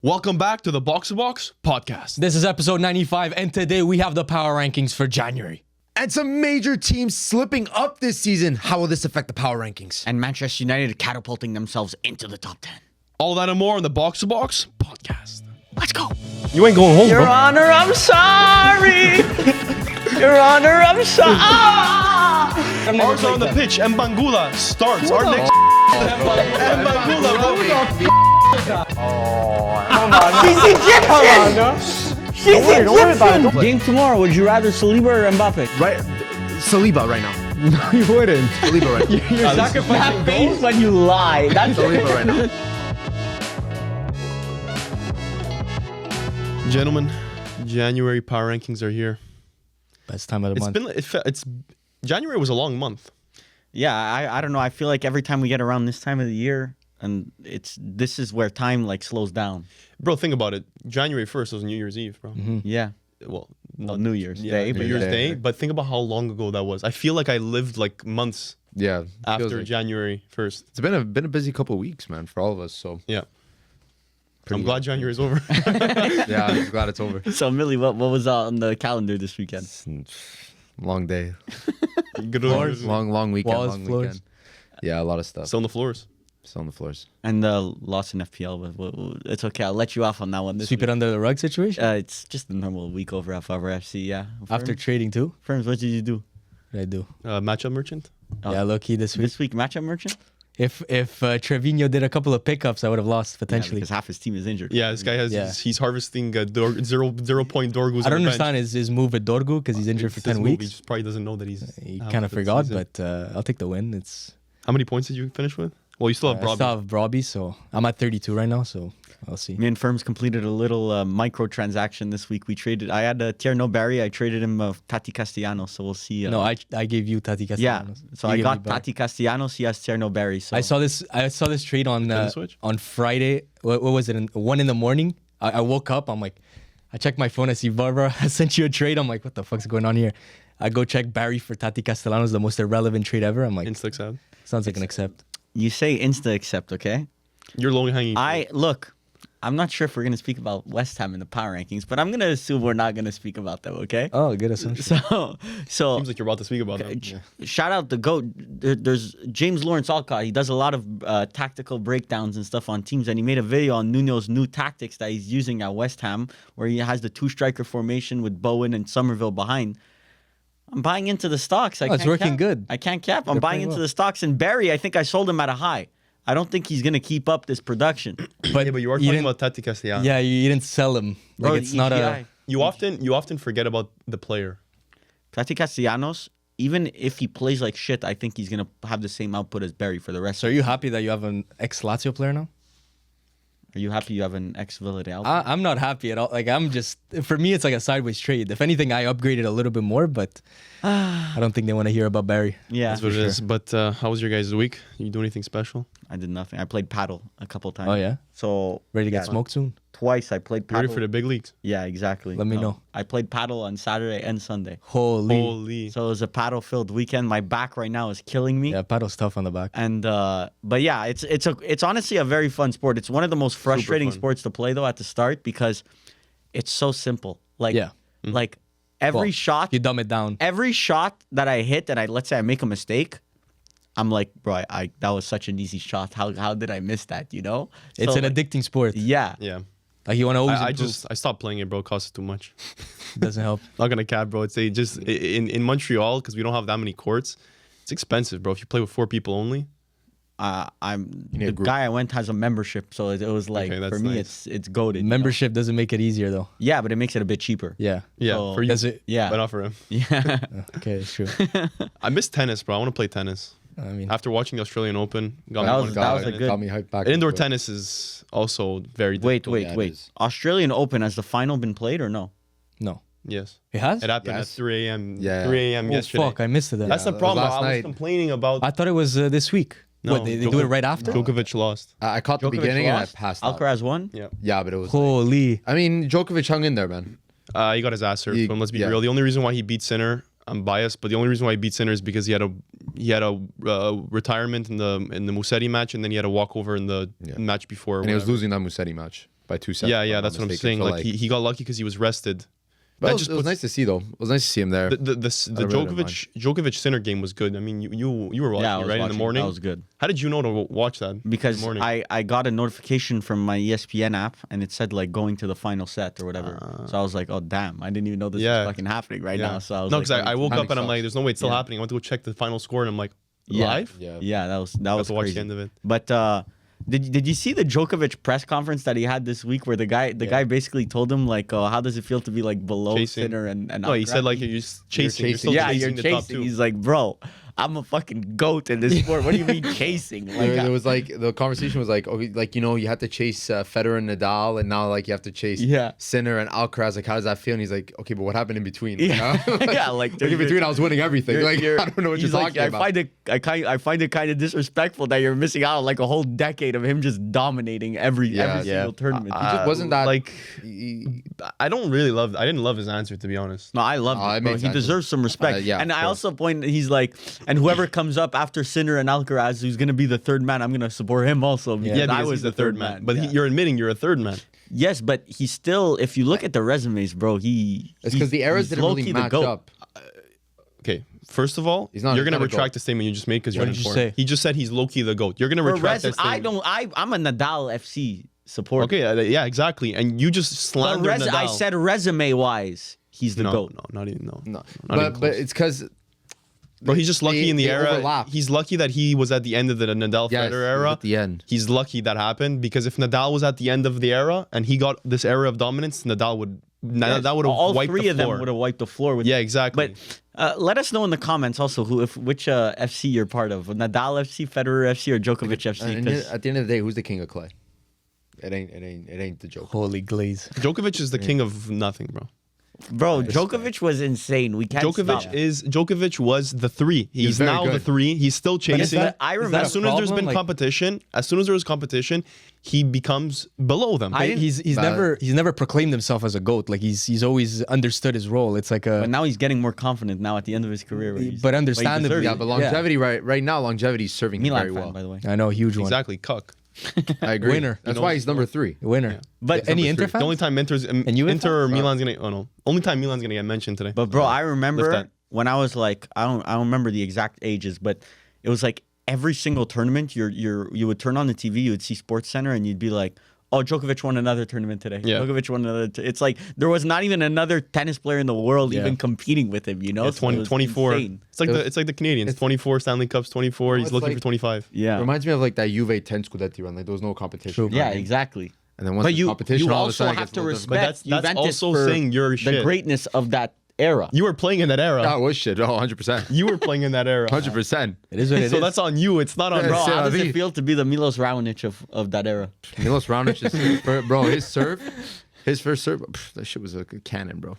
Welcome back to the Box to Box podcast. This is episode 95, and today we have the power rankings for January. And some major teams slipping up this season. How will this affect the power rankings? And Manchester United catapulting themselves into the top 10. All that and more on the Box to Box podcast. Let's go. You ain't going home, Your bro. Honor, I'm sorry. Your Honor, I'm sorry. Ours are on the pitch, and Bangula starts our next. And Bangula, bro. She's Egyptian. She's Egyptian. Game tomorrow, would you rather Saliba or Mbappe? Right, Saliba right now. No, you wouldn't. Saliba right now. You're sacrificing That face when you lie. That's Saliba right now. Gentlemen, January power rankings are here. Best time of the month. It's January was a long month. Yeah, I don't know. I feel like every time we get around this time of the year, and this is where time like slows down. Bro, think about it. January 1st was New Year's Eve, bro. Yeah. Well, Well, New Year's yeah, Day. New but Year's yeah. Day. But think about how long ago that was. I feel like I lived like months Yeah, after feels like- January 1st. It's been a busy couple of weeks, man, for all of us. So Yeah. I'm glad January's over. yeah, I'm just glad it's over. So Mili, what was on the calendar this weekend? Long day, Good Floors. long weekend, Walls, long floors. weekend. Yeah, a lot of stuff. Still on the floors. Still on the floors. And loss in FPL, but it's okay. I'll let you off on that one. This Sweep week. it under the rug situation? It's just a normal week over at Varvar FC. Yeah. After trading too? Ferms, what did you do What did I do? Matchup merchant. Oh. Yeah, low-key this week. this week? Matchup merchant. If Trevino did a couple of pickups, I would have lost potentially. because half his team is injured. Yeah, this guy has Yeah. he's harvesting 0.0 Dorgus. I don't understand his move with Dorgu because he's injured for 10 He weeks. just probably doesn't know that he's. He out kind of for the forgot, season. but I'll take the win. It's How many points did you finish with? Well, you still have I Robbie. still have Robbie, so I'm at 32 right now, so I'll see. Me and Ferms completed a little micro transaction this week. I had Tierno Barry. I traded him Tati Castellanos, so we'll see. No, I gave you Tati yeah. Castellanos. So You I gave got me Barry. Tati Castellanos. He has Tierno Barry. So I saw this trade on switch? on Friday. What was it? 1 in the morning. I woke up. I'm like, I checked my phone. I see Varvar has sent you a trade. I'm like, what the fuck's going on here? I go check Barry for Tati Castellanos, the most irrelevant trade ever. I'm like, Insta accept. sounds like an accept. You say insta accept, okay? You're low hanging. Look. I'm not sure if we're gonna speak about West Ham in the power rankings, but I'm gonna assume we're not gonna speak about them, okay? Oh, good assumption. So Seems like you're about to speak about Okay, that. shout out the GOAT. There's James Lawrence Alcott. He does a lot of tactical breakdowns and stuff on teams, and he made a video on Nuno's new tactics that he's using at West Ham, where he has the 2-striker formation with Bowen and Somerville behind. I'm buying into the stocks. It's working cap. good. I can't cap. I'm They're buying playing into well. the stocks. And Barry, I think I sold him at a high. I don't think he's gonna keep up this production. But Yeah, but you are you talking didn't- about Tati Castellanos. Yeah, you didn't sell him. Like Bro, it's not EGI. a. You often forget about the player. Tati Castellanos, even if he plays like shit, I think he's gonna have the same output as Barry for the rest. So are you happy that you have an ex-Lazio player now? Are you happy you have an ex-Villa de Alba? I'm not happy at all. Like I'm just, for me, it's like a sideways trade. If anything, I upgraded a little bit more, but I don't think they want to hear about Barry. Yeah, That's what it is. But how was your guys' week? You do anything special? I did nothing. I played paddle a couple times. Oh yeah, So ready to get yeah, smoked soon? twice. I played You ready paddle. for the big leagues? Yeah, exactly. Let me know. I played paddle on Saturday and Sunday. Holy. Holy. So it was a paddle-filled weekend. My back right now is killing me. Yeah, paddle's tough on the back. And but yeah, it's honestly a very fun sport. It's one of the most frustrating fun. sports to play though at the start because it's so simple. Like Yeah. like every Well, shot, You dumb it down. every shot that I hit, and let's say I make a mistake. I'm like, bro, I that was such an easy shot. How did I miss that? You know, It's So, an like, addicting sport. Yeah. Yeah. Like you want to always I improve. I stopped playing it, bro. It costs too much. It doesn't help. Not gonna cap, bro. It's just in Montreal because we don't have that many courts. It's expensive, bro. If you play with 4 people only. I'm need a the group. guy I went has a membership, so it was like Okay, that's for me nice. it's goated. Membership doesn't make it easier though. Yeah, but it makes it a bit cheaper. Yeah. Yeah, So- for you. Does it? Yeah. But not for him. Yeah. Okay, it's true. I miss tennis, bro. I want to play tennis. I mean, After watching the Australian Open, got That me was- wanting to that play was a tennis. good- Got me hyped back. Indoor into it. tennis is also very Wait, difficult. Yeah, it wait. is. Australian Open, has the final been played or no? no. Yes. It has? It happened Yes. at 3 a.m. Yeah. 3 a.m. Oh yesterday. fuck, I missed it then. That's the it was problem. last I was night. complaining about. I thought it was this week. No, What, they do it right after? Djokovic lost. I caught the Djokovic beginning and I lost? passed out. Alcaraz won? Yeah. Yeah, but it was. Like, Holy. I mean, Djokovic hung in there, man. He got his ass served. He- But let's be yeah. real. The only reason why he beat Sinner, I'm biased, but the only reason why he beat Sinner is because he had a retirement in the Musetti match, and then he had a walkover in the match before. or And he was whatever. losing that Musetti match. by 2 sets. Yeah, if yeah, I'm that's not what I'm mistaken. saying. So, Like he got lucky because he was rested. but That it just was puts- nice to see though. It was nice to see him there. The I really don't mind. Djokovic Sinner game was good. I mean, you were watching Yeah, I it, was right in watching. the morning. That was good. How did you know to watch that? Because in the morning? I got a notification from my ESPN app and it said like going to the final set or whatever. So I was like, oh damn, I didn't even know this Yeah. was fucking happening right now. So I was no, like, because I woke Panic up and I'm like, sucks. there's no way it's still Yeah. happening. I went to go check the final score and I'm like, Yeah. live? yeah, that was to watch crazy. the end of it. But did you see the Djokovic press conference that he had this week where the guy basically told him like, how does it feel to be like below Chasing. Sinner and No, he said like you're just chasing. You're still yeah, chasing you're the top chasing. two. He's like, bro, I'm a fucking goat in this sport. What do you mean chasing? Like, There was like the conversation was like, oh, like you had to chase Federer and Nadal, and now like you have to chase Yeah. Sinner and Alcaraz. Like, how does that feel? And he's like, okay, but what happened in between? You Yeah. know? Yeah, like, in between, I was winning everything. You're- Like, you're- I don't know what you're he's like, talking about. I find it kind of disrespectful that you're missing out on like a whole decade of him just dominating every Yeah. single tournament. He just wasn't that like I didn't love his answer, to be honest. No, I love Oh, it, it bro. makes He sense. deserves some respect. Yeah, and of I course. also point he's like, and whoever comes up after Sinner and Alcaraz, who's gonna be the third man, I'm gonna support him also. Because Yeah, I because was he's the third man. But Yeah. you're admitting you're a third man. Yes, but he's still. If you look at the resumes, bro, it's because the eras didn't really match up. Okay, first of all, He's not- you're he's gonna not a retract goat. the statement you just made because you're What did you uninformed. say? He just said he's low-key the GOAT. You're gonna retract that statement. I'm a Nadal FC supporter. Okay, yeah, exactly. And you just But slandered Nadal. I said resume wise, he's the no, GOAT. no, not even no. No, Not even but close. it's because Bro, he's just lucky in the they era. overlap. He's lucky that he was at the end of the Nadal Yes, Federer he was era. at the end. He's lucky that happened because if Nadal was at the end of the era and he got this era of dominance, Nadal would have All wiped three the of them floor. would have wiped the floor with. Yeah, exactly. But let us know in the comments also which FC you're part of: Nadal FC, Federer FC, or Djokovic FC. And 'cause- at the end of the day, who's the king of clay? It ain't the joke. Holy glaze. Djokovic is the king of nothing, bro. Bro, Djokovic was insane. We can't stop. Djokovic was the three. He's very now the good. three. He's still chasing. I remember as soon as there's problem? been Like- competition, he becomes below them. He's never proclaimed himself as a GOAT. Like he's always understood his role. It's like But a now he's getting more confident now at the end of his career. but understandably, Yeah, but longevity right now, longevity's serving him Milan very fan, well. by the way. I know, huge one. Exactly, cuck. I agree. Winner. That's You know, why he's number 3. Winner. But any number Inter three. fans? The only time you Inter or Milan's gonna only time Milan's gonna get mentioned today. But bro, I Lift remember that. when I was like, I don't remember the exact ages, but it was like every single tournament, you would turn on the TV, you would see Sports Center, and you'd be like, oh, Djokovic won another tournament today. Yeah. Djokovic won another. It's like there was not even another tennis player in the world Yeah. even competing with him. You know, Yeah, So it was 24. insane. It's like the Canadians. 24 Stanley Cups, 24. He's it's looking like- for 25. Yeah, Reminds me of like that Juve 10 Scudetti run. Like there was no competition. yeah, exactly. And then once But the you competition, all of a also sudden it have gets to a little respect But that's Juventus also for saying your the shit. greatness of that era. You were playing in that era. different. That was shit. Oh, 100%. You were playing in that era. 100%. It is what it So is. that's on you. It's not on Yeah, Bro, c'est how la does vie. it feel to be the Milos Raonic of that era? Milos Raonic is bro. His serve, his first serve, that shit was a cannon, bro.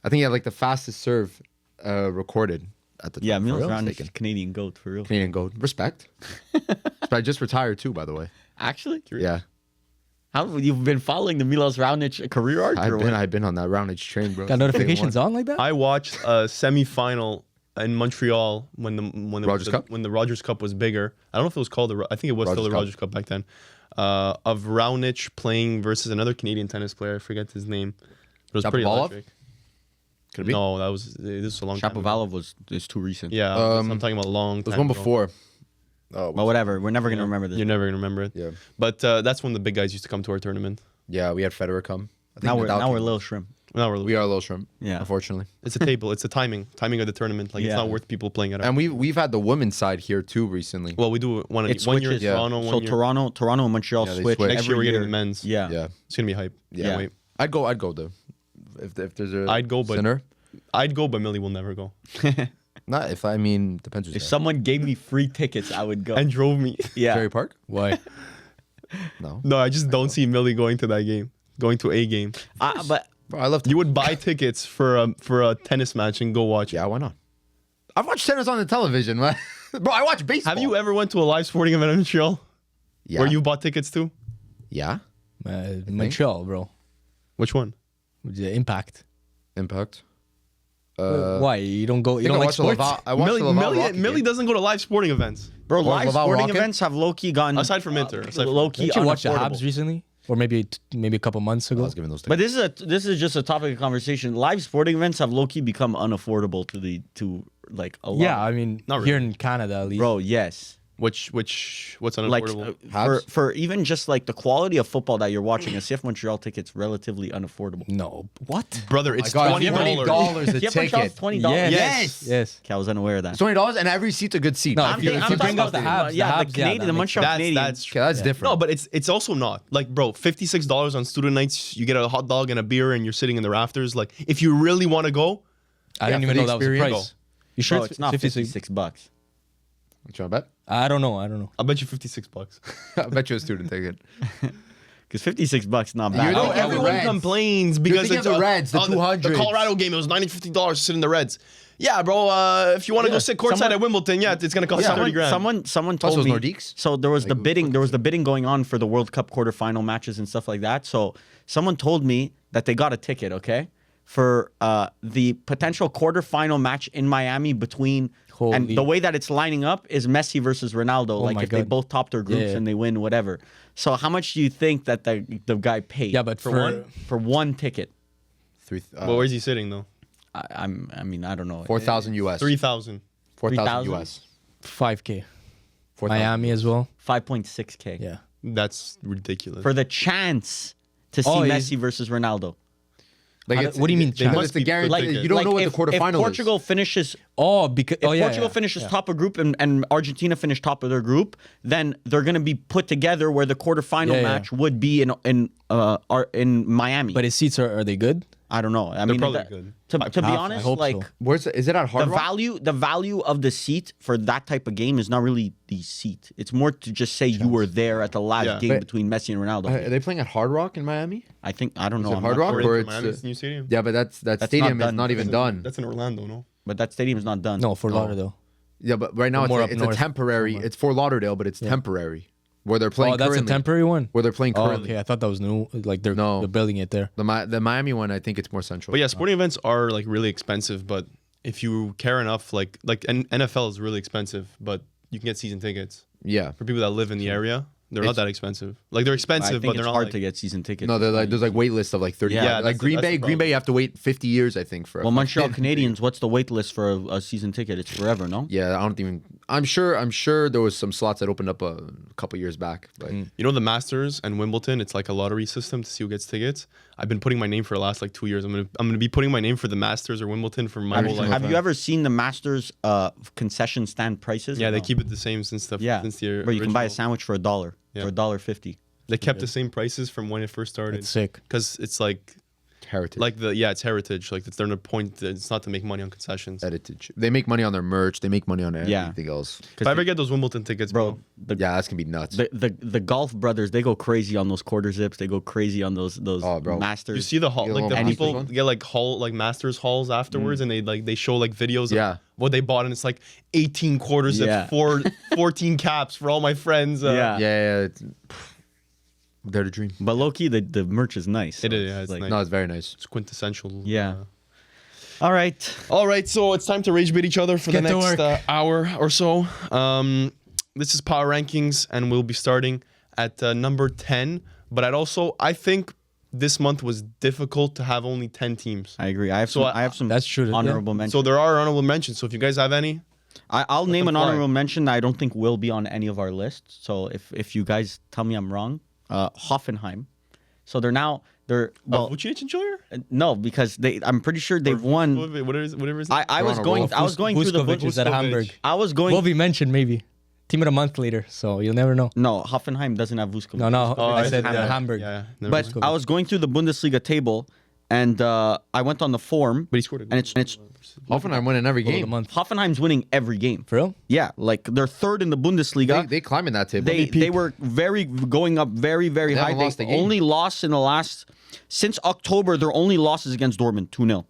I think he had like the fastest serve recorded at the time. Yeah, if I'm Milos not Raonic mistaken. is Canadian GOAT for real. Canadian gold. Respect. But I just retired too, by the way. Actually, Yeah, how you've been following the Milos Raonic career arc? or what? I've been on that Raonic train, bro. Got notifications on like that? I watched a semi-final in Montreal when the Rogers Cup was bigger. I don't know if it was called I think it was still the Rogers Rogers Cup back then. Of Raonic playing versus another Canadian tennis player. I forget his name. It was pretty Shapovalov? electric. Could it be? No, this was a long time ago. Shapovalov is too recent. Yeah, I'm talking about a long There's time one ago. before. Oh, But whatever, we're never gonna remember this. You're never going to remember it. Yeah. But that's when the big guys used to come to our tournament. yeah, we had Federer come. I think Now we're Nadal came. little shrimp. Now we're We are a little shrimp. Yeah. unfortunately. It's a table. It's a timing of the tournament. Like Yeah. it's not worth people playing it out. And we've had the women's side here too recently. Well, we do one It year in switches. Toronto, So one year. Toronto and Montreal Yeah, they switch. switch. Next year every we're getting the men's. Yeah. Yeah, It's gonna be hype. yeah. Can't wait. I'd go though. If there's a I'd go, but- Sinner. I'd go, but Mili will never go. Not if I mean depends who's If there. someone gave me free tickets, I would go. And drove me. yeah. Cherry Park? Why? No. No, I just don't see Mili going to that game. Going to a game. But Bro, I love You would buy tickets for a tennis match and go watch it. Yeah, why not? I've watched tennis on the television. Bro, I watch baseball. Have you ever went to a live sporting event in Montreal Yeah. where you bought tickets to? Yeah. Montreal, bro. Which one? The Impact. Impact. Why? You don't go? You I don't like watched the sports? Laval. I watched the Laval Rocky Millie game. doesn't go to live sporting events. bro, Or live Laval sporting Rocket? events have low key gone Aside from Inter. Aside from- low key Didn't you watch the unaffordable. Habs recently? or maybe a couple months I ago. was giving those. But this is just a topic of conversation. Live sporting events have low key become unaffordable to like a lot. Yeah, I mean, Not here really. in Canada at least. Bro, yes. What's Like unaffordable? for even just like the quality of football that you're watching, a CF Montreal ticket's relatively unaffordable. No, what? Brother, it's God, $20. $20 a CF Montreal's ticket. $20. Yes. Okay, I was unaware of that. It's $20, and every seat's a good seat. No, Okay, if you I'm bring talking up about the Habs, yeah, the the Habs, Canadian, the that Montreal That's Canadians. that's different. No, but it's also not like, bro, $56 on student nights. You get a hot dog and a beer, and you're sitting in the rafters. Like, if you really want to go, I didn't for even the know that was the experience. price. You sure Bro, it's not 56 bucks. You trying to bet? I don't know. I'll bet you $56. I bet you a student ticket. Because $56 not bad. You're the- Oh, thinking of the everyone Reds. complains because thinking it's of the Reds, the the 200s. Colorado game. It was $950 to sit in the Reds. Yeah, bro. If you want to go sit courtside at Wimbledon, it's gonna cost $30,000. Someone Plus told those me. Nordiques. So there was the Like, bidding. There was the bidding going on for the World Cup quarterfinal matches and stuff like that. So someone told me that they got a ticket. Okay, for the potential quarterfinal match in Miami between. And Holy- the way that it's lining up is Messi versus Ronaldo. Like my if they God. both top their groups Yeah. and they win, whatever. So how much do you think that the guy paid? Yeah, but for one ticket. Well, where's he sitting though? I mean, I don't know. 4,000 US. 3,000. 4,000 3,000? US. 5K. 4,000 Miami as well. 5.6K. Yeah. That's ridiculous. For the chance to see Oh, Messi versus Ronaldo. Like What do you mean they chance? But must it's the be guarantee. predicted. You don't know what if, the quarterfinal if Portugal finishes Oh, because if yeah, Portugal yeah, finishes yeah. top of group and Argentina finish top of their group, then they're going to be put together where the quarterfinal Yeah, yeah. match would be in Miami. But his seats are they good? I don't know. I mean, probably good. to be I honest, hope like so. Is it at Hard the Rock? value of the seat for that type of game is not really the seat. It's more to just say you were there at the last Yeah. game But- between Messi and Ronaldo. Are they playing at Hard Rock in Miami? I don't know. it I'm Hard not Rock sure. or Or it's Miami's new stadium. Yeah, but that That's stadium not is done. not even done. That's in Orlando, no? But that stadium's not done. No, for Lauderdale. Yeah, but right now More up it's a north temporary. somewhere. It's Fort Lauderdale, but it's temporary. Where they're playing Oh, that's currently. a temporary one. Where they're playing Oh, currently. okay. I thought that was new. Like they're No. building it there. The Miami one, I think it's more central. But yeah, sporting events are like really expensive. But if you care enough, like NFL is really expensive, but you can get season tickets Yeah. for people that live in the area. They're not It's- that expensive. Like they're I expensive, think but it's they're not hard like, to get season tickets. No, they're like there's like wait lists of like 30. Yeah, Yeah, that's like the- Green that's the Bay. Green Bay, you have to wait 50 years, I think, for. Well, Montreal Canadiens, what's the wait list for a season ticket? It's forever, no? Yeah, I don't even. I'm sure there was some slots that opened up a couple years back. But you know, the Masters and Wimbledon. It's like a lottery system to see who gets tickets. I've been putting my name for the last like 2 years. I'm gonna be putting my name for the Masters or Wimbledon for my whole life. Have you ever seen the Masters concession stand prices? Yeah, or they no? keep it the same since the Yeah, since the where you can buy a original. sandwich for $1 Yeah. or $1.50. They kept the same prices from when it first started. It's sick. Because it's like heritage. it's heritage. Like it's their point. It's not to make money on concessions. heritage. They make money on their merch. They make money on everything else. If I ever get those Wimbledon tickets, Bro, Yeah, that's gonna be nuts. the golf brothers, they go crazy on those quarter zips. They go crazy on those Oh, bro. Masters. you see the hall, You like know, the Masters people one? get like Masters halls afterwards, and they show like videos Yeah. of what they bought, and it's like 18 quarters Yeah. at 14 caps for all my friends. Yeah. yeah. They're the dream. But low key, the merch is nice. It so is, yeah, it's nice. No, it's very nice. It's quintessential. Yeah. All right. All right, so it's time to rage bait each other for the Get to next work. hour or so. This is Power Rankings, and we'll be starting at number 10. But I think this month was difficult to have only 10 teams. I agree. I have So some That's true, yeah. honorable mentions. So there are honorable mentions. So if you guys have any, I'll name an fly. honorable mention that I don't think will be on any of our lists. So if you guys tell me I'm wrong, Hoffenheim. So they're Vucinic and Chiller? no, because I'm pretty sure they've won. Whatever is it? I was going through the Vuskovic is at Vuskovic. Hamburg. I was going. Will be mentioned maybe. Team of the month later, so you'll never know. No, Hoffenheim doesn't have Vuskovic. No. Oh, I said Hamburg. Hamburg. Yeah, never But mind. I was going through the Bundesliga table, and I went on the form. But he scored a goal. And it's Hoffenheim winning every Goal of the game. month. Hoffenheim's winning every game. For real? Yeah, like they're third in the Bundesliga. They climb in that table. They were going up very They high. haven't lost They a game. only lost in the last since October. Their only losses against Dortmund 2-0.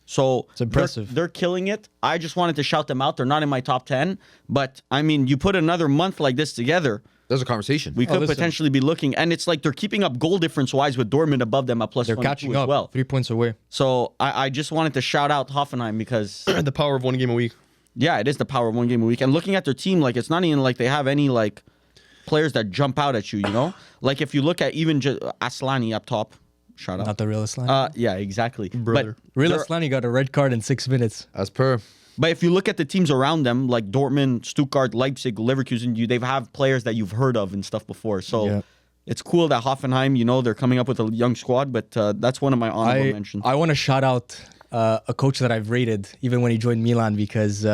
So It's impressive. They're killing it. I just wanted to shout them out. They're not in my top 10, but I mean, you put another month like this together, There's a conversation. we could listen. potentially be looking. And it's like they're keeping up goal difference wise with Dortmund above them at plus They're 22 catching as up. well. 3 points away. So I just wanted to shout out Hoffenheim because the power of one game a week. yeah, it is the power of one game a week. And looking at their team, like it's not even like they have any like players that jump out at you. You know, like if you look at even Aslani up top. Shut up. Not the real Aslan. Yeah, exactly. Brother. Real there- Aslan, got a red card in 6 minutes. As per. But if you look at the teams around them, like Dortmund, Stuttgart, Leipzig, Leverkusen, they have players that you've heard of and stuff before. So Yeah. it's cool that Hoffenheim, they're coming up with a young squad. But that's one of my honorable mentions. I want to shout out a coach that I've rated even when he joined Milan because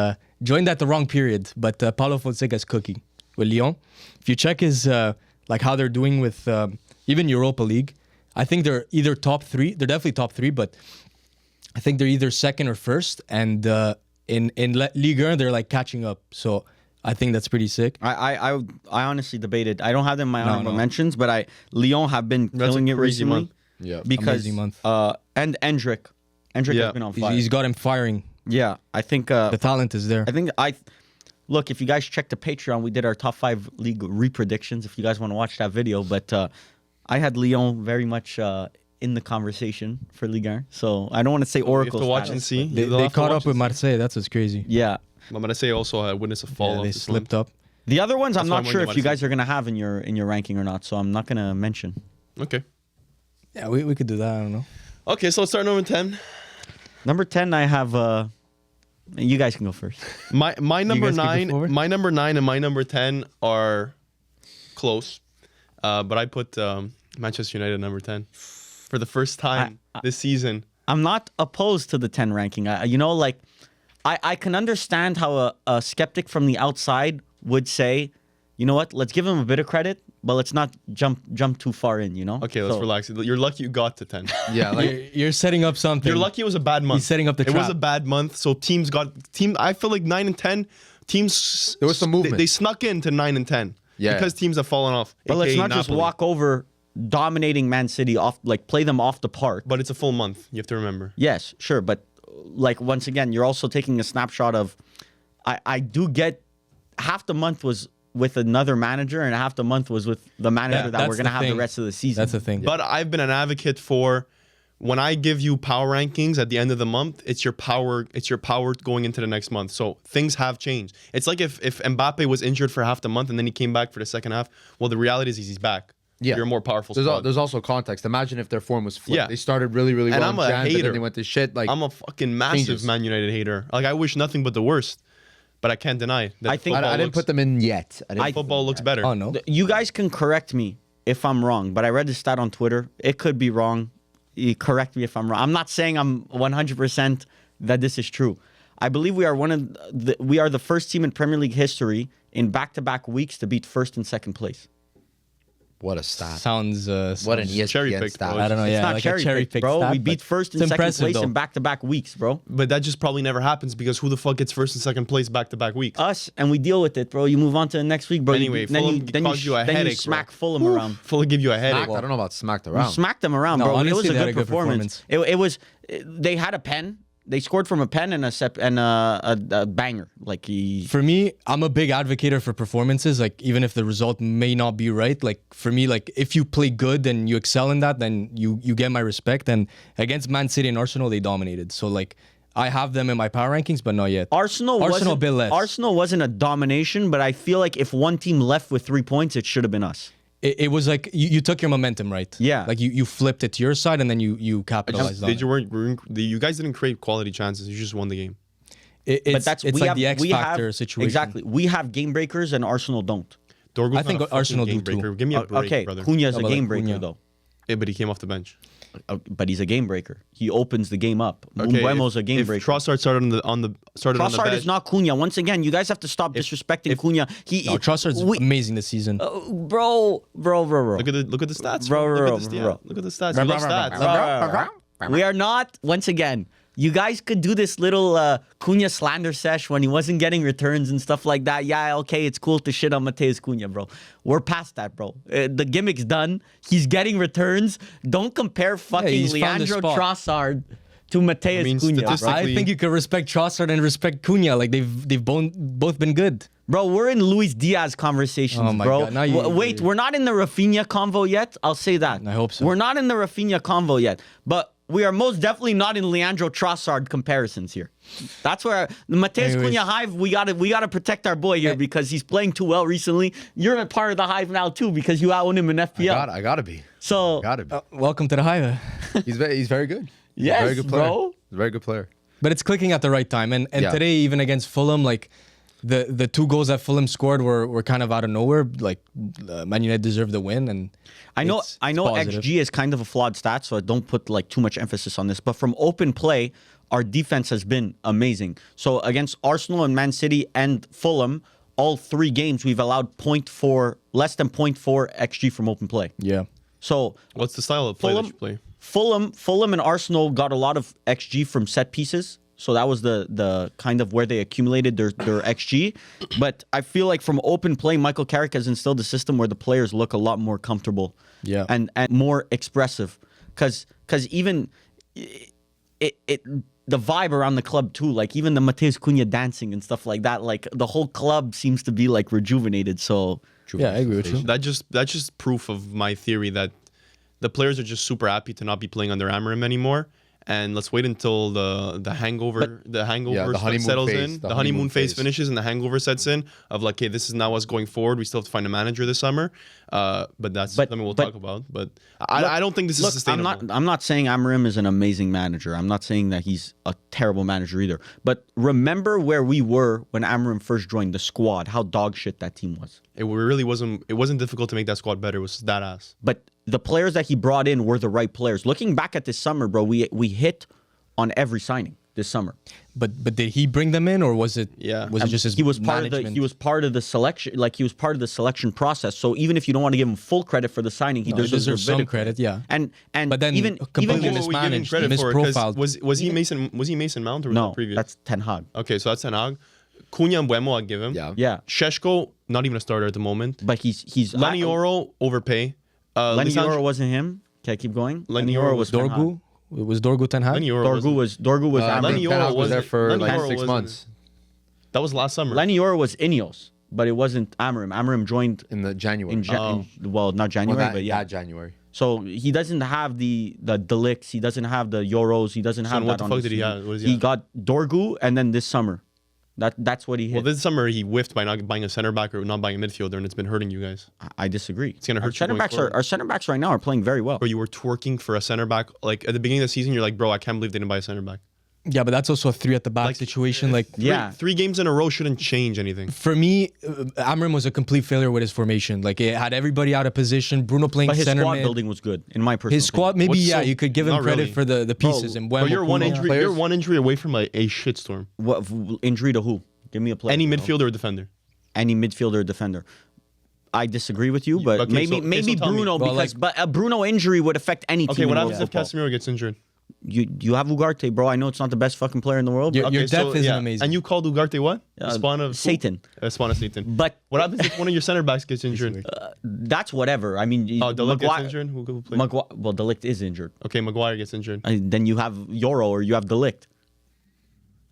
joined at the wrong period. But Paulo Fonseca's cooking with Lyon. If you check his like how they're doing with even Europa League, I think they're either top 3. They're definitely top 3, but I think they're either second or first. And in Ligue 1, they're like catching up. So I think that's pretty sick. I honestly debated. I don't have them in my No, honorable no. mentions, but Lyon have been That's killing a it crazy recently. month. Yeah. Because Amazing month. and Endrick Yeah. has been on fire. He's got him firing. Yeah, I think The talent is there. look, if you guys check the Patreon, we did our top 5 league re-predictions. If you guys want to watch that video, but I had Lyon very much in the conversation for Ligue 1, so I don't want to say You have Oracle to watch status, and see. They You'll have to caught watch up with and see. Marseille. That's what's crazy. Yeah. I'm gonna say also I witnessed a fall Yeah, off they this month. slipped up. The other ones, I'm That's why not I'm sure wondering if you what I guys are gonna have in your ranking or not, so I'm not gonna mention. Okay. Yeah, we could do that. I don't know. Okay, so let's start number 10. Number 10, I have. You guys can go first. My number guys keep it 9, forward? my number 9 and my number 10 are close, but I put Manchester United at number 10 for the first time this season. I'm not opposed to the 10 ranking. I can understand how a skeptic from the outside would say, you know what, let's give him a bit of credit, but let's not jump too far in, you know? Okay, let's So- relax. You're lucky you got to 10. Yeah, like You're setting up something. You're lucky it was a bad month. He's setting up the It was trap. a bad month, so I feel like 9 and 10 teams. There was some movement. They snuck into 9 and 10. Yeah. Because teams have fallen off. But let's aka not just Napoli. walk over dominating Man City play them off the park. But it's a full month. You have to remember. Yes, sure, but once again, you're also taking a snapshot of. I do get half the month was with another manager, and half the month was with the manager that that's we're gonna the have the thing. rest of the season. That's the thing. But I've been an advocate for when I give you power rankings at the end of the month, it's your power going into the next month. So things have changed. It's like if Mbappe was injured for half the month and then he came back for the second half. Well, the reality is he's back. Yeah. You're a more powerful squad. there's also context. Imagine if their form was flipped. Yeah. They started really, really And well I'm in a Jan, but hater. then they went to shit. Like I'm a fucking massive changes. Man United hater. Like I wish nothing but the worst, but I can't deny that I think- football I didn't looks- put them in yet. I didn't football looks better. Oh no. You guys can correct me if I'm wrong, but I read this stat on Twitter. It could be wrong. You correct me if I'm wrong. I'm not saying I'm 100% that this is true. I believe we are the first team in Premier League history in back-to-back weeks to beat first and second place. What a stat. Sounds What an ESPN cherry pick, stat. bro. I don't know. It's Yeah, not like cherry a cherry pick, pick, bro. stat, We but beat first and it's second impressive, place though. in back-to-back weeks, bro. But that just probably never happens because who the fuck gets first and second place back to back weeks? Us, and we deal with it, bro. You move on to the next week, bro. Anyway, Fulham caused you a then you headache, bro. smack Fulham around. Fully give you a headache. Smacked? I don't know about smacked You around. smacked them around, No, bro. It honestly, was a they had good a good performance. It was. They had a pen. They scored from a pen and a banger. Like he. For me, I'm a big advocate for performances. Like even if the result may not be right, like for me, like if you play good and you excel in that, then you get my respect. And against Man City and Arsenal, they dominated. So like I have them in my power rankings, but not yet. Arsenal a wasn't, bit less. Arsenal wasn't a domination, but I feel like if one team left with 3 points, it should have been us. It was like you took your momentum, right? Yeah. Like you flipped it to your side and then you capitalized on it. You guys didn't create quality chances. You just won the game. It's like the X Factor situation. Exactly. We have game breakers and Arsenal don't. Dorgu's I think not a fucking Arsenal do game too. breaker. Give me a break, Okay, brother. Cunha's a but game like breaker Cunha. though. Yeah, but he came off the bench. But he's a game breaker. He opens the game up. Okay, Mbeumo's a game if breaker. Trossard started on the Trossard bench. is not Cunha. Once again, you guys have to stop disrespecting Cunha. No, Trossard's amazing this season. Bro. Look at the stats, Bro, Look bro, at the bro. Look at the stats. You love stats. We are not, once again, you guys could do this little Cunha slander sesh when he wasn't getting returns and stuff like that. Yeah, okay, it's cool to shit on Mateus Cunha, bro. We're past that, bro. The gimmick's done. He's getting returns. Don't compare fucking he's found his Leandro spot. Trossard to Mateus I mean, Cunha, bro. statistically- I think you could respect Trossard and respect Cunha. Like they've both been good. Bro, we're in Luis Diaz conversations, Oh my bro. God, now you- Wait, we're not in the Rafinha convo yet. I'll say that. I hope so. We're not in the Rafinha convo yet. But we are most definitely not in Leandro Trossard comparisons here. That's where the Mateus Anyways. Cunha hive. We gotta protect our boy here because he's playing too well recently. You're a part of the hive now too because you own him in FPL. I gotta be. So Gotta be. Welcome to the hive. He's very good. He's Yes, a very good player. bro. He's a very good player. But it's clicking at the right time. And Yeah. today, even against Fulham, like the 2 goals that Fulham scored were kind of out of nowhere. Like Man United deserved the win. And I know it's positive. XG is kind of a flawed stat, so I don't put like too much emphasis on this. But from open play, our defense has been amazing. So against Arsenal and Man City and Fulham, all 3 games we've allowed less than 0.4 XG from open play. Yeah. So What's the style of play that you play? Fulham and Arsenal got a lot of XG from set pieces. So that was the kind of where they accumulated their XG. But I feel like from open play, Michael Carrick has instilled a system where the players look a lot more comfortable Yeah. and more expressive. Because even the vibe around the club too, like even the Mateus Cunha dancing and stuff like that, like the whole club seems to be like rejuvenated. So Yeah, I agree with you. That's just proof of my theory that the players are just super happy to not be playing under Amorim anymore. And let's wait until the hangover honeymoon settles phase, in. the The honeymoon honeymoon phase phase. finishes and the hangover sets in of like, hey, this is now us going forward. We still have to find a manager this summer. But that's something we'll talk about. But I don't think this is sustainable. I'm not saying Amorim is an amazing manager. I'm not saying that he's a terrible manager either. But remember where we were when Amorim first joined the squad, how dog shit that team was. It really wasn't. It wasn't difficult to make that squad better. It was that ass. But the players that he brought in were the right players. Looking back at this summer, bro, we hit on every signing this summer. But did he bring them in, or was it? Yeah. Was it just his He was part management? of the selection. Like he was part of the selection process. So even if you don't want to give him full credit for the signing, he He deserves deserves a bit some of credit, yeah. And But then even completely Who are we giving mismanaged, credit for? 'Cause misprofiled. Was he Mason Mount or was no, that previous? that's Ten Hag. Okay, so that's Ten Hag. Cunha and Buemo, I'd give him. Yeah. Yeah, Sheshko, not even a starter at the moment. but he's Lenny Oro, overpay. Lenny Lisandro- Oro wasn't him. Can I keep going? Lenny Oro was Ten Hag. Dorgu? Was Dorgu Ten Hag? Lenny Oro Dorgu was I Lenny think Oro Ten Hag was there for Lenny like Oro 6 wasn't- months That was last summer. Lenny Oro was Ineos, but it wasn't Amorim. Amorim joined in the January. in well, not January, but yeah. that January. So he doesn't have the Delicts, he doesn't have the Euros, he doesn't have what that the on fuck his did he CV. have? What does he He have? got Dorgu, and then this summer, that's what he hit. Well, this summer he whiffed by not buying a center back or not buying a midfielder, and it's been hurting you guys. I disagree. It's gonna hurt you going forward. Our center backs right now are playing very well. Or you were twerking for a center back. Like at the beginning of the season, you're like, bro, I can't believe they didn't buy a center back. Yeah, but that's also a 3 at the back Like, situation. Like Yeah. Three games in a row shouldn't change anything. for me, Amorim was a complete failure with his formation. Like it had everybody out of position. Bruno playing But his center squad mid. building was good, in my personal His squad, maybe What's so- you could give him not credit really. for the pieces and But you're one Cunha. injury. You're one injury away from a shitstorm. What injury to who? Give me a player. Any bro. midfielder or defender. Any midfielder or defender. I disagree with you, but okay, maybe so tell me. Bruno Well, because like- but a Bruno injury would affect any team. Okay, in what world happens if football. Casemiro gets injured? You have Ugarte, bro. I know it's not the best fucking player in the world. Your Okay, depth isn't amazing. And you called Ugarte what? Uh, Spawn of Satan. Spawn of Satan. But What happens if one of your center backs gets injured? that's whatever. I mean, Oh, Delict gets injured? Who plays? Well, Delict is injured. Okay, Maguire gets injured. Then you have Euro or you have Delict.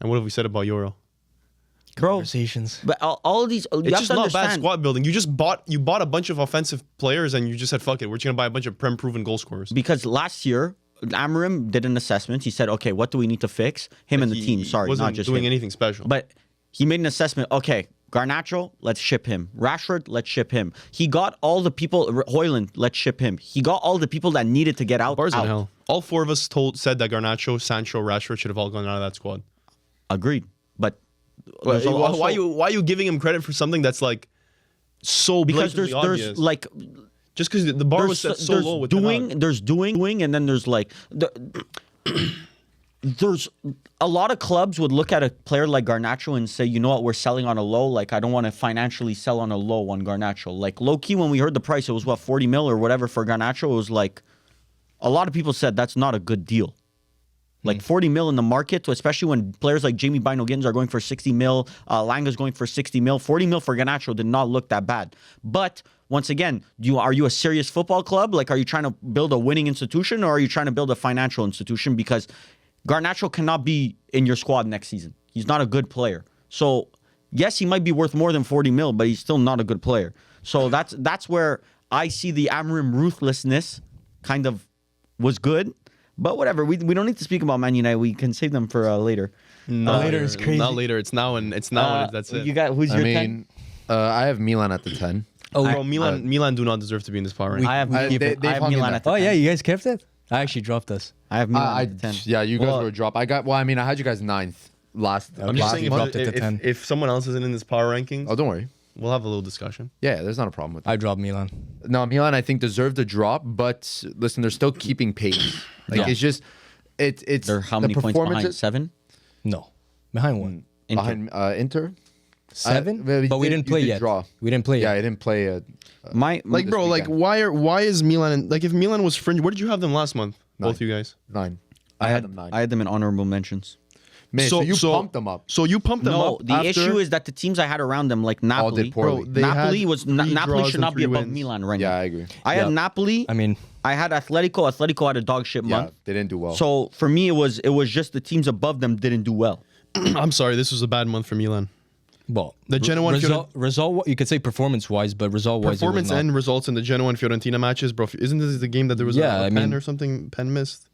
And what have we said about Euro? Bro, Conversations. but all of these, you It's have just to not bad understand. squad building. You just bought a bunch of offensive players and you just said, fuck it, we're just gonna buy a bunch of proven goal scorers. Because last year, Amorim did an assessment. He said, okay, what do we need to fix? Him and the team. Sorry, wasn't not just doing him. anything special. But he made an assessment. Okay, Garnacho, let's ship him. Rashford, let's ship him. He got all the people. Haaland, let's ship him. He got all the people that needed to get out. Bars in out. hell. All 4 of us said that Garnacho, Sancho, Rashford should have all gone out of that squad. Agreed. But Why, there's also- why are you giving him credit for something that's like so because blatantly obvious? there's like Just because the bar was set so there's low with Ten Hag. there's doing, and then there's like there's a lot of clubs would look at a player like Garnacho and say, you know what, we're selling on a low. Like I don't want to financially sell on a low on Garnacho. Like low key, when we heard the price, it was what 40 mil or whatever for Garnacho. It was like a lot of people said that's not a good deal. Like 40 mil in the market, especially when players like Jamie Bino-Gittins are going for 60 mil, Langa's going for 60 mil. 40 mil for Garnacho did not look that bad. But once again, are you a serious football club? Like, are you trying to build a winning institution or are you trying to build a financial institution? Because Garnacho cannot be in your squad next season. He's not a good player. So, yes, he might be worth more than 40 mil, but he's still not a good player. So that's where I see the Amorim ruthlessness kind of was good. But whatever, we don't need to speak about Man United. We can save them for later. Later is crazy. Not later. It's now, and it's now. And that's it. You got who's I your mean, 10? I have Milan at the 10. Bro, Milan do not deserve to be in this power ranking. I have they've hung in Milan there. at the Oh 10. yeah, you guys kept it. I actually dropped us. I have Milan I, at the 10. yeah, you guys were a drop. I had you guys 9th last. I'm just last saying, month. dropped it to 10. if someone else isn't in this power rankings, Oh, don't worry. we'll have a little discussion. Yeah, there's not a problem with that. I dropped Milan. No, Milan, I think deserved a drop, but listen, they're still keeping pace. Like Yeah. it's just, it's They're how the many points behind? performances 7? No, behind one. Inter. behind Inter. 7, well, but we didn't you play did yet. draw. We didn't play Yeah, yet. I didn't play. My Like, this bro, like weekend. why is Milan like if Milan was fringe? Where did you have them last month? Both of you guys. 9. I had them 9. I had them in honorable mentions. Man, so you pumped them up. So you pumped them No, up. the after- issue is that the teams I had around them, like Napoli, did poorly. Bro, they Napoli had was 3 Napoli draws should and not be 3 above wins. Milan right Yeah, now. I agree. I had Yeah. Napoli. I mean, I had Atletico. Atletico had a dog shit Yeah, month. they didn't do well. So for me, it was just the teams above them didn't do well. I'm sorry, this was a bad month for Milan. well, The Genoa and result, you could say performance-wise, but result-wise, Performance and results in the Genoa and Fiorentina matches, bro. Isn't this the game that there was Yeah, a I pen mean- or something? Pen missed.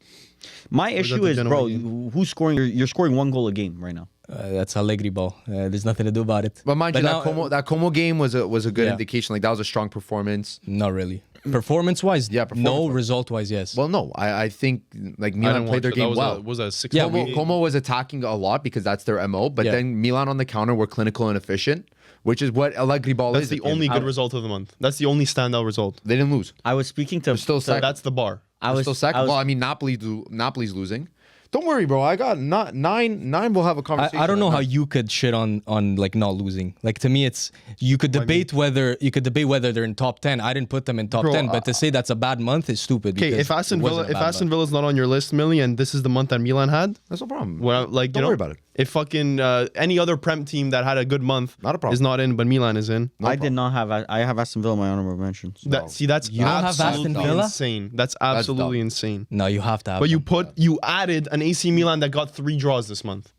My that issue the is, Genoa bro, game? who's scoring? You're scoring 1 goal a game right now. that's Allegri ball. There's nothing to do about it. but mind you, now- that Como game was a good Yeah. indication. Like that was a strong performance. Not really. Performance-wise, Yeah, no. performance-wise. Result-wise, yes. Well, no, I think like I Milan didn't played their watch it. game That well. was a 6 Yeah, game. Como was attacking a lot because that's their MO, but Yeah. then Milan on the counter were clinical and efficient, which is what Allegri ball That's is. the only good result of the month. That's the only standout result. They didn't lose. I was speaking to still to- second. That's the bar. I They're was still second. I was- Well, I mean, Napoli's losing. Don't worry, bro. I got not nine. We'll have a conversation. I don't know on how that. you could shit on like not losing. Like to me, it's you could debate whether they're in top 10. I didn't put them in top Bro, 10, but to say that's a bad month is stupid. Okay, because if Aston it wasn't Villa a bad month. Villa's not on your list, Millie, and this is the month that Milan had, That's no problem. well, like Don't you know, worry about it. If fucking any other Prem team that had a good month Not a problem. is not in, but Milan is in. No I did not have. I have Aston Villa in my honorable mentions. That's You don't have Aston absolutely Villa? insane. That's absolutely dumb. insane. No, you have to have. But them. you added an AC Milan that got 3 draws this month,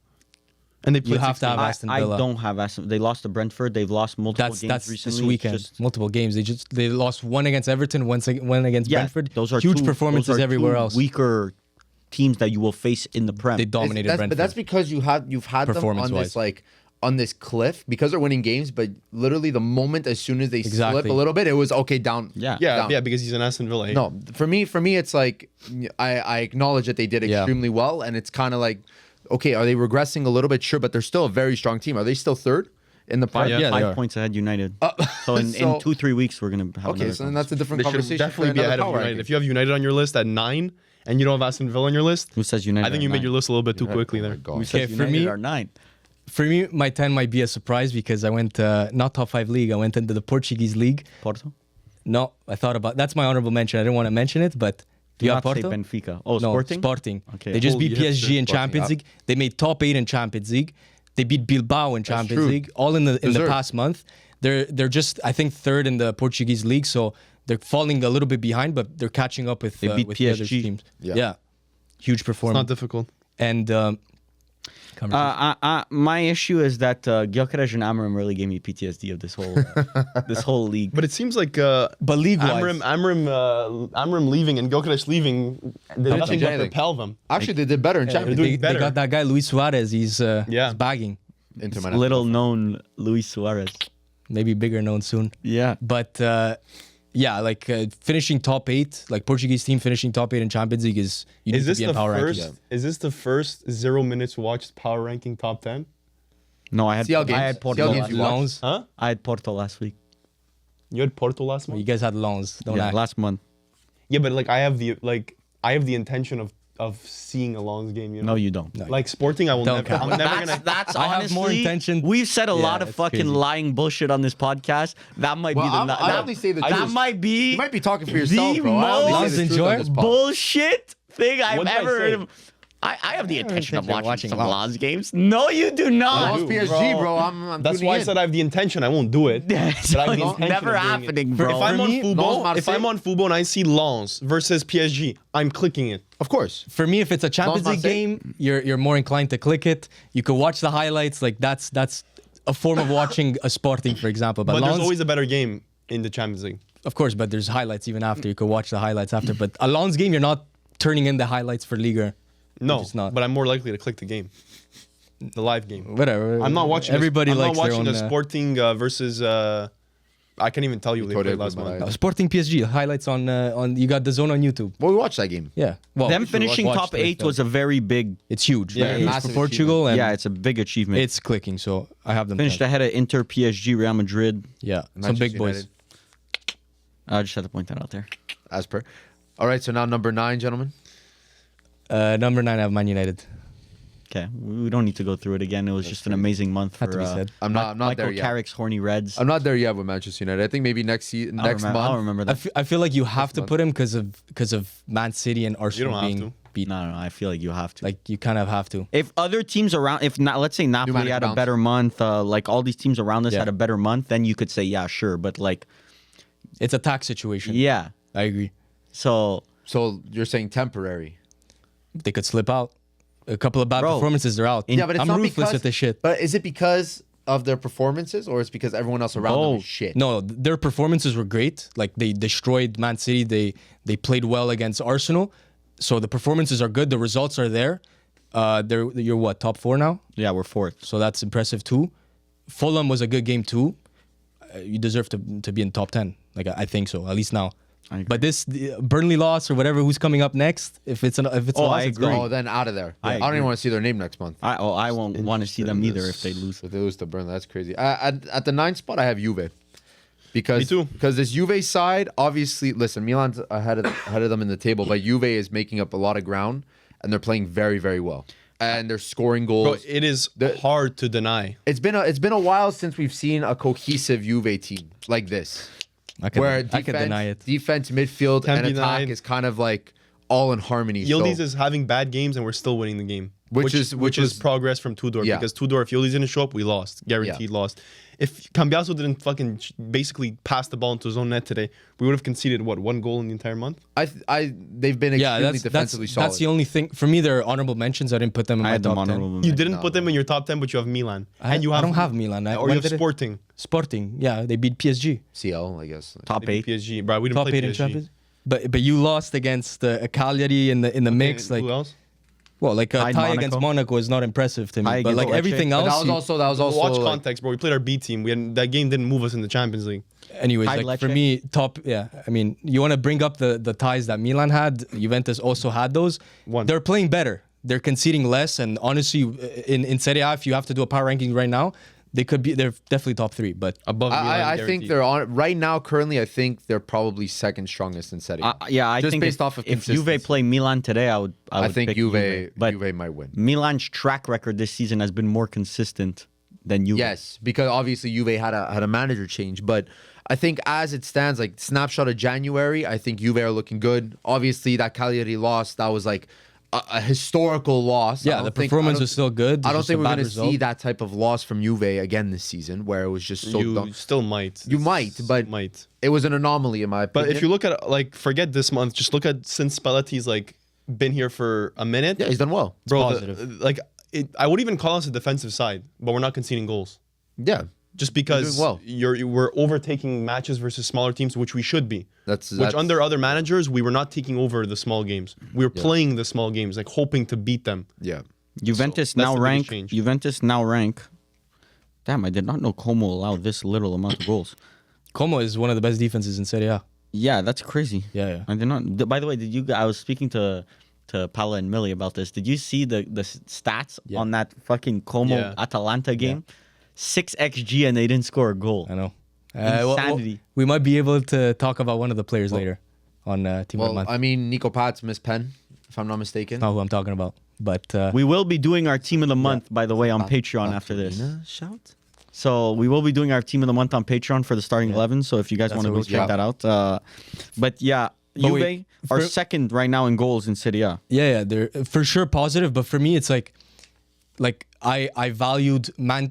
and they played You have to 16. have Aston I Villa. don't have Aston. They lost to Brentford. They've lost multiple That's games recently. this weekend. Just- Multiple games. They lost one against Everton, one against yeah, Brentford. those are huge two- performances those are everywhere two else. Weaker teams that you will face in the Prem. They dominated But Brentford. that's because you've had them on Performance-wise. this on this cliff because they're winning games. But literally, the moment as soon as they slip Exactly. a little bit, it was okay down. Yeah. Yeah, down. because he's an Aston Villa. No, for me, it's like I acknowledge that they did Yeah. extremely well, and it's kind of like, okay, are they regressing a little bit? Sure, but they're still a very strong team. Are they still third in the Prem? Yeah, they 5 are. points ahead United. So in so- 2-3 weeks we're gonna have Okay, another so then that's a different They should conversation. definitely for be another ahead of power United. ranking. If you have United on your list at 9 and you don't have Aston Villa on your list, Who says United? I think are you made 9? your list a little bit too quickly Oh my there. God. Who says Okay, for United me- are 9? For me, my 10 might be a surprise because I went not top 5 league. I went into the Portuguese league. Porto. No, I thought about that's my honorable mention. I didn't want to mention it, but do you have not say Porto? Benfica. Oh, No, Sporting. Sporting. Okay. They just Holy beat PSG hipster, in Sporting, Champions yeah. League. They made top 8 in Champions League. They beat Bilbao in Champions true. League. All in the Deserved. past month. They're just I think third in the Portuguese league, so they're falling a little bit behind, but they're catching up with They beat with the other PSG. teams. Yeah. Huge It's performance. not difficult. And My issue is that Gyökeres and Amram really gave me PTSD of this whole league. But it seems like but league-wise, Amram leaving and Gyökeres leaving did nothing but anything. propel them. Actually, they did better in Champions doing League. they better. got that guy Luis Suarez. He's Yeah. bagging. Inter Milan. Little known Luis Suarez. Maybe bigger known soon. Yeah. But yeah, like finishing top 8, like Portuguese team finishing top 8 in Champions League is you need Is to this be the in power first? rankings. Is this the first 0 minutes watched power ranking top 10? No, I had CL games. I had Porto. CL games last- you watched. Lons. Huh? I had Porto last week. You had Porto last You month. guys had Lons. Don't Yeah, act. last month. Yeah, but like I have the intention of seeing a Lons game. You know, No, you don't. No. like Sporting, I will Don't never. count. I'm never gonna. That's I have honestly. more intention- We've said a lot of it's fucking crazy. lying bullshit on this podcast. That might Well, be the. I that, only say the that truth. might be. You might be talking for yourself, the bro. I only most say the truth on this pod. bullshit thing I've What did I ever say? heard of. I have the intention of intention of watching watching some Lons. Lons games. No, you do not. Lost PSG, bro. I'm That's tuning why I in. said I have the intention. I won't do it. But I have the It's intention never of doing it. happening, bro. If I'm on me, Fubo, Lens if I'm on Fubo and I see Lens versus PSG, I'm clicking it. Of course. For me, if it's a Champions League Marseille? game, you're more inclined to click it. You can watch the highlights. Like that's a form of watching a Sporting, for example. But, But there's Lens, always a better game in the Champions League. of course, but there's highlights even after. You can watch the highlights after. But a Lens game, you're not turning in the highlights for Liga. No, It's not. but I'm more likely to click the game, the live game. Whatever. I'm not watching. Everybody I'm likes not their watching own. a Sporting versus. I can't even tell you who they Told played last everybody. month. Sporting PSG highlights on. You got the zone on YouTube. Well, we watched that game. Yeah. Well, Them finishing watch top the 8 film. was a very big. It's huge. Yeah, Huge massive for Portugal, and Yeah, it's a big achievement. it's clicking. So I have them. Finished pegged. ahead of Inter, PSG, Real Madrid. Yeah, some Manchester big boys. United. I just had to point that out there. As per. All right, so now number 9, gentlemen. Number 9, I have Man United. Okay, we don't need to go through it again. It was just an amazing month for Had to be said. I'm not Michael there yet. Carrick's Horny Reds. I'm not there yet with Manchester United. I think maybe next I'll month. remember I that. I feel like you have to month. put him because of Man City and Arsenal don't have being to. beat. No, I feel like you have to. Like you kind of have to. If other teams around, if not, let's say Napoli Pneumatic had a bounce. better month, like all these teams around us Yeah. had a better month, then you could say, yeah, sure. But like, It's a tax situation. yeah. I agree. So So you're saying temporary. They could slip out. A couple of bad Bro, performances, they're out. Yeah, but it's I'm not ruthless because with this shit. But is it because of their performances, or it's because everyone else around them is shit? No, their performances were great. Like they destroyed Man City. They played well against Arsenal. So the performances are good. The results are there. You're what, top 4 now? yeah, we're fourth. So that's impressive too. Fulham was a good game too. You deserve to be in top 10. Like I think so, at least now. I agree. But this Burnley loss or whatever, who's coming up next? If it's a Oh, loss, I it's agree. gone. Oh, then out of there. I I don't agree. even want to see their name next month. I won't want to see them either if they lose. If they lose to Burnley, that's crazy. At the 9th spot, I have Juve. Because, Me too. Because this Juve side, obviously, listen, Milan's ahead of them in the table, but Juve is making up a lot of ground, and they're playing very, very well. And they're scoring Bro, goals. it is hard to deny. It's been a while since we've seen a cohesive Juve team like this. I can Where deny it. defense, midfield, Can't and be attack denied. is kind of like all in harmony. Yildiz So- is having bad games and we're still winning the game. Which is progress from Tudor. Yeah. Because Tudor, if Yildiz didn't show up, we lost. Guaranteed lost. If Cambiaso didn't fucking basically pass the ball into his own net today, we would have conceded, what, 1 goal in the entire month? they've been Yeah, extremely that's defensively solid. that's the only thing for me. They're honorable mentions. I didn't put them in I my had them top 10. honorable. You didn't put them in your top 10, but you have Milan. I don't have Milan. Or you When have did it- Sporting. Sporting. Yeah, they beat PSG. CL, I guess. Top They 8. beat PSG. Bro, we didn't Top play 8 in PSG. Champions. But you lost against Cagliari in the mix. Like Who else? well, like a Tied tie Monaco. against Monaco is not impressive to me. Tie But against like Lecce. everything But else, that was also Watch like, context, bro. We played our B team. That game didn't move us in the Champions League. anyways, Tied like for Lecce. me, top. Yeah, I mean, you want to bring up the ties that Milan had. Juventus also had those. One. They're playing better. They're conceding less, and honestly, in Serie A, if you have to do a power ranking right now, they're definitely top 3. But Above Milan, I think guaranteed. they're on right now. Currently, I think they're probably second strongest in Serie A. Yeah, I Just think based off of if Juve consistency. play Milan today, I would think pick Juve But might win. Milan's track record this season has been more consistent than Juve. Yes, because obviously Juve had a manager change, but I think as it stands, like snapshot of January, I think Juve are looking good. Obviously, that Cagliari loss, that was like a historical loss. I yeah, don't the think- performance I don't- was still good. I don't just think a we're bad going to result. see that type of loss from Juve again this season, where it was just so You dumb. still might. You might, but might. it was an anomaly in my opinion. But if you look at like, forget this month. Just look at since Spalletti's like been here for a minute. yeah, he's done well. bro. positive. I would even call us a defensive side, but we're not conceding goals. Yeah, Just because doing well. we're overtaking matches versus smaller teams, which we should be. that's Under other managers, we were not taking over the small games. We were playing the small games, like hoping to beat them. yeah. Juventus So, that's now the biggest rank. change. Juventus now rank. Damn, I did not know Como allowed this little amount of goals. Como is one of the best defenses in Serie A. Yeah, that's crazy. Yeah. I did not. By the way, I was speaking to Paula and Mili about this. Did you see the stats Yeah. on that fucking Como Yeah. Atalanta game? 6 XG and they didn't score a goal. I know. Insanity. We might be able to talk about one of the players later on Team of the Well, Month. I mean, Nico Pats missed pen, if I'm not mistaken. Not who I'm talking about, but We will be doing our team of the month, by the way, on Patreon after this. Shout. So we will be doing our team of the month on Patreon for the starting 11. So if you guys want to go always check good. that out. But yeah, But Juve wait, are for- second right now in goals in Serie A. yeah, they're for sure positive. But for me, it's like I valued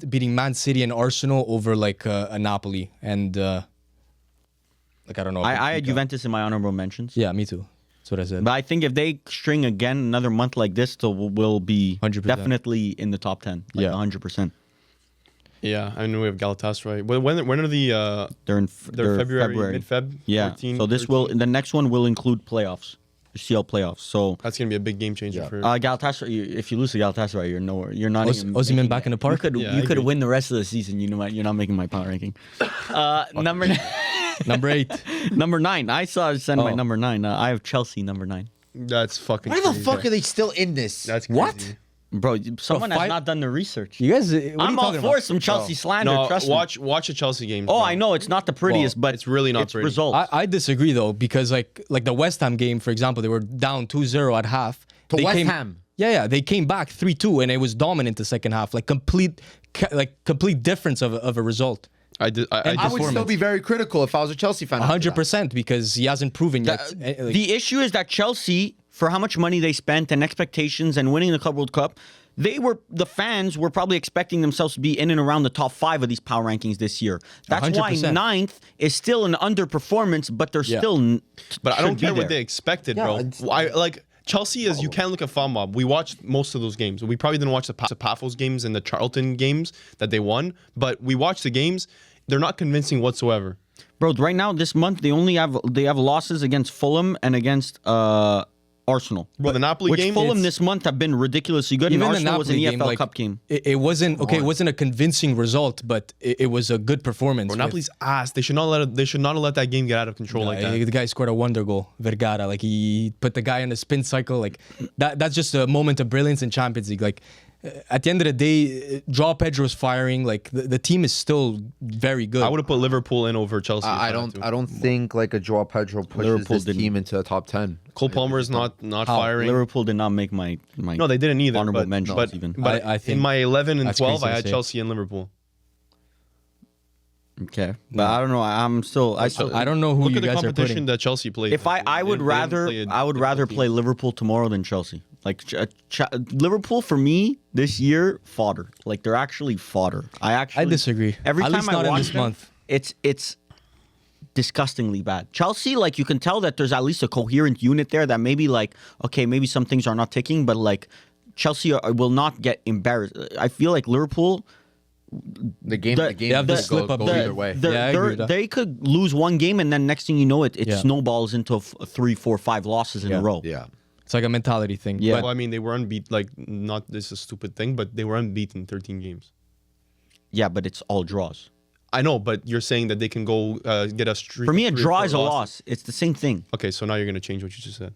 beating Man City and Arsenal over like a Napoli and like I don't know. I had Juventus in my honorable mentions. Yeah, me too. That's what I said. But I think if they string again another month like this, we'll be 100%. definitely in the top 10. Like Yeah. 100%. Yeah, I know we have Galatasaray. When are the They're in they're February mid-Feb? Yeah. 14, So the next one will include playoffs. CL playoffs. So That's gonna be a big game changer for. Galatasaray, if you lose to Galatasaray, you're nowhere. You're not. even Osimhen making back it. in the park? You Yeah, I could agree. win the rest of the season. You know what? You're not making my power ranking. Number Number 8. number 9. I saw send my Oh. number 9. I have Chelsea number 9. That's fucking. Why the crazy. fuck are they still in this? That's crazy. What? Bro, someone has five- not done the research. You guys, what are I'm you all talking for about? some Chelsea slander. No, Trust watch me. watch the Chelsea games. Oh, bro. I know it's not the prettiest, but it's really not pretty. results. I disagree though, because like the West Ham game, for example, they were down 2-0 at half. To They West came- Ham? Yeah, they came back 3-2 and it was dominant the second half. Like complete difference of a result. I did. And I would still performance. be very critical if I was a Chelsea fan. after that. 100% because he hasn't proven yet. Like, The issue is that Chelsea, for how much money they spent and expectations and winning the Club World Cup, the fans were probably expecting themselves to be in and around the top 5 of these power rankings this year. That's why 100%. 9th is still an underperformance, but they're Yeah. still. But I don't should be care what there. they expected, Yeah, bro. it's- I like Chelsea is you can't look at FOMOB. We watched most of those games. We probably didn't watch the Pafos games and the Charlton games that they won, but we watched the games. They're not convincing whatsoever. Bro, right now this month they have losses against Fulham and against Arsenal. Bro, the Napoli Which game. Fulham it's- this month have been ridiculously good, even and the Arsenal was an Napoli EFL game, like, Cup game. it wasn't okay. It wasn't a convincing result, but it was a good performance. Bro, with- Napoli's ass. They should not let it, they should not have let that game get out of control like that. The guy scored a wonder goal, Vergara. Like he put the guy in a spin cycle. Like that's just a moment of brilliance in Champions League. Like at the end of the day, Joao Pedro's firing. Like the team is still very good. I would have put Liverpool in over Chelsea. if I had don't. to. I don't think like a Joao Pedro pushes Liverpool this didn't. team into the top 10. Cole Palmer is not firing. Liverpool did not make my No, they didn't either. honorable But, mentions but, even. but I think in my 11 and that's 12, crazy I to had say. Chelsea and Liverpool. Okay, but I don't know. I'm still. I still. I don't know who Look you at the guys are competition putting. that Chelsea played. If I would rather play Liverpool tomorrow than Chelsea. Like Liverpool for me this year fodder. Like they're actually fodder. I disagree. Every At time least I not in watch this them, month. it's disgustingly bad. Chelsea, like you can tell that there's at least a coherent unit there that maybe like okay, maybe some things are not ticking, but like Chelsea will not get embarrassed. I feel like Liverpool. The game They have the could slip up go there. either way. Yeah, I agree with that. They could lose one game and then next thing you know it Yeah. snowballs into 3, 4, 5 losses in a row. Yeah. It's like a mentality thing. Yeah. Well, I mean, they were unbeaten. Like, not this is a stupid thing, but they were unbeaten 13 games. Yeah, but it's all draws. I know, but you're saying that they can go get a streak. For me, a of 3 or draw 4 is a losses. loss. It's the same thing. Okay, so now you're gonna change what you just said.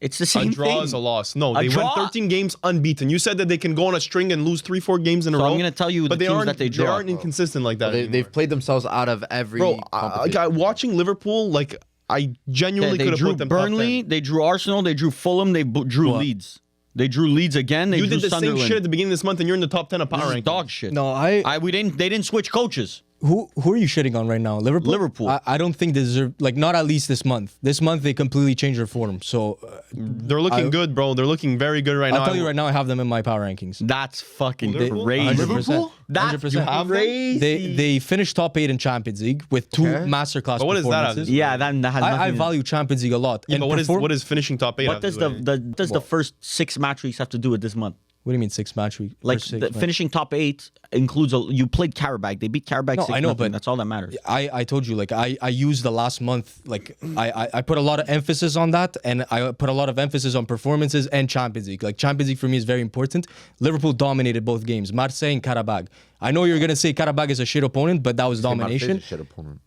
It's the same A draw thing. is a loss. No, A they draw- went 13 games unbeaten. You said that they can go on a string and lose 3-4 games in a So row. I'm gonna tell you the but they teams aren't, that they They draw. aren't inconsistent like that. They've anymore. played themselves out of every Bro, competition. watching Liverpool, like I genuinely they could have drew put them top Burnley, 10. they drew Arsenal, they drew Fulham, they drew What? Leeds. They drew Leeds again. They You drew did the Sunderland. same shit at the beginning of this month, and you're in the top 10 of power This is rankings. dog shit. No, They didn't switch coaches. Who are you shitting on right now? Liverpool. Liverpool. I don't think they deserve. Like not at least this month. This month they completely changed their form. So They're looking good, bro. They're looking very good right now. I'll tell you right now, I have them in my power rankings. That's fucking Liverpool? crazy. 100%. That's 100%. crazy. They finished top 8 in Champions League with 2 Okay. masterclass But what does that have to performances. do? Yeah, that has nothing. I to- value Champions League a lot. Yeah, And but what is finishing top 8? What does the first 6 match weeks have to do with this month? What do you mean 6 match week? Like First 6 the match- finishing top 8 includes you played Karabakh. They beat Karabakh. No, 6 I know, nothing. but that's all that matters. I told you like I used the last month like I put a lot of emphasis on that and I put a lot of emphasis on performances and Champions League. Like Champions League for me is very important. Liverpool dominated both games, Marseille and Karabakh. I know you're gonna say Karabakh is a shit opponent, but that was domination. Shit opponent.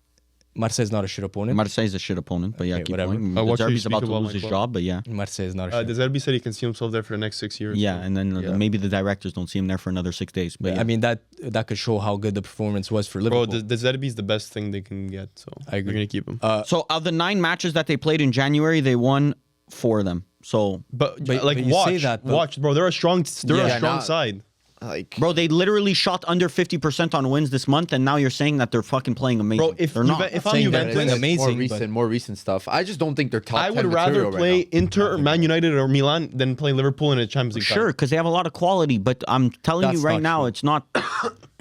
Marseille's not a shit opponent. Marseille's a shit opponent, but yeah, Okay, keep whatever. going. I'll watch you Zerbi's speak about to about lose my his club. job, but yeah. Marseille's not a shit. De Zerbi said he can see himself there for the next 6 years. Yeah, so. and then maybe the directors don't see him there for another 6 days. But yeah. I mean that could show how good the performance was for Bro, Liverpool. De Zerbi is the best thing they can get. So I agree. We're gonna keep him. So of the 9 matches that they played in January, they won 4 of them. So, but but like you watch, say that, but- watch, bro. They're a strong not- side. Like bro, they literally shot under 50% on wins this month, and now you're saying that they're fucking playing amazing. Bro, if they're not. if I'm saying that Juventus, playing it's amazing, more recent stuff. I just don't think they're top. I 10 would rather material play right now. Inter or Man United or Milan than play Liverpool in a Champions League. Sure, because they have a lot of quality, but I'm telling That's you right not now, true. it's not.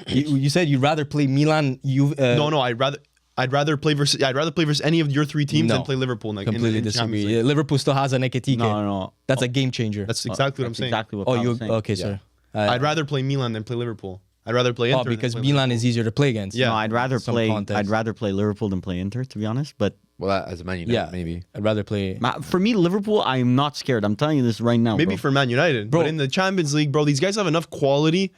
you said you'd rather play Milan. No, I'd rather play versus any of your 3 teams No. than play Liverpool. Like, completely in the Champions disagree. League. Liverpool still has an Ekitike. No. That's a game changer. That's exactly what I'm That's saying. Exactly what oh, I you was saying. okay, sir? I'd rather play Milan than play Liverpool. I'd rather play Inter. because than play Milan is easier to play against. Yeah. No, I'd rather Some play. context. I'd rather play Liverpool than play Inter, to be honest. But Well, as a Man United, Yeah, maybe. I'd rather play. For me, Liverpool, I am not scared. I'm telling you this right now. Maybe bro. for Man United, Bro. but in the Champions League, bro, these guys have enough quality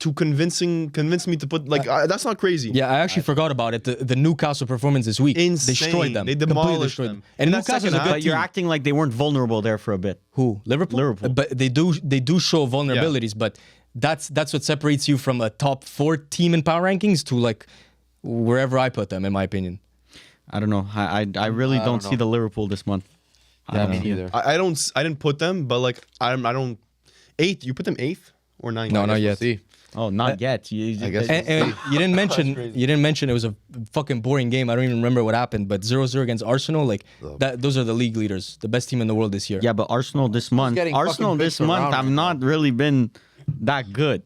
to convince me to put that's not crazy. Yeah, I actually forgot about it. The Newcastle performance this week Insane. destroyed them. They Completely demolished destroyed them. And In that Newcastle's second a half- good But you're team. acting like they weren't vulnerable there for a bit. Who? Liverpool? But they do show vulnerabilities, but that's what separates you from a top 4 team in power rankings to like wherever I put them, in my opinion. I don't know. I really don't see the Liverpool this month. Yeah, me neither. I didn't put them, but like I don't. 8th? You put them 8th or 9th? No, not yet. See. Oh, not yet. I guess And you didn't mention it was a fucking boring game. I don't even remember what happened, but 0-0 against Arsenal, like that. Those are the league leaders, the best team in the world this year. Yeah, but Arsenal this month. getting Arsenal fucking this bitched month around have right not really been that good.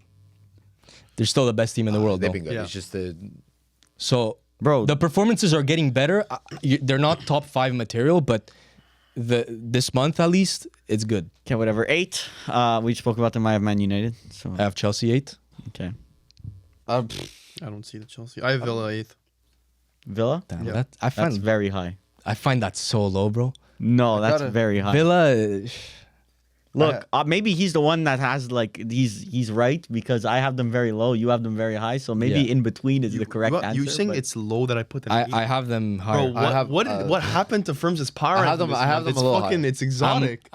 They're still the best team in the world, They've though. been good. Yeah. It's just the So, Bro. the performances are getting better. They're not top 5 material, but this month at least, it's good. Okay, whatever. 8. We spoke about them. I have Man United. So I have Chelsea 8. okay. I don't see the Chelsea. I have Villa 8th. Villa. Damn, Yeah. I That's very high. find that so low, bro. No, that's gotta- very high. Villa, Look, maybe he's the one that has like he's right because I have them very low, you have them very high, so maybe Yeah. in between is the correct answer. You saying but- it's low that I put them? I 8th? have them Bro, higher. what happened to Firms' power? I have them- ranking this I have month? them a little It's fucking. higher. It's exotic.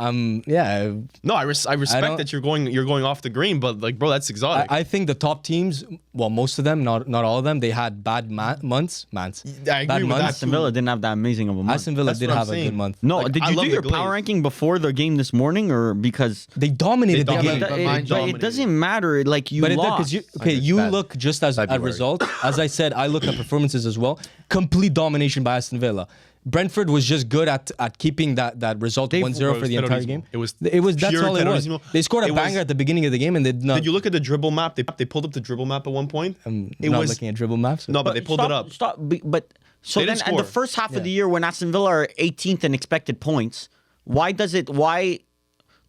Yeah. No, I respect don't- that you're going off the green, but like, bro, that's exotic. I think the top teams, well, most of them, not all of them, they had bad months. I bad agree with that. months. Aston Villa didn't have that amazing of a month. Aston Villa That's did what I'm have a saying. good month. No, Like, did I you love do the your glaze. power ranking before the game this morning, or because? They dominated They the game. dominated. but It, mine but it dominated. doesn't matter. Like you But lost. you bad. look just as at February. result. As I said, I look at performances as well. Complete domination by Aston Villa. Brentford was just good at keeping that result 1-0 for the entire game. It was that's pure all it was. terrorismo. They scored a It was- banger at the beginning of the game and they did not. Did you look at the dribble map? They pulled up the dribble map at one point. I'm it not was looking at dribble maps. no, but they pulled it up. Stop. But so They then, didn't at the score. first half of the year, when Aston Villa are 18th in expected points, why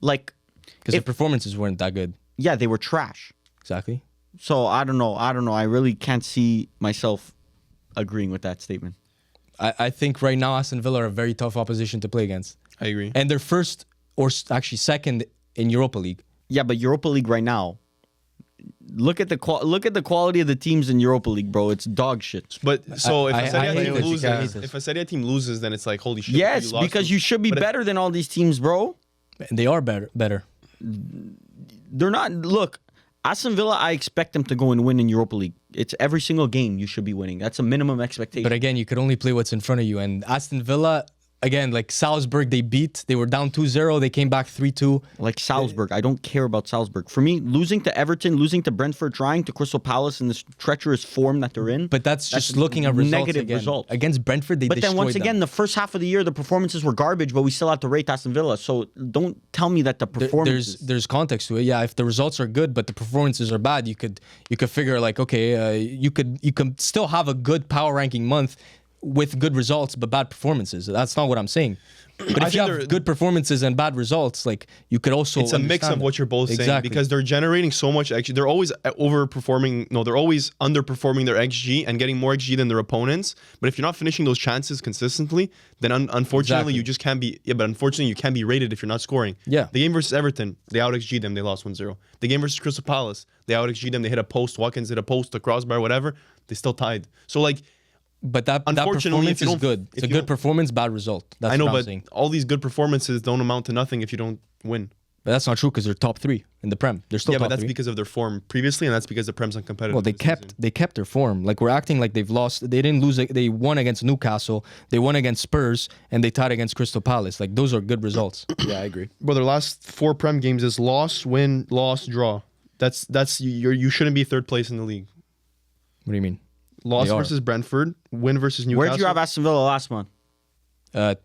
like? because the if- performances weren't that good. Yeah, they were trash. Exactly. So I don't know. I really can't see myself agreeing with that statement. I think right now Aston Villa are a very tough opposition to play against, I agree. and they're first or actually second in Europa League. Yeah, but Europa League right now. Look at the quality of the teams in Europa League, bro. It's dog shit. But so if I a Serie A hate team this. loses, I hate this. if a Serie A team loses, then it's like holy shit. Yes, lost because to- you should be but if- better than all these teams, bro. And they are better. They're not. Look, Aston Villa. I expect them to go and win in Europa League. It's every single game you should be winning. That's a minimum expectation. But again, you could only play what's in front of you. And Aston Villa, again, like Salzburg, they beat. They were down 2-0. They came back 3-2. Like Salzburg, I don't care about Salzburg. For me, losing to Everton, losing to Brentford, trying to Crystal Palace in this treacherous form that they're in. But that's just looking at results negative again. results. Against Brentford, they But then once destroyed again, them. the first half of the year, the performances were garbage, but we still have to rate Aston Villa. So don't tell me that the performances. There's context to it. Yeah, if the results are good but the performances are bad, you could figure like, okay, you could still have a good power ranking month with good results but bad performances. That's not what I'm saying. But I if you think have they're- good performances and bad results, like you could also it's a mix understand of that. what you're both saying Exactly. because they're generating so much XG. They're always overperforming. No, they're always underperforming their XG and getting more XG than their opponents. But if you're not finishing those chances consistently, then unfortunately Exactly. you just can't be. Yeah, but unfortunately you can't be rated if you're not scoring. Yeah. The game versus Everton, they out XG them. They lost 1-0. The game versus Crystal Palace, they out XG them. They hit a post. Watkins hit a post, a crossbar, whatever. They still tied. So like. But that Unfortunately, if performance you is don't- good. It's if a you good don't- performance, bad result. That's I know, what I'm but saying. all these good performances don't amount to nothing if you don't win. But that's not true because they're top 3 in the Prem. They're still Yeah, top but that's 3. because of their form previously, and that's because the Prem's uncompetitive. Well, they this season. kept their form. Like we're acting like they've lost. They didn't lose. They won against Newcastle. They won against Spurs, and they tied against Crystal Palace. Like those are good results. Yeah, I agree. Well, their last 4 Prem games is loss, win, loss, draw. That's you shouldn't be third place in the league. What do you mean? Loss They are. versus Brentford, win versus Newcastle. Where'd you have Aston Villa last month? Well,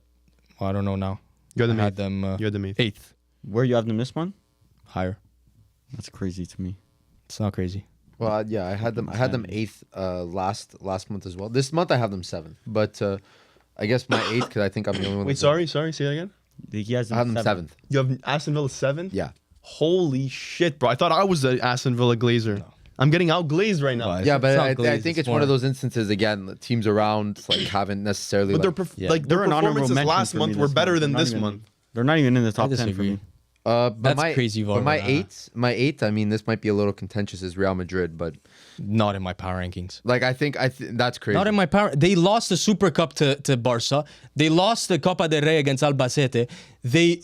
I don't know now. You had them I had eighth. them You had them eighth. 8th, Where you have them this month? higher. That's crazy to me. It's not crazy. Well, yeah, I had them 8th last month as well. This month I have them 7th, but I guess my 8th because I think I'm the only one. Wait, sorry, say that again. He has I have them 7th. You have Aston Villa 7? Yeah. Holy shit, bro! I thought I was the Aston Villa Glazer. I'm getting outglazed right now. Well, Yeah, but it's not I glazed, think it's it's one of more- those instances again. The teams around like haven't necessarily. But Like, their They're an honorable performances mention last for me month this were better month. than They're not this even- month. They're not even in the top 10 for disagree. me. but That's my, crazy, But Varvar. my eight. I mean, this might be a little contentious. Is Real Madrid, but Not in my power rankings. like I think that's crazy. Not in my power. They lost the Super Cup to Barca. They lost the Copa del Rey against Albacete. They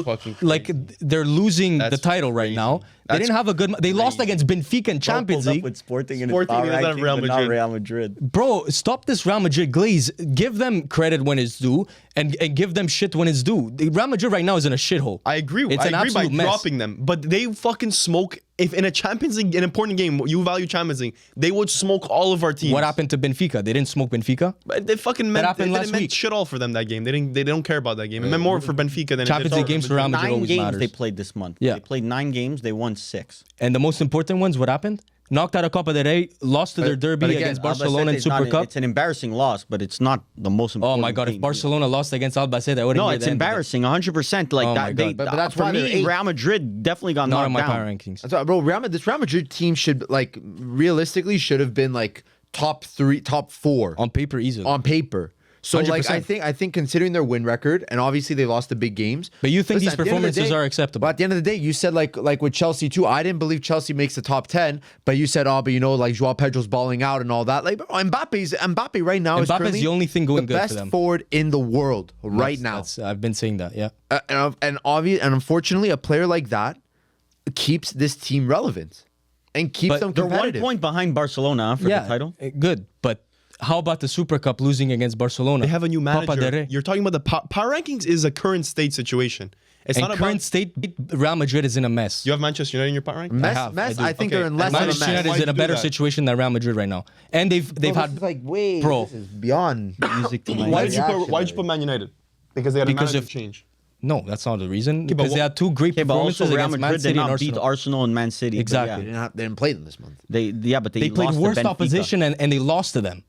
fucking like crazy. they're losing the That's title right crazy. now. They That's didn't have a good. They lost against Benfica in Champions League. with Sporting in Sporting his power is not ranking, Real but not Madrid. Real Madrid. Bro, stop this Real Madrid glaze. Give them credit when it's due, and give them shit when it's due. The Real Madrid right now is in a shithole. I agree. It's I an agree by absolute mess. dropping them, but they fucking smoke. If in a Champions League, an important game, you value Champions League, they would smoke all of our teams. What happened to Benfica? They didn't smoke Benfica. But they fucking meant, happened it last didn't meant week. shit all for them that game. They don't care about that game. It meant more for Benfica than Champions it did League games for Real Madrid 9 always games matters. they played this month. Yeah. They played 9 games. They won 6. And the most important ones, what happened? Knocked out a Copa del Rey, lost to their derby but again, against Barcelona in Albacete is not- Super Cup. It's an embarrassing loss, but it's not the most Oh important. my God! If game. Barcelona lost against Albacete, I wouldn't. No, hear it's the end of it. embarrassing, 100%. Like Oh my that, they, God. But that's for why they're me, 8th. Real Madrid definitely got Not knocked on my down. power rankings. That's why, bro. This Real Madrid team should like realistically should have been like top 3, top 4 On paper, easily. on paper. So like 100%. I think considering their win record and obviously they lost the big games. But you think these at the end of the performances day- are acceptable? But at the end of the day, you said like with Chelsea too. I didn't believe Chelsea makes the top 10, but you said, oh, but you know, like Joao Pedro's balling out and all that. Like Mbappe right now is Mbappe's currently the only thing going the good for best them. forward in the world right now. I've been saying that. Yeah. And unfortunately, a player like that keeps this team relevant and keeps But them They're 1 competitive. point behind Barcelona for the title. Good. But how about the Super Cup losing against Barcelona? They have a new Copa del manager. Rey. You're talking about the power rankings is a current state situation. It's And not current about. state, Real Madrid is in a mess. You have Manchester United in your power ranking? I think Okay. they're in less of a Manchester mess. United Why'd is in you a do better that? situation than Real Madrid right now, and they've had like wait, Bro. this is beyond Music to my Why'd ears. you put Man United? Because they had Because a manager of- change. no. That's not the reason. but Because they what- had 2 great Okay, but performances also Real against Man Madrid did City and not beat Arsenal. Arsenal and Man City. but Exactly. yeah. they didn't play them this month. But They played lost to worst Benfica. opposition and they lost to them.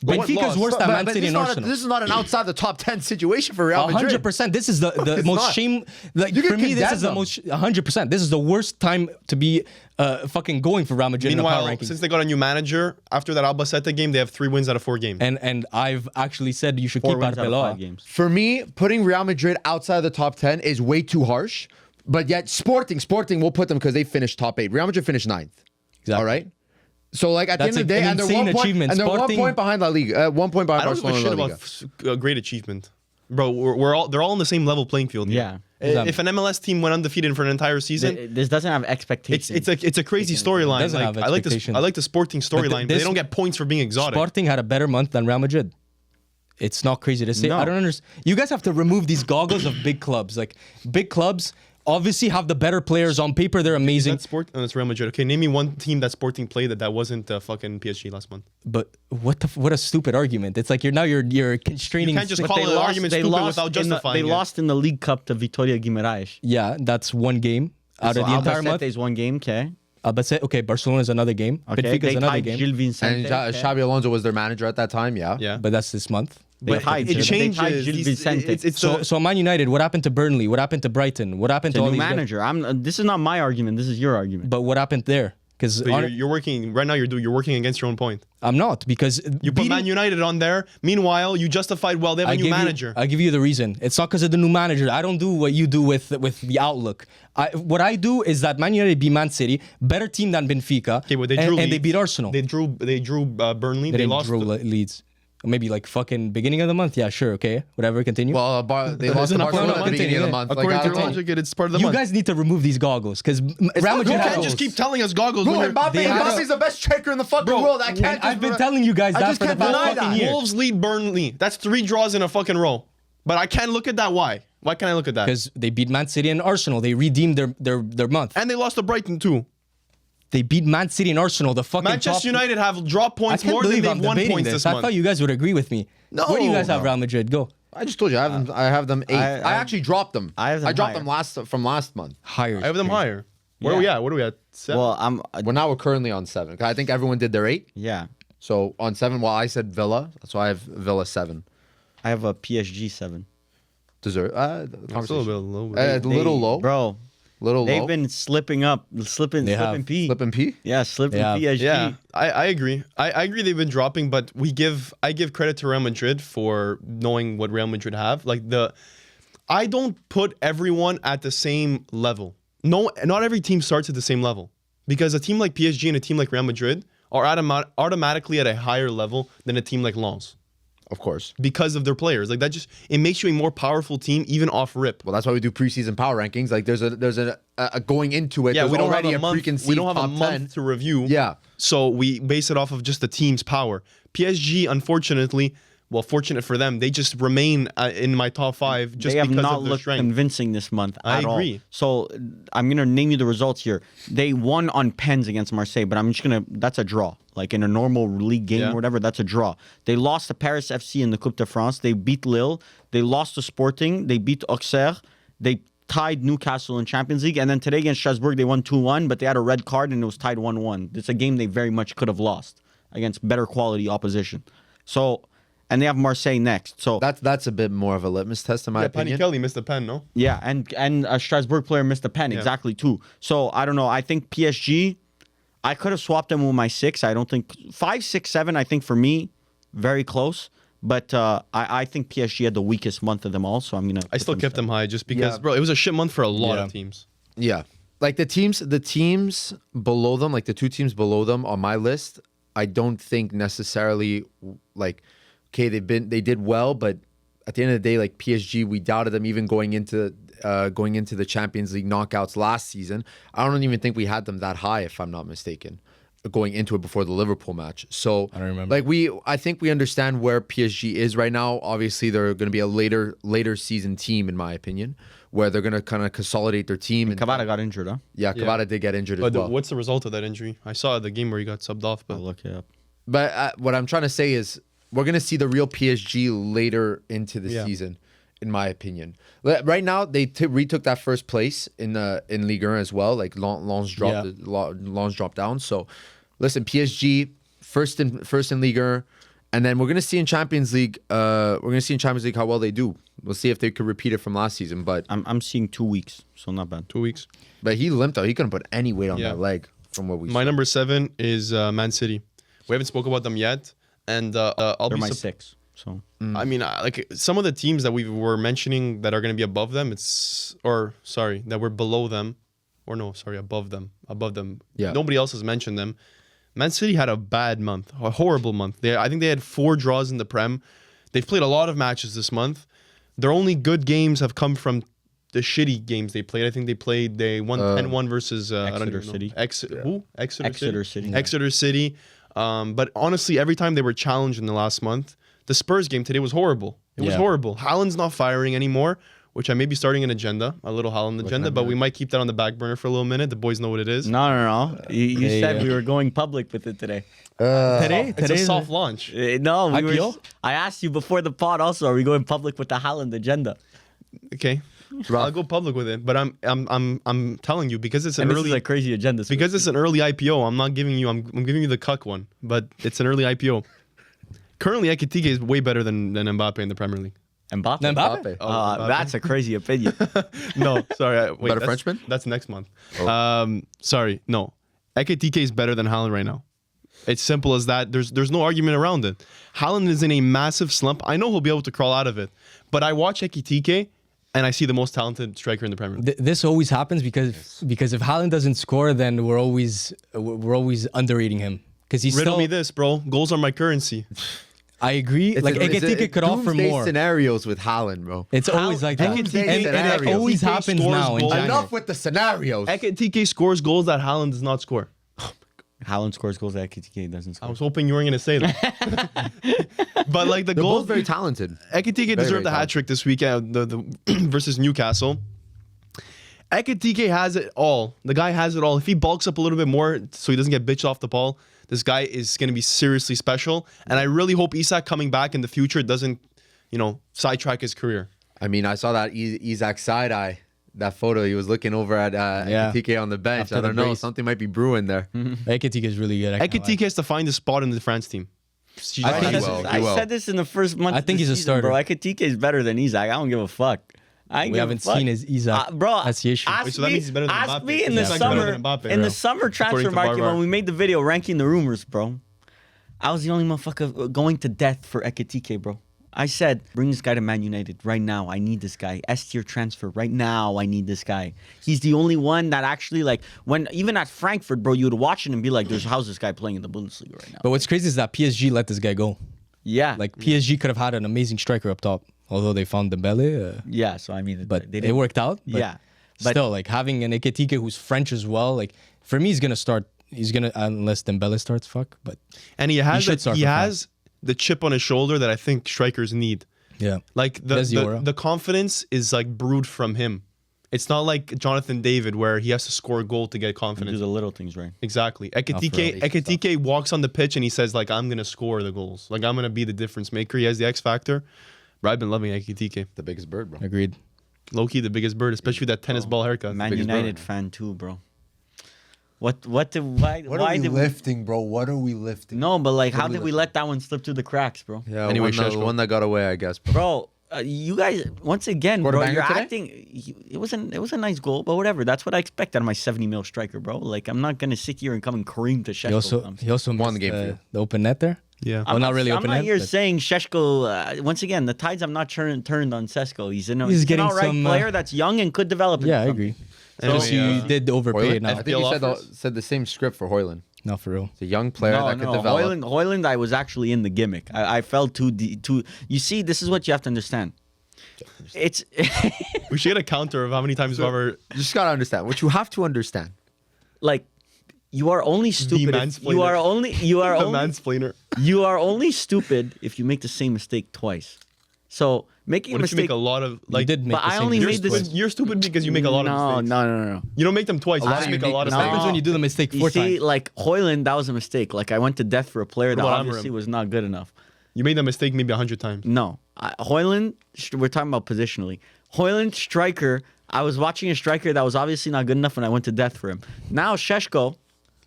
But what Benfica's loss? worse than Man But City and Arsenal. this is not an outside the top 10 situation for Real Madrid. 100%. This is the it's most not. shame. Like You for can me, this condemn is the them. most 100%. This is the worst time to be fucking going for Real Madrid in the power Meanwhile, rankings. since they got a new manager, after that Albacete game, they have 3 wins out of 4 games. And I've actually said you should 4 keep wins out of 5 Arbeloa. games. For me, putting Real Madrid outside of the top 10 is way too harsh. But yet, Sporting will put them because they finished top 8. Real Madrid finished 9th. Exactly. All right? So, like, at That's the end of the day, an and they're, insane 1 point, achievement. and they're 1 Sporting- point behind La Liga. 1 point behind I don't give a Barcelona shit in La about Liga. a great achievement, bro. They're all on the same level playing field. Here. Yeah. If an MLS team went undefeated for an entire season, This doesn't have expectations. it's a crazy storyline. Doesn't Like, have I like expectations. the Sporting storyline, but they this- don't get points for being exotic. Sporting had a better month than Real Madrid. It's not crazy to say. No. I don't understand. You guys have to remove these goggles of big clubs. Like big clubs obviously have the better players on paper. They're amazing. That's Real Madrid. Okay, name me one team that Sporting played that wasn't fucking PSG last month. But what a stupid argument. It's like you're constraining. You can't just But call they an lost- argument they stupid lost without in the- justifying They it. lost in the League Cup to Vitoria Guimarães. Yeah, that's one game out So of the entire Albacete month. is 1 game, okay? Albacete, okay, Barcelona's another game. Okay, Benfica's they another tied game. Gil Vicente. And Xabi Alonso was their manager at that time, yeah. Yeah, But that's this month. They but tied it Gil- they changes. tied Gil These- Vicente. It's So Man United, what happened to Burnley? What happened to Brighton? What happened It's to a all new these guys? manager. This is not my argument. This is your argument. But what happened there? Because But you're working right now. You're working against your own point. I'm not because You put Man United on there. Meanwhile, you justified, well, they have a new manager. I give you the reason. It's not because of the new manager. I don't do what you do with the outlook. What I do is that Man United beat Man City, better team than Benfica, Okay, but they and drew they Leeds. beat Arsenal. They drew Burnley. They They didn't lost. draw Leeds. Maybe like fucking beginning of the month. Yeah, sure, okay, whatever. Continue. Well, they lost to No, Barcelona no, at the no, beginning of the continue, month. According Like, to I your don't- logic, it's part of the you month. guys need to remove these goggles because Real not Madrid good. You had can't goals. just keep telling us goggles. Bro, when you're- Mbappe, They had Mbappe's the best striker in the fucking Bro, world. I can't I've just been telling you guys I that just for the can't past deny fucking that. year. Wolves lead Burnley. That's 3 draws in a fucking row. But I can't look at that. Why? Why can't I look at that? Because they beat Man City and Arsenal. They redeemed their month. And they lost to Brighton too. They beat Man City and Arsenal. The fucking Manchester top... United have dropped I points can't more than believe they've I'm won debating points this I month. thought you guys would agree with me. No. Where do you guys have Real Madrid? Go. I just told you I have them 8th. I actually dropped them. I have them dropped higher. them from last month. Higher. I have them higher. Where are we at? What are we at? 7? Well, Well, now we're currently on 7. 'Cause I think everyone did their 8. yeah. So on 7, well, I said Villa, so I have Villa 7. I have a PSG 7. Deserve It's a little bit. a little low. Bro, Little They've low. been slipping up, slipping have. P. Flipping P. Yeah, slipping Yeah. PSG. Yeah, I agree. I agree they've been dropping, but I give credit to Real Madrid for knowing what Real Madrid have. I don't put everyone at the same level. No, not every team starts at the same level because a team like PSG and a team like Real Madrid are automatically at a higher level than a team like Lens Of course. because of their players. Like that just it makes you a more powerful team even off rip. Well, that's why we do preseason power rankings. Like there's a going into it. Yeah, there's we don't have already a month. preconceived We don't have a top month 10. to review. Yeah. So we base it off of just the team's power. PSG, unfortunately, well, fortunate for them, they just remain in my top 5 just They have because not of their looked strength. convincing this month I at all. agree. So I'm gonna name you the results here. They won on pens against Marseille, but I'm just gonna. That's a draw. Like in a normal league game Yeah. or whatever, that's a draw. They lost to Paris FC in the Coupe de France. They beat Lille. They lost to Sporting. They beat Auxerre. They tied Newcastle in Champions League, and then today against Strasbourg they won 2-1, but they had a red card and it was tied 1-1. It's a game they very much could have lost against better quality opposition. So. And they have Marseille next. So That's a bit more of a litmus test in my Yeah, Penny opinion. Kelly missed a pen, no? yeah, and a Strasbourg player missed a pen exactly too. So I don't know. I think PSG, I could have swapped them with my 6. I don't think 5, 6, 7. I think for me, very close. But I think PSG had the weakest month of them all. So I'm gonna. I still kept them high just because, bro, it was a shit month for a lot of teams. Yeah. Like the teams below them, like the 2 teams below them on my list, I don't think necessarily like okay, they did well, but at the end of the day, like PSG, we doubted them even going into the Champions League knockouts last season. I don't even think we had them that high, if I'm not mistaken, going into it before the Liverpool match. So I don't remember. Like I think we understand where PSG is right now. Obviously, they're going to be a later season team, in my opinion, where they're going to kind of consolidate their team. And Cavada got injured, huh? yeah, Cavada did get injured as But well. what's the result of that injury? I saw the game where he got subbed off, but I'll look it up. But what I'm trying to say is we're going to see the real PSG later into the season, in my opinion. Right now, they retook that first place in Ligue 1 as well. Like Lens dropped down. So, listen, PSG first in Ligue 1, and then we're going to see in Champions League. We're going to see in Champions League how well they do. We'll see if they could repeat it from last season. But I'm seeing 2 weeks, so not bad. 2 weeks. he limped out. He couldn't put any weight on Yeah. that leg from what we My saw. number 7 is Man City. We haven't spoke about them yet, and I'll They're be my sup- 6. So I mean, like some of the teams that we were mentioning that are going to be above them, that we're below them, above them. Yeah. Nobody else has mentioned them. Man City had a bad month, a horrible month. I think they had 4 draws in the Prem. They've played a lot of matches this month. Their only good games have come from the shitty games they played. I think they won 10-1 versus I don't Exeter even know. City. Who? Exeter City. Exeter City. But honestly, every time they were challenged in the last month, the Spurs game today was horrible. It was horrible. Haaland's not firing anymore, which I may be starting an agenda, a little Haaland agenda, but we might keep that on the back burner for a little minute. The boys know what it is. No. You said we were going public with it today. It's a soft launch. No, we IPO? were. I asked you before the pod. Also, are we going public with the Haaland agenda? Okay, I'll go public with it, but I'm telling you because it's an And this early is a crazy agenda. because it's an early IPO. I'm not giving you. I'm giving you the cuck one, but it's an early IPO. Currently, Ekitike is way better than Mbappe in the Premier League. Mbappe. Mbappe? That's a crazy opinion. No, sorry. Wait, Better Frenchman? That's next month. Sorry, no. Ekitike is better than Haaland right now. It's simple as that. There's no argument around it. Haaland is in a massive slump. I know he'll be able to crawl out of it, but I watch Ekitike and I see the most talented striker in the Premier League. This always happens because if Haaland doesn't score, then we're always underrating him because he's Riddle still. me this, bro. Goals are my currency. I agree. Like Ekitike could offer doomsday more. scenarios with Haaland, bro. It's always like that, Ekitike and it scenarios. always Ekitike happens scores now. In goals. January. Enough with the scenarios. Ekitike scores goals that Haaland does not score. Haaland scores goals that Ekitike doesn't I score. was hoping you weren't going to say that. But like the They're goals, both very talented. Ekitike deserved the hat trick this weekend the versus Newcastle. Ekitike has it all. The guy has it all. If he bulks up a little bit more so he doesn't get bitched off the ball, this guy is going to be seriously special. And I really hope Isak coming back in the future doesn't, sidetrack his career. I mean, I saw that Isak side eye. That photo, he was looking over at Ekitike on the bench. After I the don't know, brace. something might be brewing there. Ekitike is really good. I can't lie. Ekitike has to find a spot in the France team. I think he will. I said this in the first month. I think of the he's a season, starter. bro. Ekitike is better than Isak. I don't give a fuck. I ain't We give a haven't fuck. seen his Isak. Bro, That's the issue. Wait, so that means he's better than ask Mbappe. me in He's the like summer, better than Mbappe, in bro. the summer transfer According to market Varvar. when we made the video ranking the rumors, bro. I was the only motherfucker going to death for Ekitike, bro. I said, bring this guy to Man United right now. I need this guy. S-tier transfer right now. I need this guy. He's the only one that actually, like, when even at Frankfurt, bro, you would watch it and be like, how's this guy playing in the Bundesliga right now? But what's crazy is that PSG let this guy go. Yeah. Like PSG could have had an amazing striker up top, although they found Dembele. Yeah, so I mean, But they it didn't- worked out. But Yeah. But still, like having an Ekitike who's French as well, like for me, he's gonna start. He's gonna unless Dembele starts. Fuck, but And he has should start he for has the chip on his shoulder that I think strikers need. yeah, Like Does the aura. the confidence is like brewed from him. It's not like Jonathan David where he has to score a goal to get do confidence. the little things right. Exactly. for Ekitike walks on the pitch and he says like I'm gonna score the goals. Like I'm gonna be the difference maker. He has the X factor. But I've been loving Ekitike. The biggest bird, bro. agreed. Low-key the biggest bird, especially with that tennis ball haircut. Man biggest United brother. fan too, bro. Why did lifting, bro? What are we lifting? No, but like, how did we let that one slip through the cracks, bro? Yeah, Anyway, one, Sheshko. one that got away, I guess. Bro. Bro, you guys once again, Scored a bro, banger you're today? acting. It was a nice goal, but whatever. That's what I expect out of my 70 mil striker, bro. Like I'm not gonna sit here and come and cream to Sheshko. He also Won the missed, game for you. the open net there. Yeah. Well, not really I'm open not net. here but- saying Sheshko. Once again, the tides have not turned on Sesko. He's He's an getting all right some, player that's young and could develop. Yeah, I into agree. Anyway, Just you did overpay Hoyland? it now. I think you offers. said the same script for Hoyland. No, for real. It's a young player No, that could no, develop. Hoyland, I was actually in the gimmick. I felt too. You see, this is what you have to understand. It's We should get a counter of how many times Varvar You just gotta understand. What you have to understand. like you are only stupid. You are mansplainer. only the mansplainer. you are only stupid if you make the same mistake twice. So making What a if you make mistake. a lot of You like? did make but the I same only You're made mistake this- twice. stupid. You're stupid because you make a lot of mistakes. No. You don't make them twice. You lot just of make a unique lot of What mistakes. happens when you do the mistake You 4 see, times? like Hoyland, that was a mistake. Like I went to death for a player that about obviously Amarim? was not good enough. You made that mistake maybe 100 times. No, Hoyland. We're talking about positionally. Hoyland striker. I was watching a striker that was obviously not good enough, and I went to death for him. Now Sheshko.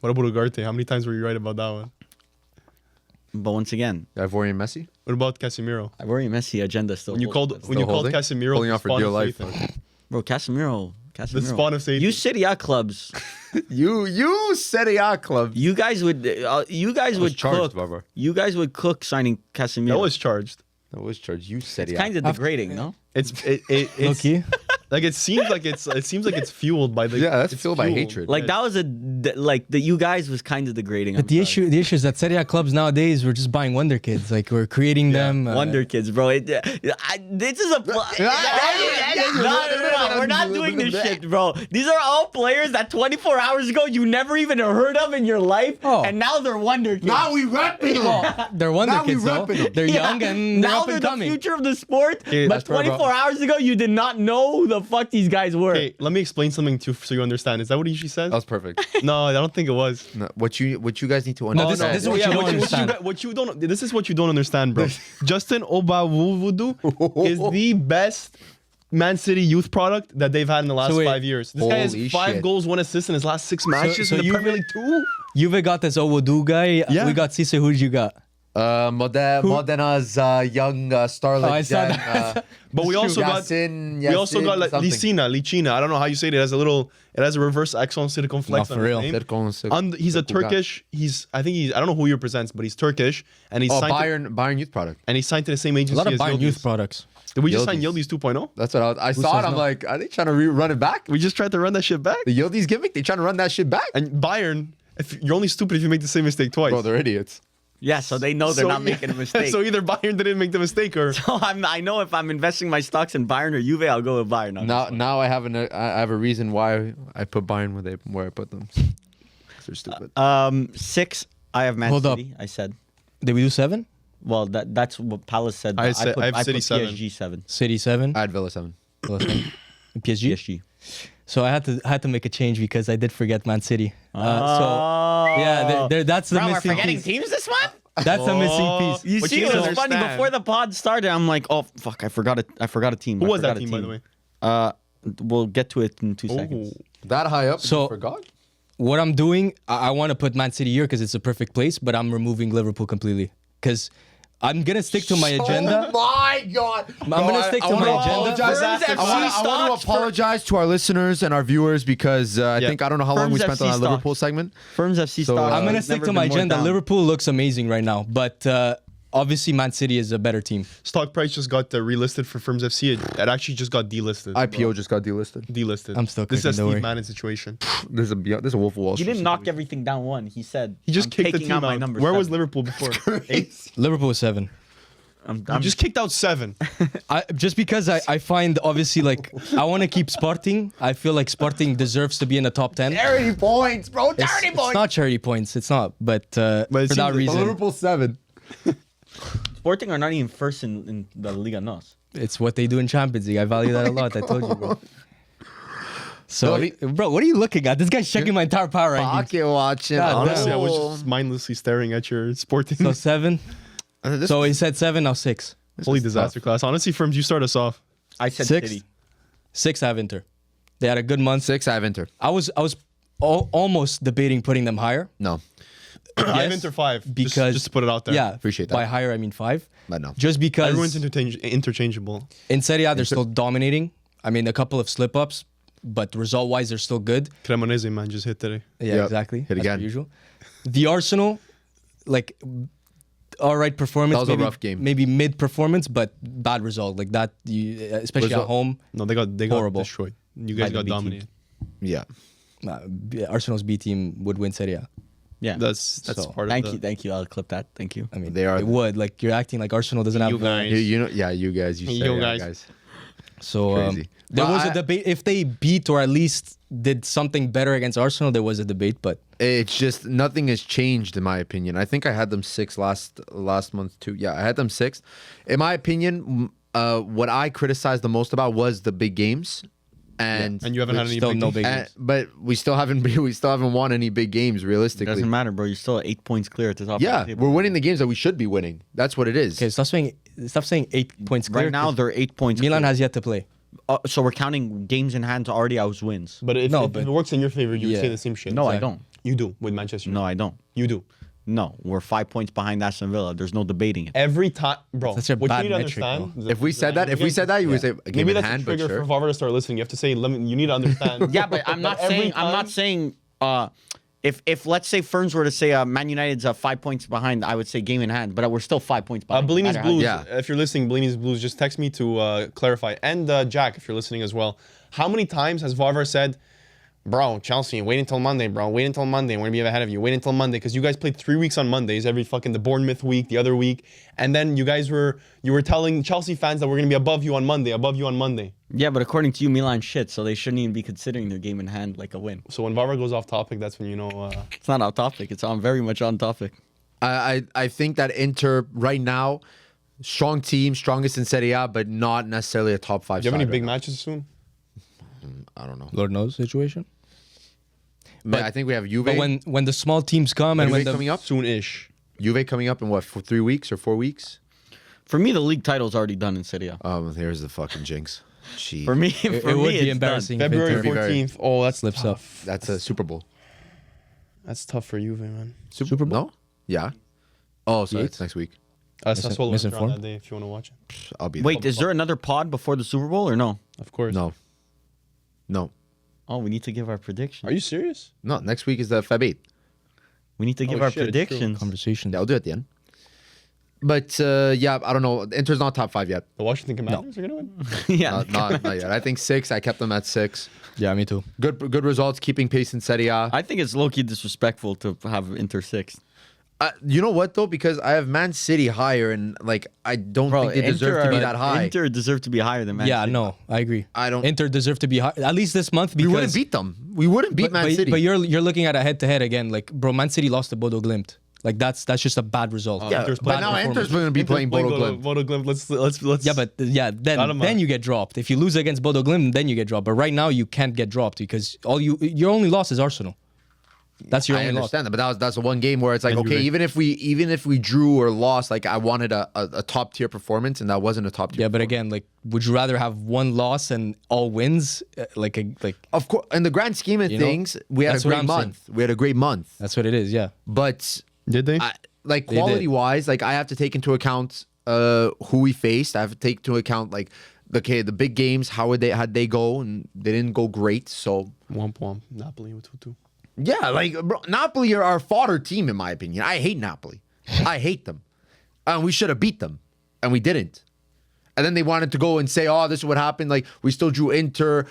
What about Ugarte? How many times were you right about that one? But once again, Ivorian Messi. What about Casemiro? I worry Messi agenda still. When you holds. called holding? Casemiro Holding the out for spawn dear of life. Satan. Bro, Casemiro. The spawn of Satan. You Serie A clubs. You Serie A club. You guys would charged, cook. Varvar. You guys would cook signing Casemiro. that was charged. That was charged. You Serie it's A. kind of degrading, no? It's Low-key. like it seems like it's fueled by the Yeah, that's it's fueled by hatred. Like that was the you guys was kind of degrading. But the issue is that Serie A clubs nowadays we're just buying Wonderkids. Like we're creating them. Wonderkids, bro. This is a. No. We're not doing this shit, bro. These are all players that 24 hours ago you never even heard of in your life, Oh. and now they're Wonderkids. Now we repping them. They're Now we Wonderkids, though. repping them. They're young and they're now up they're and the coming. future of the sport. Okay, but that's fair, bro. 24 hours ago, you did not know who the fuck these guys were. Hey, let me explain something to so you understand. Is that what he usually says? That was perfect. No, I don't think it was. No, what you guys need to No, understand. this is what you don't understand. This is what you don't understand, bro. Justin Obawudu is the best Man City youth product that they've had in the last So wait. 5 years. This guy has Holy 5 shit. goals, 1 assist in his last 6 matches so in the you- Premier League 2. Juve got this Owodu guy. Yeah. We got Cisse. Who did you got? Modena's young starlet. Oh, I saw Jen, that. But we also got like something. Licina. I don't know how you say it. It has a reverse accent circumflex No, on for his real. name. He's a Turkish. I don't know who he represents, but he's Turkish, and he's Oh, signed Bayern youth product. and he's signed to the same agency A lot of as Bayern Yildiz. youth products. Did we just sign Yildiz. Yildiz 2.0? That's what I saw. says It. I'm no? like, are they trying to run it back? We just tried to run that shit back. The Yildiz gimmick. They trying to run that shit back. And Bayern, if you're only stupid if you make the same mistake twice. Bro, they're idiots. Yeah, so they know they're So, not making a mistake. So either Bayern didn't make the mistake, or So I know if I'm investing my stocks in Bayern or Juve, I'll go with Bayern. on this one. Now I have a reason why I put Bayern where I put them. 'Cause they're stupid. 6. I have Man Hold up. City. I said. Did we do 7? Well, that's what Palace said. I said- I have City put 7. PSG 7. City 7. I had Villa 7. PSG. PSG. So I had to make a change because I did forget Man City. So yeah, that's the Bro, we're missing forgetting piece. teams this month? That's the missing piece. You But see, you it was don't funny. understand. Before the pod started, I'm like, oh, fuck, I forgot a team. who I was that forgot a team, by the way? We'll get to it in 2 seconds. That high up. So- you forgot. What I'm doing, I want to put Man City here because it's a perfect place, but I'm removing Liverpool completely. Because I'm gonna stick to my agenda. Oh my God! I'm gonna stick to my agenda. I want to apologize to our listeners and our viewers because I Yeah. think I don't know how long we Ferms spent on FC that stocks. Liverpool segment. Firms FC So, stock. I'm gonna has stick never to my been more agenda. down. Liverpool looks amazing right now, but obviously Man City is a better team. Stock price just got relisted for Firms FC. It actually just got delisted. IPO just got delisted. Delisted. I'm still This is a cooking, don't Steve worry. Bannon situation. This is a Wolf of Wall He Street. didn't knock everything down one. He said He just I'm kicked the taking team out my out. number. Where was 7. Liverpool before? 8. Liverpool is 7. I'm Just kicked out 7. Just because I find obviously like I want to keep Sporting. I feel like Sporting deserves to be in the top 10. 30 points, bro. It's not charity points. It's not. But, it for seems that like reason, Liverpool 7. Sporting are not even first in the Liga NOS. it's what they do in Champions League. I value that a lot. I told you, bro. So, No, bro, what are you looking at? This guy's checking my entire power rankings. Pocket watching. God, Honestly, I was Oh. just mindlessly staring at your Sporting. So 7. This- So he said 7. Now 6. Holy is disaster class. Honestly, Firms, you start us off. I said 6. City. 6. I have Inter. They had a good month. 6, I have Inter. I was almost debating putting them higher. No, I have Yes, Inter 5. because just to put it out there. Yeah, Appreciate that. By higher, I mean 5. but no. Just because Everyone's interchangeable. in Serie A they're still dominating. I mean, a couple of slip ups, but result wise they're still good. Cremonese, man, just hit today. Yeah, Yep. exactly. Hit As per again. usual. The Arsenal, like, all right performance. That was a maybe, rough game. Maybe mid performance, but bad result. Like that, especially Result- at home. No, they got Horrible. destroyed. You guys By the got B team. dominated. Yeah. Arsenal's B team would win Serie A. Yeah. That's So, part Thank of you. the... Thank you. I'll clip that. Thank you. I mean, They are- It would. Like you're acting like Arsenal doesn't have. You guys. You know, yeah, you guys, you say You yeah, guys. guys. So Crazy. there But was a I- debate if they beat or at least did something better against Arsenal. There was a debate, but It's just nothing has changed in my opinion. I think I had them 6 last month too. Yeah, I had them 6. In my opinion, what I criticized the most about was the big games, and And you haven't had any still big no games. big and- games. but we still haven't won any big games realistically. Doesn't matter, bro. You're still 8 points clear at the top. Yeah, of the table. we're winning the games that we should be winning. That's what it is. Okay, stop saying 8 points clear. Right now 'cause they're 8 points. Milan clear. has yet to play. So we're counting games in hand already as wins. But if, No, if but- it works in your favor, you would Yeah. say the same shit. No, I Exactly. don't. You do with Manchester. No, I don't. You do. No, we're 5 points behind Aston Villa. There's no debating it. Every time, bro. That's a what bad you need to metric, understand. If we said that, you would say a game Maybe in that's hand, a but trigger sure. for Varvar to start listening. You have to say, you need to understand. Yeah, but I'm not But every saying. I'm not time- saying. If let's say Ferns were to say Man United's 5 points behind, I would say game in hand. But we're still 5 points behind. no Bellini's matter how- Blues. Yeah. If you're listening, Bellini's Blues, just text me to clarify. And Jack, if you're listening as well. How many times has Varvar said, bro, Chelsea, wait until Monday, bro. Wait until Monday. We're going to be ahead of you. Wait until Monday. Because you guys played 3 weeks on Mondays, every fucking the Bournemouth week, the other week. And then you were telling Chelsea fans that we're going to be above you on Monday. Yeah, but according to you, Milan shit, so they shouldn't even be considering their game in hand like a win. So when Varvar goes off topic, that's when you know. It's not off topic. It's on very much on topic. I think that Inter right now, strong team, strongest in Serie A, but not necessarily a top 5 Do you have side any right big now. matches soon? I don't know. Lord knows situation. Man, I think we have Juve. But when the small teams come and Juve when the coming up, Soon-ish. Juve coming up in what, for 3 weeks or 4 weeks? For me, the league title's already done in Serie A. Here's the fucking jinx. Gee, For me, it for would me, be it's embarrassing. done. if February Inter- very- 14th. Oh, that's Slips tough. that's a Super Bowl. That's tough for Juve, man. Super Bowl? No? Yeah. Oh, so The it's next week. Sassuolo went misinformed? on that day if you want to watch it. I'll be Wait, there. is there another pod before the Super Bowl or no? Of course. No. Oh, we need to give our prediction. Are you serious? No, next week is the Feb 8. We need to give Oh, our shit, it's true. predictions. conversation. Yeah, I'll do it at the end. But yeah, I don't know. Inter's not top 5 yet. The Washington Commanders are gonna win. Yeah. Not yet. I think 6. I kept them at 6. Yeah, me too. Good results, keeping pace in Serie A. I think it's low-key disrespectful to have Inter 6th. You know what though? Because I have Man City higher, and like I don't think they deserve to be that high. Inter deserve to be higher than Man Yeah, City. no, I agree. I don't- Inter deserve to be high, at least this month We because wouldn't beat them. We wouldn't beat Man City. But you're looking at a head-to-head again. Like, bro, Man City lost to Bodo Glimt. Like that's just a bad result. yeah, Inter's but playing now performance. Inter's going to be playing Bodo Glimt. Bodo Glimt. Let's. Yeah, but then you get dropped. If you lose against Bodo Glimt, then you get dropped. But right now you can't get dropped because your only loss is Arsenal. That's your I only loss. understand that, but that's the one game where it's like, And okay, Juve. even if we drew or lost, like I wanted a top tier performance, and that wasn't a top tier. Yeah, but again, like, would you rather have one loss and all wins? Like Of course, in the grand scheme of You know, things, we had a that's what great I'm saying. month. We had a great month, that's what it is. Yeah. but Did they? like They did. quality wise, like I have to take into account who we faced. I have to take into account like the big games, how'd they go, and they didn't go great. So Womp womp. Napoli with 2-2. yeah, like bro, Napoli are our fodder team in my opinion. I hate Napoli. I hate them, and we should have beat them, and we didn't. And then they wanted to go and say, "Oh, this is what happened." Like we still drew Inter.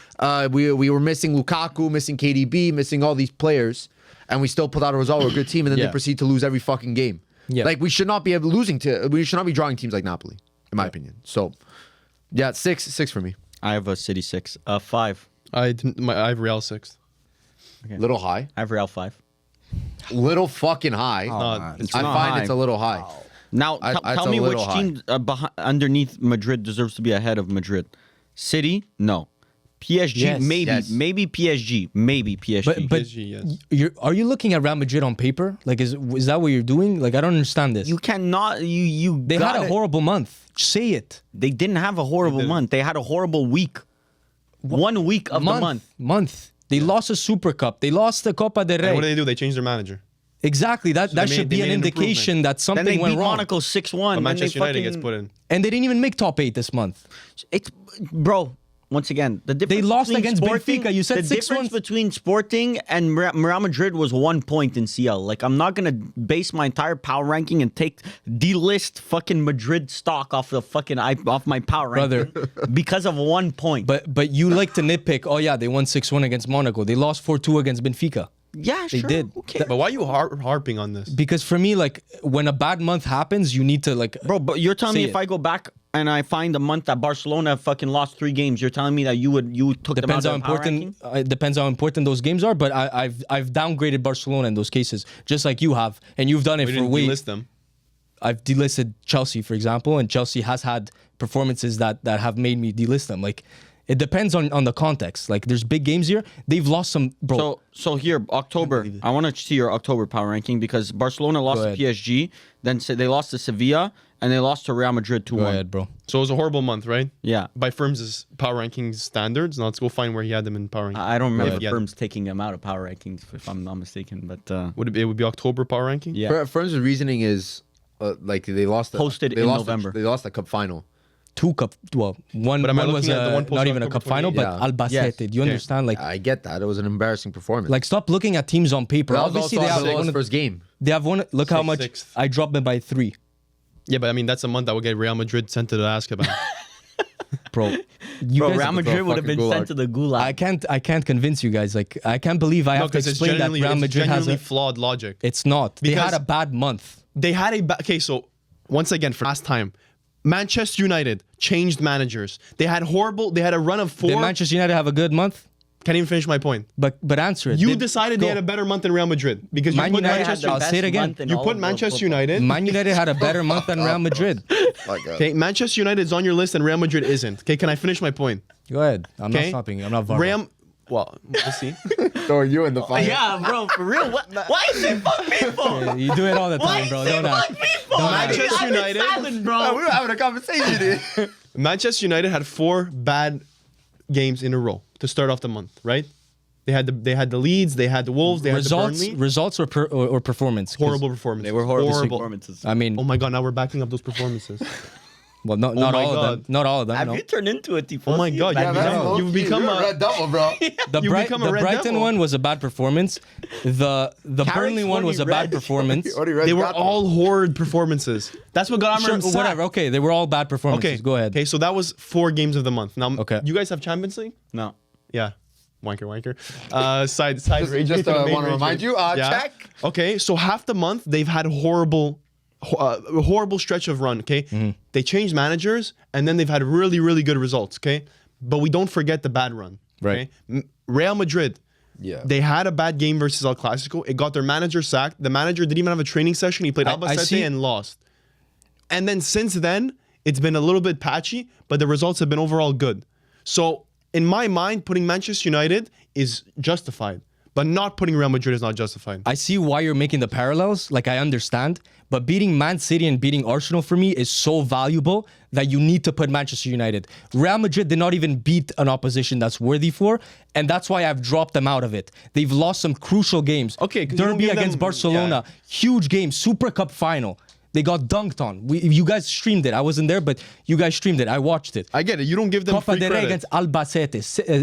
We were missing Lukaku, missing KDB, missing all these players, and we still pulled out a result. We're a good team, and then Yeah. they proceed to lose every fucking game. Yeah. Like we should not be we should not be drawing teams like Napoli, in my opinion. So, yeah, six for me. I have a City 6. 5. I have Real 6th. Little high, I have Real 5. little fucking high. It's I not find high. it's a little high. Now, It's tell a me which little high. team underneath Madrid deserves to be ahead of Madrid. City? No. PSG? Yes. Maybe. Yes. Maybe PSG. Maybe PSG. But PSG, yes. are you looking at Real Madrid on paper? Like, is that what you're doing? Like, I don't understand this. you cannot. They had a horrible month. Say it. They didn't have a horrible month. They had a horrible week. 1 week of the month. They lost a Super Cup. They lost the Copa del And what Rey. did they do? They changed their manager. Exactly. That they should made be an an indication that Then something they went beat wrong. Monaco 6-1. But Manchester United gets put in. And they didn't even make top 8 this month. It's bro. Once again, the difference. lost between against Sporting, Benfica. You said the 6-1. difference between Sporting and Real Madrid was 1 point in CL. Like I'm not gonna base my entire power ranking and delist fucking Madrid stock off my power ranking because of 1 point. But you like to nitpick. Oh yeah, they won 6-1 against Monaco. They lost 4-2 against Benfica. yeah, They sure. did. Who cares? But why are you harping on this? Because for me, like when a bad month happens, you need to like. Bro, but you're telling me Say if it. I go back and I find a month that Barcelona fucking lost 3 games, you're telling me that you took Depends them how out of the power ranking? important. It depends how important those games are. But I've downgraded Barcelona in those cases, just like you have, and you've done it We for didn't way. list them. I've delisted Chelsea, for example, and Chelsea has had performances that have made me delist them. Like, it depends on the context. Like, there's big games here. They've lost some, bro. So here, October. I want to see your October power ranking because Barcelona lost Go to ahead. PSG, then they lost to Sevilla, and they lost to Real Madrid 2-1. Go ahead, bro. So it was a horrible month, right? Yeah. By Ferms' power rankings standards. Now let's go find where he had them in power rankings. I don't remember Yeah. Firms taking them out of power rankings, if I'm not mistaken. But It would be October power ranking? yeah. Firms' reasoning is like they lost. Posted they in lost November. They lost the cup final. 2 cup. Well, one But am I was looking at the one posted not even a October cup final, 28? but Yeah. Albacete. Do you understand? Like, I get that. It was an embarrassing performance. like stop looking at teams on paper. that was Obviously, also they have Barcelona's one. first game. They have one. Look how much Sixth. I dropped them by 3, Yeah, but I mean, that's a month that would get Real Madrid sent to the Azkaban. bro. You Bro, guys- Real Madrid would have been fucking sent to the gulag. I can't convince you guys. Like, I can't believe I have to because it's explain that genuinely, Real Madrid has genuinely a. flawed logic. It's not. They had Because- a bad month. They had okay, so once again, for last time, Manchester United changed managers. They had a run of 4. Did Manchester United have a good month? Can't even finish my point. But answer it. You decided they go. had a better month than Real Madrid because Man you put United Manchester. I'll say it again. You put Manchester United. Man United had a better month than Real Madrid. Okay, Manchester United is on your list and Real Madrid isn't. Okay, can I finish my point? Go ahead. I'm not Okay, stopping. I'm not Varvar. Well, we'll see. Throwing you in the fire. Yeah, bro, for real. Why is it fuck people? You do it all the time, bro. Don't act. people? Don't Manchester I've been United- silent, bro. We were having a conversation here. Manchester United had 4 bad games in a row to start off the month, right? They had the Leeds, they had the Wolves, they had the Burnley. Results or performance. 'Cause- Horrible performance. They were horrible performances. I mean, Oh my god, now we're backing up those performances. well, not my all of them. God. Not all of them. Have no. you turned into a tifosi? Oh my God, Back yeah, then? man. You've become a red double, bro. The, You become a the Red Brighton Devil. one was a bad performance. The Burnley one was a bad performance. They were all horrid performances. That's what got Sure, Amram sacked. whatever. Okay, they were all bad performances. Okay, Go ahead. Okay, so that was 4 games of the month. Now, Okay. you guys have Champions League? No. Yeah. Wanker. Side rage. Just main want to rage remind rage. you, check. Okay, so half the month they've had horrible stretch of run. Okay, they changed managers and then they've had really, really good results. Okay, but we don't forget the bad run. Right. Okay? Real Madrid. Yeah. They had a bad game versus El Clasico. It got their manager sacked. The manager didn't even have a training session. He played I Albacete see- and lost. And then since then, it's been a little bit patchy, but the results have been overall good. So in my mind, putting Manchester United is justified. But not putting Real Madrid is not justified. I see why you're making the parallels. Like, I understand. But beating Man City and beating Arsenal for me is so valuable that you need to put Manchester United. Real Madrid did not even beat an opposition that's worthy for, and that's why I've dropped them out of it. They've lost some crucial games. Okay, 'cause you don't Derby give against them- Barcelona, huge game, Super Cup final. They got dunked on. You guys streamed it. I wasn't there, but you guys streamed it. I watched it. I get it. You don't give them Copa free del Rey credit. against Albacete,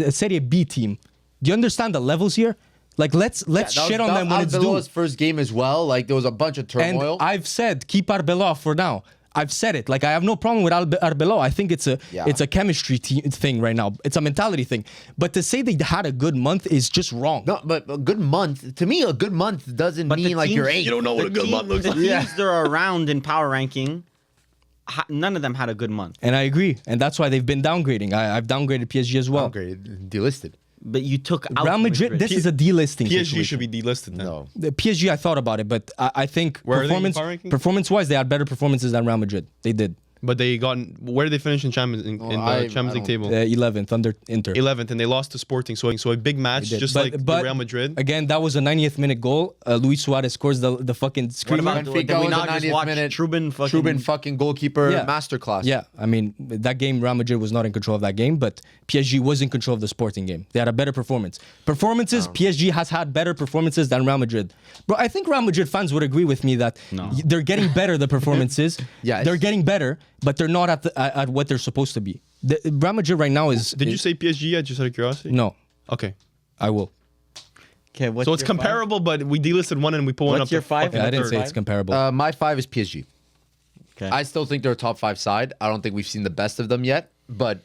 a Serie B team. Do you understand the levels here? Like, let's shit on them when it's due. Arbeloa's first game as well. Like there was a bunch of turmoil. And I've said keep Arbeloa for now. I've said it. Like, I have no problem with Arbeloa. I think it's a chemistry thing right now. It's a mentality thing. But to say they had a good month is just wrong. No, but a good month to me, a good month doesn't But the mean like you're teams- eight. You don't know what a good month looks The like. teams that are around in power ranking, none of them had a good month. And I agree. And that's why they've been downgrading. I've downgraded PSG as well. Downgraded, delisted. But you took out Real Madrid, this is a delisting PSG situation. should be delisted then. No. The PSG, I thought about it, but I think Where are they in the power ranking? performance-wise, they had better performances than Real Madrid. They did. But they got where did they finish in Champions in the I Champions League don't- table? 11th under Inter. 11th, and they lost to Sporting. So a big match, They did. just like the Real Madrid. Again, that was a 90th minute goal. Luis Suarez scores the fucking What screamer. about Benfica did we was not a just 90th watch minute. Trubin fucking goalkeeper Yeah. masterclass. Yeah, I mean, that game, Real Madrid was not in control of that game, but PSG was in control of the Sporting game. They had a better performance. PSG has had better performances than Real Madrid. Bro, I think Real Madrid fans would agree with me that they're getting better, the performances. Yes. They're getting better, but they're not at what they're supposed to be. Real Madrid right now is... Did you say PSG yet, just out of curiosity? No, Okay. I will. Okay, what's So it's your comparable, but we delisted one and we put one What's up. your to five? fucking Yeah, I the didn't third. say it's comparable. My 5 is PSG. Okay. I still think they're a top 5 side. I don't think we've seen the best of them yet. But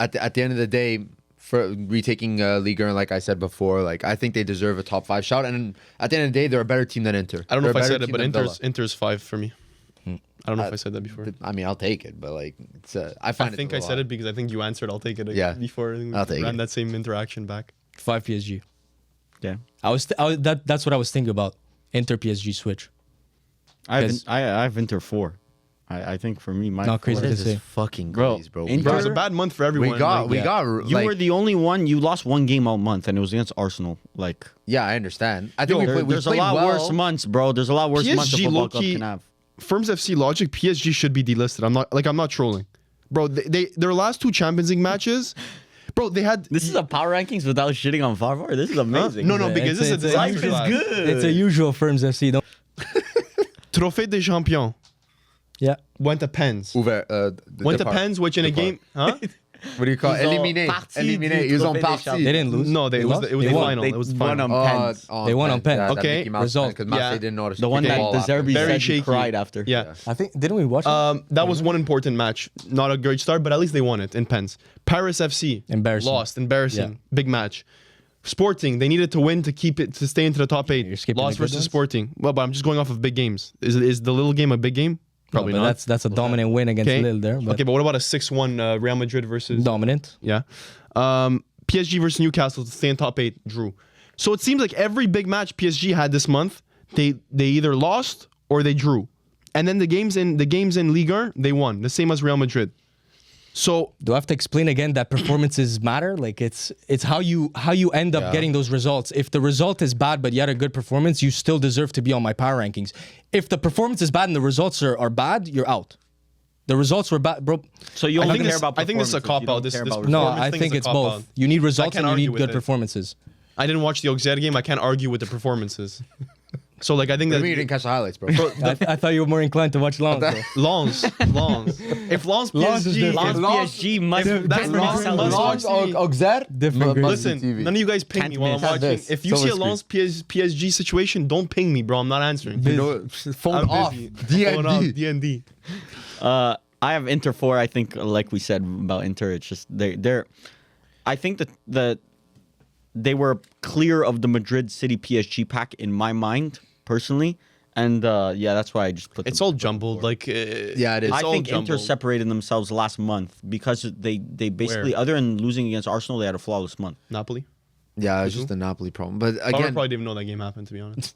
at the end of the day, for retaking Liga, and like I said before, like I think they deserve a top 5 shot. And at the end of the day, they're a better team than Inter. I don't know if They're I a said better it, team but than Inter's 5 for me. I don't know if I said that before. Villa. I mean, I'll take it, but like it's I I find think it I a said lot. it because I think you answered. I'll take it. Yeah. Before we I'll take ran it. that same interaction back. 5 PSG. Yeah. That's what I was thinking about. Inter PSG switch. I have, Because- I have Inter 4. I think for me, my Not four- crazy What to is say. this fucking Bro, glaze, bro? Inter- Bro, it was a bad month for everyone. we got Like, You like, were the only one. You lost one game all month, and it was against Arsenal. Like, yeah, I understand. I think Yo, we there's a played lot well. worse months, bro. There's a lot worse months the PSG football club low-key- can have. Firms FC logic, PSG should be delisted. I'm not trolling, bro. Their last 2 Champions League matches, bro. They had This is a power rankings without shitting on Varvar. This is amazing. No, because this is a disaster. Life is class. good. It's a usual Firms FC. Don't... Trophée des Champions Yeah. went to Pens. Ouvert, Went to départ. Pens, which in a Départ. game, huh? What do you call it? Ils ont Éliminé. parti Éliminé. du Ils ont Trophée des parti. Champions. They didn't lose. No, it was lost? the They won. final. They It was the won final. on Pens. They won on pen. Okay, result. Because Marseille Yeah. didn't notice. The one that the Zerbi Very said he shaky. cried after. Yeah. I think didn't we watch it? That was one important match. Not a great start, but at least they won it in Pens. Paris FC Embarrassing. lost. Embarrassing. Yeah. Big match. Sporting, they needed to win to keep it to stay into the top 8. You're skipping Lost the good versus ones? Sporting. Well, but I'm just going off of big games. Is the little game a big game? Probably No, but not. That's a dominant win against Okay. Lille there. But Okay, but what about a 6-1 Real Madrid versus dominant. Yeah. PSG versus Newcastle to stay in top 8 drew. So it seems like every big match PSG had this month, they either lost or they drew. And then the games in Ligue 1, they won, the same as Real Madrid. So Do I have to explain again that performances matter? Like it's how you end up getting those results. If the result is bad but you had a good performance, you still deserve to be on my power rankings. If the performance is bad and the results are bad, you're out. The results were bad, bro. So you I only think care this- about I think this is a performances. You cop-out. don't This- care this about No, Performance I thing think is a it's cop-out. both. You need results can't and you argue need with good it. performances. I didn't watch the Auxerre game. I can't argue with the performances. So like I think What that do you mean you didn't catch the highlights, bro? I thought you were more inclined to watch Lens. bro. Lens. If Lens Lens is PSG, different. Lens PSG must that's must wrong. sell Lens results. watch Auxerre? Different grades. Listen, none of you guys ping me while I'm miss. watching. This. If you see a Silver Lens PSG situation, don't ping me, bro. I'm not answering. You know, phone I'm off. busy. Phone off. DND. DND. I have Inter 4. I think, like we said about Inter, it's just they're. I think that they were clear of the Madrid City PSG pack in my mind personally, and yeah, that's why I just put. It's them all at jumbled. 4. Like Yeah, it is. I all think Inter jumbled. separated themselves last month because they basically, Where? other than losing against Arsenal, they had a flawless month. Napoli. Yeah, it's just the Napoli problem. But Again, again, probably didn't even know that game happened. To be honest,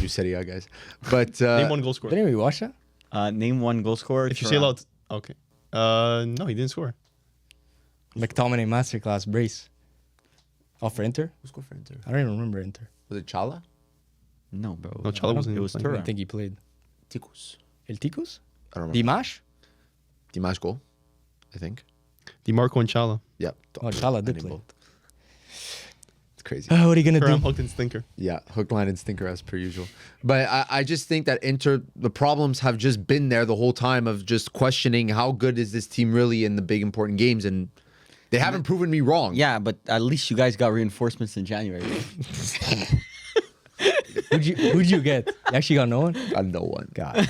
you said yeah, guys. But name one goal scorer. Didn't we watch that? Name one goal scorer. If you say loud, okay. No, he didn't score. McTominay masterclass brace. Oh, for Inter? Who scored for Inter? I don't even remember Inter. Was it Chala? No, bro. No, Chala wasn't It was playing. I Turan. don't think he played. Ticos. El Ticos? I don't remember. Dimash? Dimash goal, I think. DiMarco and Chala. Yeah. Oh, Chala did I play. both. It's crazy. What are you gonna Prem, do? hooked and stinker. Yeah, hook, line, and stinker as per usual. But I just think that Inter, the problems have just been there the whole time of just questioning how good is this team really in the big important games, and they haven't proven me wrong. Yeah, but at least you guys got reinforcements in January. Who'd you get? You actually got no one? Got no one. God.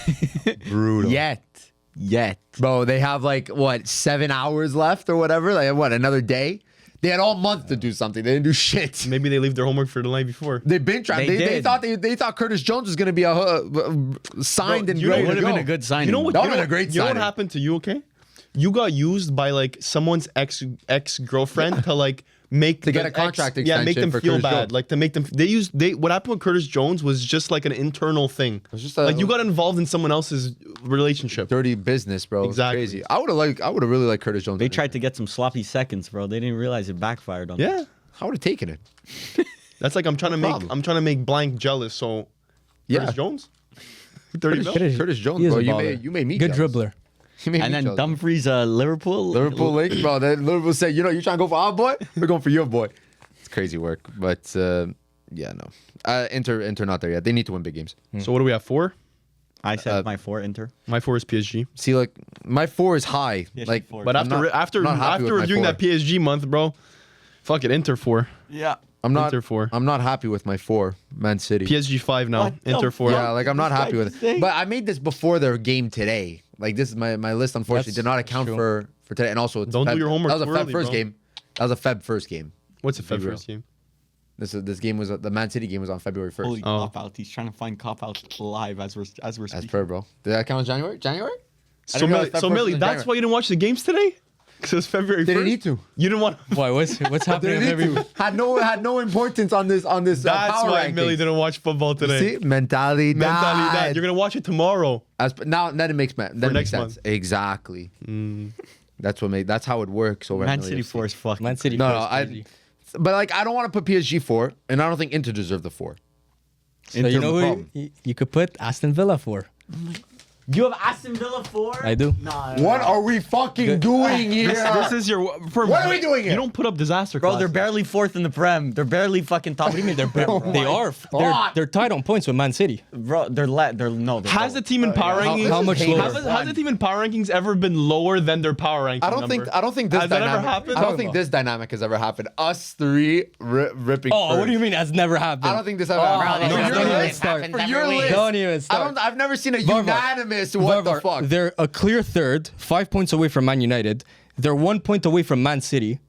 Brutal. Yet. Bro, they have like what 7 hours left or whatever. Like what, another day? They had all month to do something. They didn't do shit. Maybe they leave their homework for the night before. They've been trying. They They did. they thought Curtis Jones was gonna be signed Bro, and you know ready what to Would have go. been a good signing. You know what? That You would've know, been a great you know what signing. happened to you? Okay, you got used by like someone's ex girlfriend to like make To get the a contract yeah, make extension them for feel Curtis bad, Jones. like to make them. What happened with Curtis Jones was just like an internal thing. was just a- like you got involved in someone else's relationship. Dirty business, bro. Exactly. It's crazy. I would have really liked Curtis Jones. They tried to get some sloppy seconds, bro. They didn't realize it backfired on them. Yeah, I would have taken it. that's like I'm trying to make blank jealous. So Yeah. Curtis Jones, 30 mil. Curtis Jones, He is bro. a You baller. made me Good jealous. dribbler. You made And me then jealous. Dumfries, Liverpool. Liverpool link, bro. Then Liverpool said, you trying to go for our boy? We're going for your boy. It's crazy work, but yeah, no. Inter not there yet. They need to win big games. So what do we have? 4? I said my 4 Inter. My 4 is PSG. See, like my 4 is high. PSG Like, 4. But I'm not happy after with my reviewing 4. that PSG month, bro, fuck it, Inter 4, Yeah. I'm not. Inter 4. I'm not happy with my 4. Man City. PSG 5 now. What the Inter 4. Yeah, like I'm not This guy happy with just it. saying- But I made this before their game today. Like this is my list. Unfortunately, That's did not account true. for today. And also, it's Don't do Feb. your homework That was a too Feb early, first bro. game. That was a Feb first game. What's the Be Feb real. first game? This game was the Man City game was on February 1st. Holy Oh. cop out. He's trying to find cop out live as we're As speaking. per, bro. Did that count as January? January? So didn't realize Millie, Feb so first Millie, was in that's January. why you didn't watch the games today? Because it was February 1st? Didn't need to. You didn't want. Why? What's happening? Didn't Every, need to. Had no importance on this That's power why rankings. Millie didn't watch football today. See, mentality. Mentally, you're gonna watch it tomorrow. Now then it makes then it next makes sense. month. Exactly. That's how it works. Over at Man Millie City FC. 4 is fucking. Man City. No, first, I. crazy. But like, I don't want to put PSG 4, and I don't think Inter deserve the 4. So you know who problem. you could put Aston Villa for? You have Aston Villa 4? I do. Nah. What are we fucking doing here? This is your. For, What are we doing here? You don't put up disaster. Bro, they're classes. barely 4th in the Prem. They're barely fucking top. What do you mean they're barely? They are. They're tied on points with Man City. Bro, they're no. They're Has low. the team in power rankings? how much lower? Has the team in power rankings ever been lower than their power ranking? I don't think this Has that dynamic. ever happened? I don't think this dynamic has ever happened. Us three ripping. Oh, what first. do you mean? Has never happened. I don't think this ever happened. no, For don't your even list, start. for your list, Don't even start. I've never seen a Varvar. unanimous. What the Varvar, fuck? They're a clear third, 5 points away from Man United. They're 1 point away from Man City.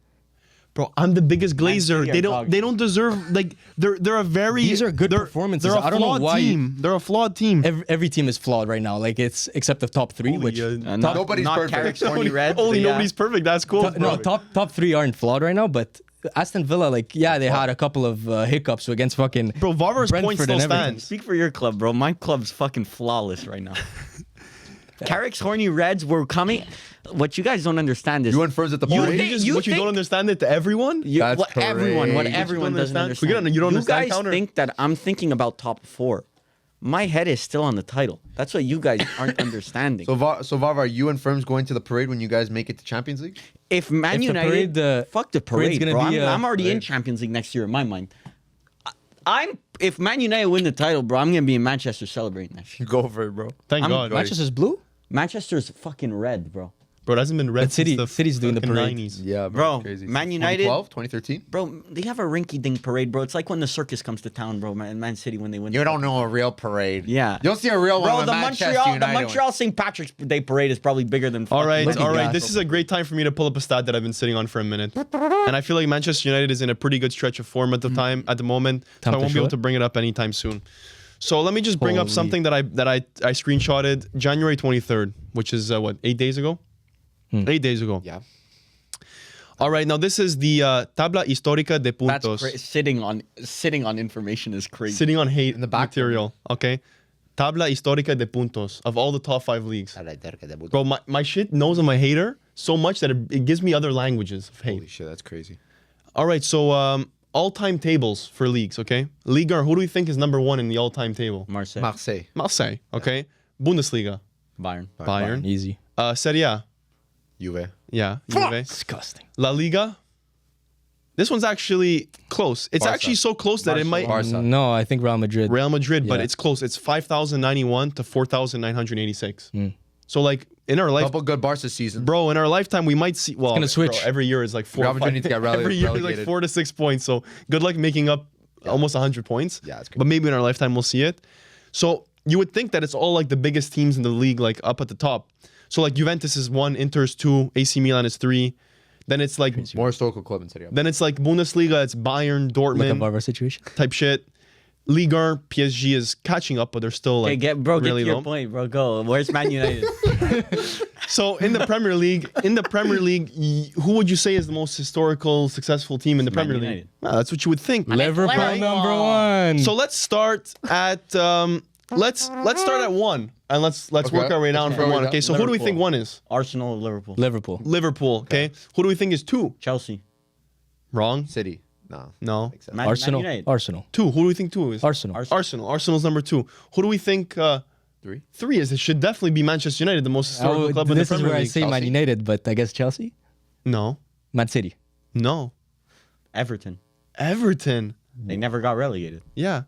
Bro, I'm the biggest glazer. City are dog They don't deserve like they're a very These are good they're- performances. They're a I don't know flawed why- team. They're a flawed team. Every team is flawed right now. Like it's except the top three, Holy, which Not, Nobody's not perfect. Carrick's horny Reds. Only but yeah. nobody's perfect. That's cool. no top three aren't flawed right now. But Aston Villa, like they had a couple of hiccups against fucking Bro, Varvar's point Brentford still and everything. stands. Speak for your club, bro. My club's fucking flawless right now. Carrick's horny Reds were coming. What you guys don't understand is You went first at the You party. think- What you don't understand it to everyone? That's what everyone crazy. doesn't understand? understand. You don't understand guys counter? think that I'm thinking about top 4. My head is still on the title. That's what you guys aren't understanding. So Varvar, you and Ferms going to the parade when you guys make it to Champions League? If Man If the United, parade, fuck the parade's parade, gonna bro. be, I'm already in parade. Champions League next year in my mind. If Man United win the title, bro, I'm gonna be in Manchester celebrating that shit. Go for it, bro. Thank God. Manchester's blue. Manchester's fucking red, bro. Bro, it hasn't been red But City- since the City's doing the fucking parade. 90s. Yeah, Bro, crazy. Man United- 2012, 2013. Bro, they have a rinky-dink parade, bro. It's like when the circus comes to town, bro. Man City when they win. You don't know a real parade. Yeah. You'll see a real one Bro, when the Manchester Montreal, United the Montreal St. Patrick's Day parade is probably bigger than. All right, Look at all right. that. This is a great time for me to pull up a stat that I've been sitting on for a minute, and I feel like Manchester United is in a pretty good stretch of form at the moment. So Time I to won't be show able it? to bring it up anytime soon. So let me just bring up Holy. something that I screenshotted January 23rd, which is what 8 days ago. 8 days ago. Yeah. All right. Now this is the tabla histórica de That's puntos. sitting on information is crazy. Sitting on hate In the back material. Okay. Tabla histórica de puntos of all the top 5 leagues. Bro, my shit knows I'm a hater so much that it gives me other languages of hate. Holy shit, that's crazy. All right, so all-time tables for leagues, okay? Liga, who do we think is number 1 in the all-time table? Marseille. Marseille, okay? Bundesliga, Bayern. Bayern. Easy. Serie A, Juve. yeah, Juve. Disgusting. La Liga. This one's actually close. It's Barca. actually so close that it might. Barca. No, I think Real Madrid. Real Madrid, but Yeah. it's close. It's 5,091 to 4,986. So like in our life, Couple good Barca seasons. bro, in our lifetime we might see. Well, gonna switch. Bro, every year is like 4. Real or Madrid 5 needs to get every year is like relegated. 4 to 6 points. So good luck making up almost 100 points. Yeah, it's crazy. But maybe in our lifetime we'll see it. So you would think that it's all like the biggest teams in the league, like up at the top. So like Juventus is 1, Inter's 2, AC Milan is 3. Then it's like More historical club in Serie A. then it's like Bundesliga, it's Bayern, Look at Dortmund Varvar situation. type shit. Liga, PSG is catching up, but they're still like Get really to your low. point, bro. Go. Where's Man United? So in the Premier League, who would you say is the most historical, successful team in the Man Premier League? United. Well, that's what you would think. Liverpool Liverpool. number 1. So let's start at let's start at 1 and let's work our way down Let's from go 1. down. Okay, so who do we think 1 is? Arsenal, Liverpool. Liverpool. Liverpool. Okay, who do we think is 2? Chelsea. Wrong. City. No. No. Except- Man Arsenal. United. Arsenal. 2. Who do we think 2 is? Arsenal. Arsenal. Arsenal's number 2. Who do we think 3. 3 is? It should definitely be Manchester United, the most historical club in the This is Premier where I League. say Man Chelsea? United, but I guess Chelsea. No. Man City. No. Everton. Everton. They never got relegated. Yeah.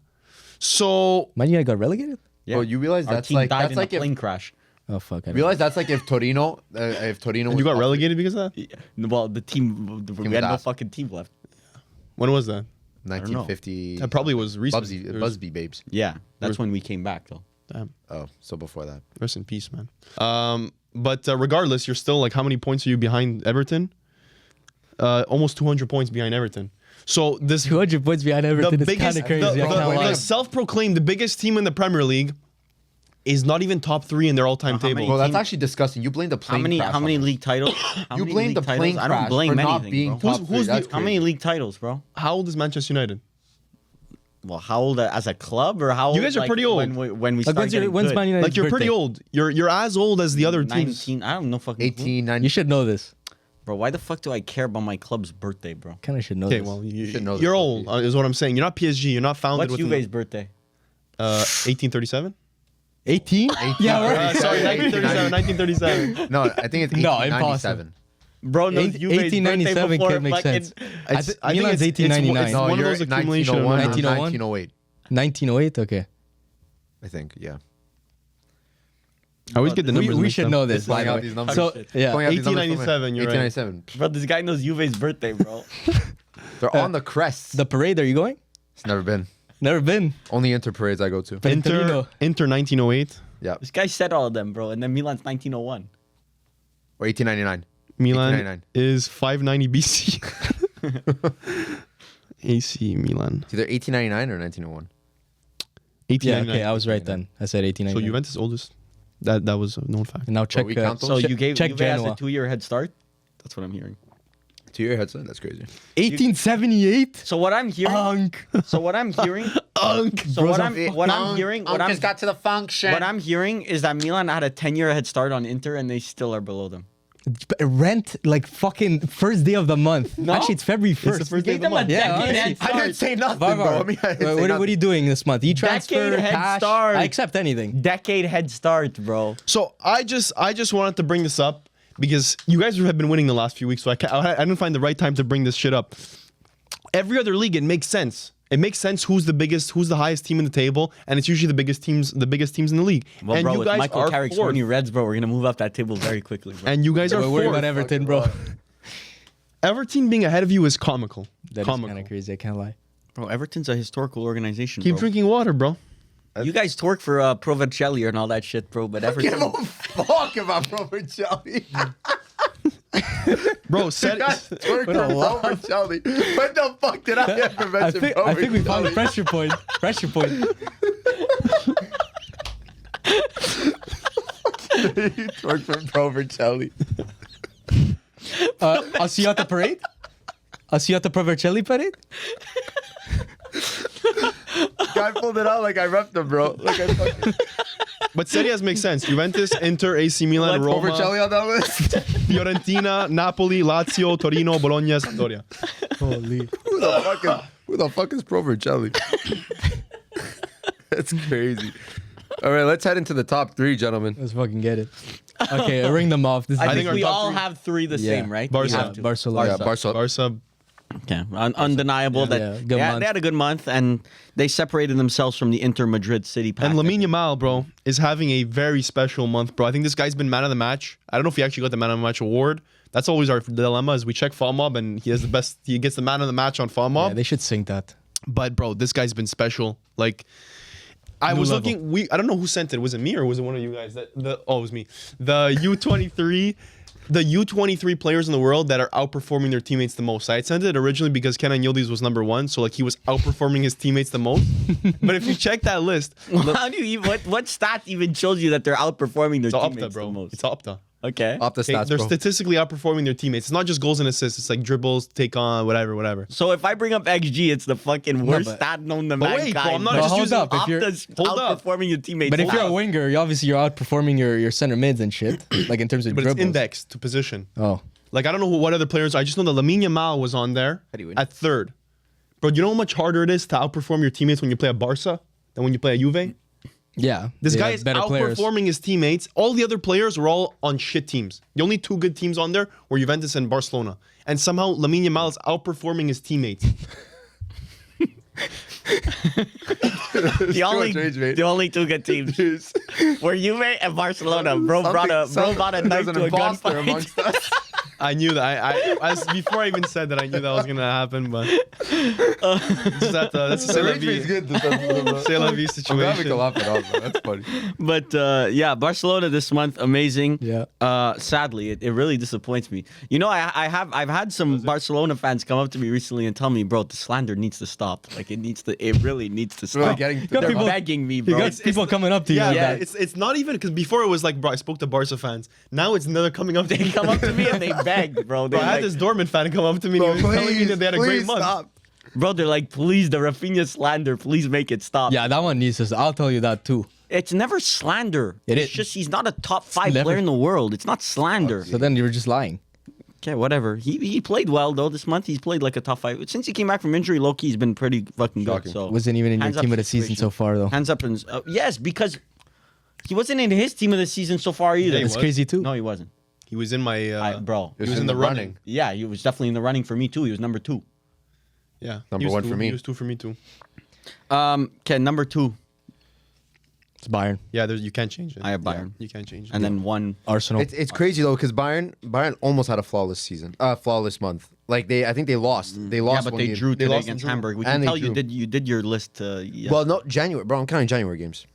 So Man United got relegated. Yeah. Oh, you realize Our that's team like died that's in like a if plane crash. Oh fuck! I don't realize that's like if Torino and was you got up- relegated because of that? Yeah. Well, the team, we had no ass. fucking team left. When was that? 1950. That probably was recent. Busby babes. Yeah, that's when we came back though. Damn. Oh, so before that. Rest in peace, man. But regardless, you're still like, how many points are you behind Everton? Almost 200 points behind Everton. So this 200 points behind Everton is kind biggest, of crazy. I can't lie. the self-proclaimed the biggest team in the Premier League is not even top 3 in their all-time How table. many Well, that's team- actually disgusting. You blame the plane crash How many on league titles? How You many blame league the titles? plane I crash don't blame for not anything, being bro. top Who's 3. the- That's How many crazy. league titles, bro? How old is Manchester United? Well, how old as a club or how? You guys are like, pretty old. When we Like, start getting when's good? Man United's Like you're pretty birthday? old. You're as old as the other teams. 19. I don't know fucking. 18, 19. You should know this. Bro, why the fuck do I care about my club's birthday, bro? Kind of should know Okay, this. well, should know this, you're though. old is what I'm saying. You're not PSG. You're not founded What's with Juve's birthday? 1837. 18? Yeah, Uh, right. sorry, 1937. 1937. No, I think it's No, 1897. Bro, no, 1897 could make sense. I think Milan's it's 1899. It's No, one of you're those accumulation. 1901 or 1901? 1908. 1908. Okay. I think, yeah. I always get the numbers. We mixed should up. know this. Line by out the these way. numbers. So yeah, Pulling out these numbers from 1897, you're right. 1897. Bro, this guy knows Juve's birthday, bro. They're on the crests. the parade. Are you going? It's never been. Never been. Only Inter parades I go to. Inter 1908. Yeah. This guy said all of them, bro. And then Milan's 1901. Or 1899. Milan 1899. is 590 BC. AC Milan. It's either 1899 or 1901. Yeah. 1899. Okay, I was right then. I said 1899. So Juventus oldest. That was a known fact. And now check. we count those? So check, you gave check Juve has a Genoa. 2-year head start? That's what I'm hearing. 2 year headset? That's crazy. 1878. So what I'm hearing... Unk. So what I'm hearing... Unk. So what I'm hearing... What I'm, got to the function. what I'm hearing is that Milan had a 10-year head start on Inter and they still are below them. Rent like fucking first day of the month. No? Actually, it's February 1st. the first day of the Gave them a month. Yeah, decade head honestly. start. I didn't say nothing, Varvar, bro. I mean, I didn't say what are nothing. you doing this month? E-transfer, Decade head cash? start. I accept anything. Decade head start, bro. So I just wanted to bring this up because you guys have been winning the last few weeks, so I didn't find the right time to bring this shit up. Every other league, it makes sense. It makes sense who's the highest team in the table, and it's usually the biggest teams in the league. Well, and bro, you with guys Michael are Carrick's fourth. winning Reds, bro, we're gonna move up that table very quickly, bro. And you guys are We're worried fourth. about Everton, bro. Everton being ahead of you is comical. That is comical. kind of crazy. I can't lie. Bro, Everton's a historical organization, Keep bro. drinking water, bro. You guys torque for Provercelli and all that shit, bro, but Give Everton... a fuck about Provercelli. Bro, said What the fuck did I ever I mention think we found a Provercelli? pressure point. Pressure point. Twerk for Provercelli. I'll see you at the parade. I'll see you at the Provercelli parade. Guy pulled it out like I repped him, bro. Like I fucking but Serie A's makes sense. Juventus, Inter, AC Milan, Roma, Provercelli on that list. Fiorentina, Napoli, Lazio, Torino, Bologna, Sampdoria. Holy. Who the fuck is Who the fuck is Pro Vercelli? That's crazy. All right, let's head into the top 3, gentlemen. Let's fucking get it. Okay, ring them off. This is I think think our we top all 3 have 3 the same, right? Barca. We have to. Barcelona. Yeah, Barca. Barca. Okay, undeniable that Yeah, good they month. had a good month and they separated themselves from the Inter Madrid City pack. And Lamine Yamal, bro, is having a very special month, bro. I think this guy's been man of the match. I don't know if he actually got the man of the match award. That's always our dilemma is we check FOMOB and he has the best. He gets the man of the match on FOMOB. Yeah, they should sync that. But bro, this guy's been special. Like, I New was level. looking. I don't know who sent it. Was it me or was it one of you guys? It was me. The U23. The U23 players in the world that are outperforming their teammates the most. I had sent it originally because Kenan Yildiz was number 1, so like he was outperforming his teammates the most. But if you check that list, How do you what stat even shows you that they're outperforming their it's Opta, teammates bro. the most? It's Opta. Okay. Opta Okay, stats, they're bro. statistically outperforming their teammates. It's not just goals and assists. It's like dribbles, take on, whatever. So if I bring up XG, it's the fucking worst but- stat known to But wait, mankind. bro, I'm not But just hold using up, if you're- Opta's hold up. outperforming your teammates. But if you're a Wow. winger, you're outperforming your center mids and shit. Like in terms of But dribbles. it's indexed to position. Oh. Like I don't know what other players. I just know that Lamine Yamal was on there How do you win? at 3rd. Bro, you know how much harder it is to outperform your teammates when you play at Barca than when you play at Juve? Yeah. This they guy have is better players. outperforming his teammates. All the other players were all on shit teams. The only 2 good teams on there were Juventus and Barcelona. And somehow Lamine Yamal is outperforming his teammates. The only 2 good teams were Juve and Barcelona. Bro brought a knife to a gunfight. amongst us. I knew that. Before I even said that, I knew that was gonna happen. But that's a c'est la vie. good. C'est la vie I'm glad we situation. can laugh it off, bro. That's funny. But yeah, Barcelona this month, amazing. Yeah. Sadly, it really disappoints me. You know, I've had some Barcelona fans come up to me recently and tell me, bro, the slander needs to stop. Like it really needs to Really stop. getting got They're people- begging me, You bro. got people coming up to you. Yeah, like yeah. that. It's not even because before it was like, bro, I spoke to Barca fans. Now it's another coming up. They come up to me and they beg, bro. Bro, They're I had like, this Dortmund fan come up to me and he was telling me that they had a great month. bro, they're like, please, the Raphinha slander, please make it stop. Yeah, that one needs to. I'll tell you that too. It's never slander. It It's is. just he's not a top 5 never- player in the world. It's not slander. So then you were just lying. Okay, whatever. He played well though this month. He's played like a top 5. Since he came back from injury, low-key, he's been pretty fucking good. Shocking. So Wasn't even in your hands up team for of the season situation. so far though. Hands up and yes, because he wasn't in his team of the season so far either. he It's was. crazy too. No, he wasn't. He was in my. Bro, He was in the running. yeah, he was definitely in the running for me too. He was number 2. Yeah. Number He was 1 2. for me. He was 2 for me too. Okay, number 2. It's Bayern, Yeah, you can't change it. I have Bayern. You can't change it. And then 1. Arsenal. It's crazy though because Bayern almost had a flawless season, flawless month. Like I think they lost. They Yeah, lost. but one they game. drew today lost against and drew. Hamburg. We And can they tell you drew. did your list. Yeah. Well, no, January, bro. I'm counting January games.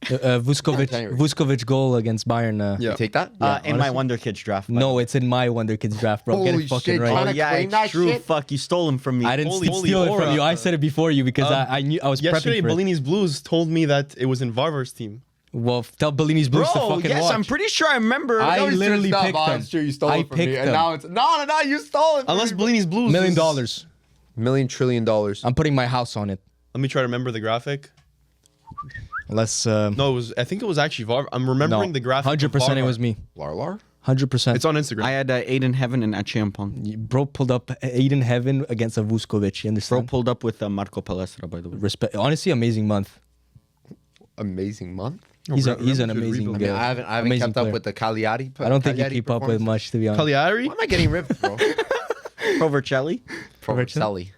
Vuskovic. Vuskovic goal against Bayern. Yeah. You take that? in my Wonderkids draft. by the No, way. it's in my Wonderkids draft, bro. Get Holy it fucking shit, right. Oh Trying to yeah, claim it's that true. shit? Fuck, you stole him from me. I didn't Holy steal it from aura. you. I said it before you because I knew I was Yesterday, prepping for it. Bellini's Blues told me that it was in Varvar's team. Well, tell Bellini's Blues to Bro, fucking yes, watch. I'm pretty sure I remember. I No, it's literally true, it's picked not, them. It's true, you stole I it from me, picked and them. now it's no, you stole it. From Unless me. Bellini's Blues. $1 million. is- $1 trillion. I'm putting my house on it. Let me try to remember the graphic. Unless No, it was. I think it was actually Varvar. I'm remembering the graphic. of 100% it Varvar. was me. Larlar. 100%. It's on Instagram. I had Aiden Heaven and Acheampong. Bro pulled up Aiden Heaven against a Vuskovic. You Bro understand? pulled up with Marco Palestra, by the way. Respect. Honestly, amazing month. Amazing month. He's an Good amazing rebound. I mean, I haven't amazing kept up player. with the Cagliari. I don't think you Cagliari keep up with performances. much, to be honest. Cagliari. Why am I getting ripped, bro? Provercelli. Provercelli.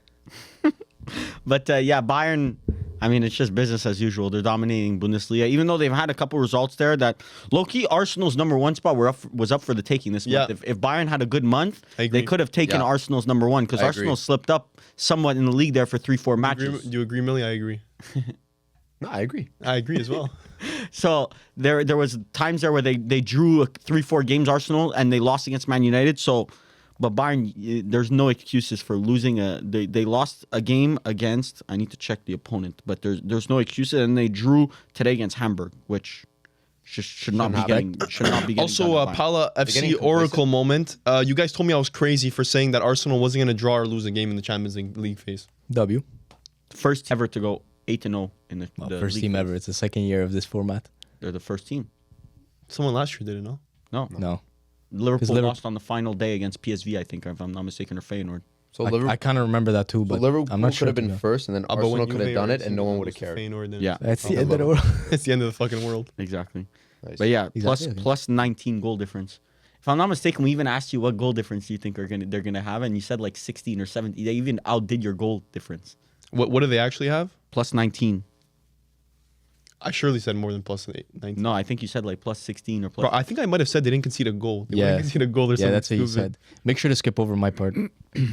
But yeah, Bayern, I mean, it's just business as usual. They're dominating Bundesliga, even though they've had a couple results there that low-key Arsenal's number 1 spot was up for the taking this month. Yeah. If Bayern had a good month, I agree. they could have taken Yeah. Arsenal's number 1 because I Arsenal agree. slipped up somewhat in the league there for 3-4 Do matches. you agree, Mili? I agree. No, I agree. I agree as well. So there was times there where they drew 3-4 games Arsenal and they lost against Man United. So, but Bayern, there's no excuses for losing they lost a game against. I need to check the opponent, but there's no excuses, and they drew today against Hamburg, which should not be getting Also, done at Bayern. Pala getting FC Oracle moment. You guys told me I was crazy for saying that Arsenal wasn't going to draw or lose a game in the Champions League phase. W. First ever to go 8-0 in the First league team phase. ever. It's the second year of this format. They're the first team. Someone last year did it, no? No, No. Liverpool Liver- lost on the final day against PSV, I think, if I'm not mistaken, or Feyenoord. So I kind of remember that too, but Liverpool I'm not sure. could have been first, and then But when Arsenal could have Juve done or it, and no one would have City cared. Feyenoord, then Yeah. That's the end of the world. it's the end of the fucking world. Exactly. Nice. But yeah, Exactly. plus 19 goal difference. If I'm not mistaken, we even asked you what goal difference do you think they're gonna have, and you said like 16 or 17. They even outdid your goal difference. What do they actually have? Plus 19. I surely said more than plus 19. No, I think you said like plus 16 or plus. Bro, I think I might have said they didn't concede a goal. They Yeah. wouldn't concede a goal or Yeah, something. that's what you stupid. said. Make sure to skip over my part.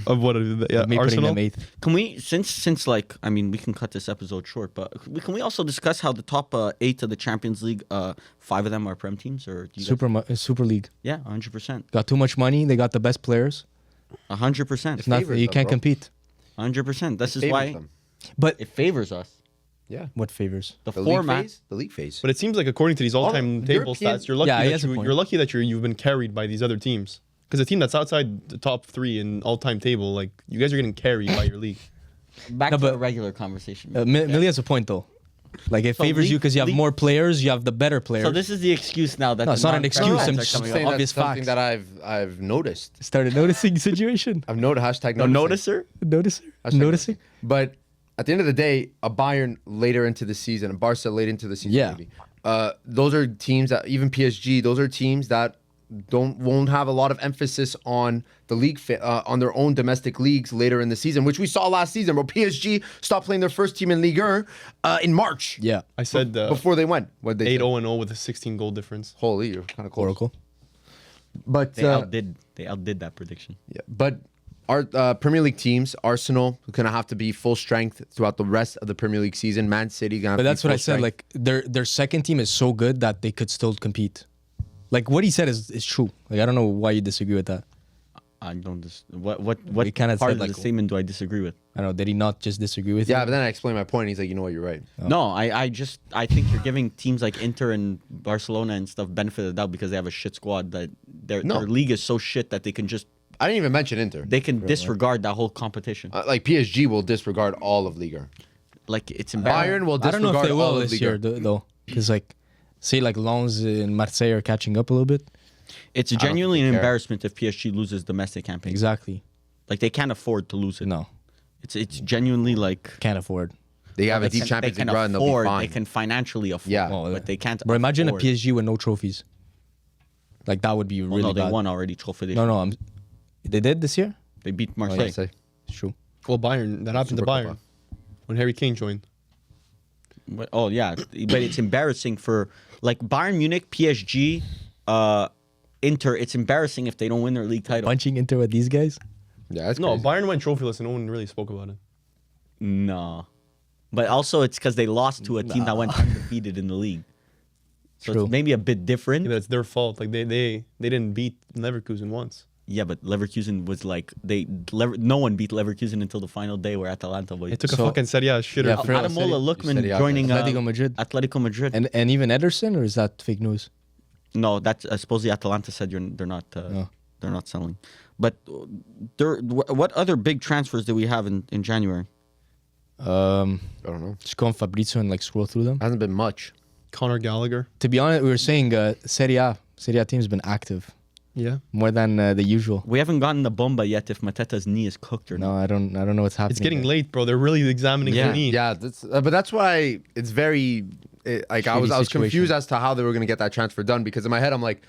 Of what? Yeah, Me putting Arsenal. them 8th. Can we, since like, I mean, we can cut this episode short, but can we also discuss how the top 8 of the Champions League, 5 of them are Prem teams, or do you guys, Super League. yeah, 100%, Got too much money. They got the best players. 100%, It's not, favors you them, can't bro. compete. 100%. This is Favors why them. But it favors us. Yeah. what favors? The The format. league phase. The league phase. But it seems like according to these all-time table European- stats, you're lucky Yeah, he that has a point. you're lucky that you've been carried by these other teams. Because a team that's outside the top 3 in all-time table, like you guys are getting carried by your league. Back No, to but- a regular conversation. Millie has a point though. Like it So favors you league- because you have league- more players. You have the better players. So this is the excuse now that No, the it's not an non-Prem excuse, fans I'm are just coming saying up. obvious something facts. that I've noticed. Started noticing situation. I've noted hashtag No noticing. noticer. Hashtag Noticing. But at the end of the day, a Bayern later into the season, a Barca later into the season, Yeah. maybe. Those are teams that even PSG. Those are teams that won't have a lot of emphasis on the league on their own domestic leagues later in the season, which we saw last season. Where PSG stopped playing their first team in Ligue 1 in March. Yeah. I said Before they went, what they 8-0-0 with a 16 goal difference. Holy, you're kind of close. Oracle. But They outdid that prediction. yeah, but our Premier League teams, Arsenal, gonna have to be full strength throughout the rest of the Premier League season. Man City, gonna. But have that's to be what I full said. strength. Like their second team is so good that they could still compete. Like what he said is true. Like I don't know why you disagree with that. I don't. What We kinda part said, of like- the statement do I disagree with? I don't know. Did he not just disagree with Yeah, you? but then I explained my point. He's like, you know what, you're right. No, I think you're giving teams like Inter and Barcelona and stuff benefit of the doubt because they have a shit squad that their league is so shit that they can just I didn't even mention Inter. disregard that whole competition. Like PSG will disregard all of Liga. Like it's embarrassing. Bayern will I don't disregard know if they all will of this Liga. year though, because like, say like Lens and Marseille are catching up a little bit. It's genuinely think an they care. embarrassment if PSG loses domestic campaign. Exactly. Like they can't afford to lose it. No, It's genuinely like can't afford. They have a they deep can- Champions they League can run. They'll be afford, fine. They can financially afford. Yeah. but they can't. Bro, imagine a afford. PSG with no trophies. Like that would be Well, really no, they bad. won already. Trophy. No, they did this year. They beat Oh, Marseille. yeah, say. It's true. Well, Bayern, that happened to Super Bayern Copa. when Harry Kane joined. But, oh yeah, but it's embarrassing for like Bayern Munich, PSG, Inter. It's embarrassing if they don't win their league title. Punching Inter with these guys. Yeah, that's No, crazy. Bayern went trophyless and no one really spoke about it. No, but also it's because they lost to a team that went undefeated in the league. So True. it's maybe a bit different. Yeah, but it's their fault. Like they didn't beat Leverkusen once. Yeah, but Leverkusen was like no one beat Leverkusen until the final day where Atalanta was. It took So- a fucking Serie A shitter. Yeah, to- for- Ademola Said Lookman he- joining Atletico Madrid. Atletico Madrid. And even Ederson, or is that fake news? No, that's I suppose the Atalanta said they're not they're not selling. But what other big transfers do we have in January? I don't know. Just go on Fabrizio and like scroll through them. Hasn't been much. Conor Gallagher. To be honest, we were saying Serie A team's been active Yeah. more than the usual. We haven't gotten the bomba yet if Mateta's knee is cooked or No, not. I don't know what's happening. It's getting there. late, bro. They're really examining Yeah. the knee. Yeah, but that's why it's very like I Shitty was situation. confused as to how they were gonna get that transfer done because in my head I'm like,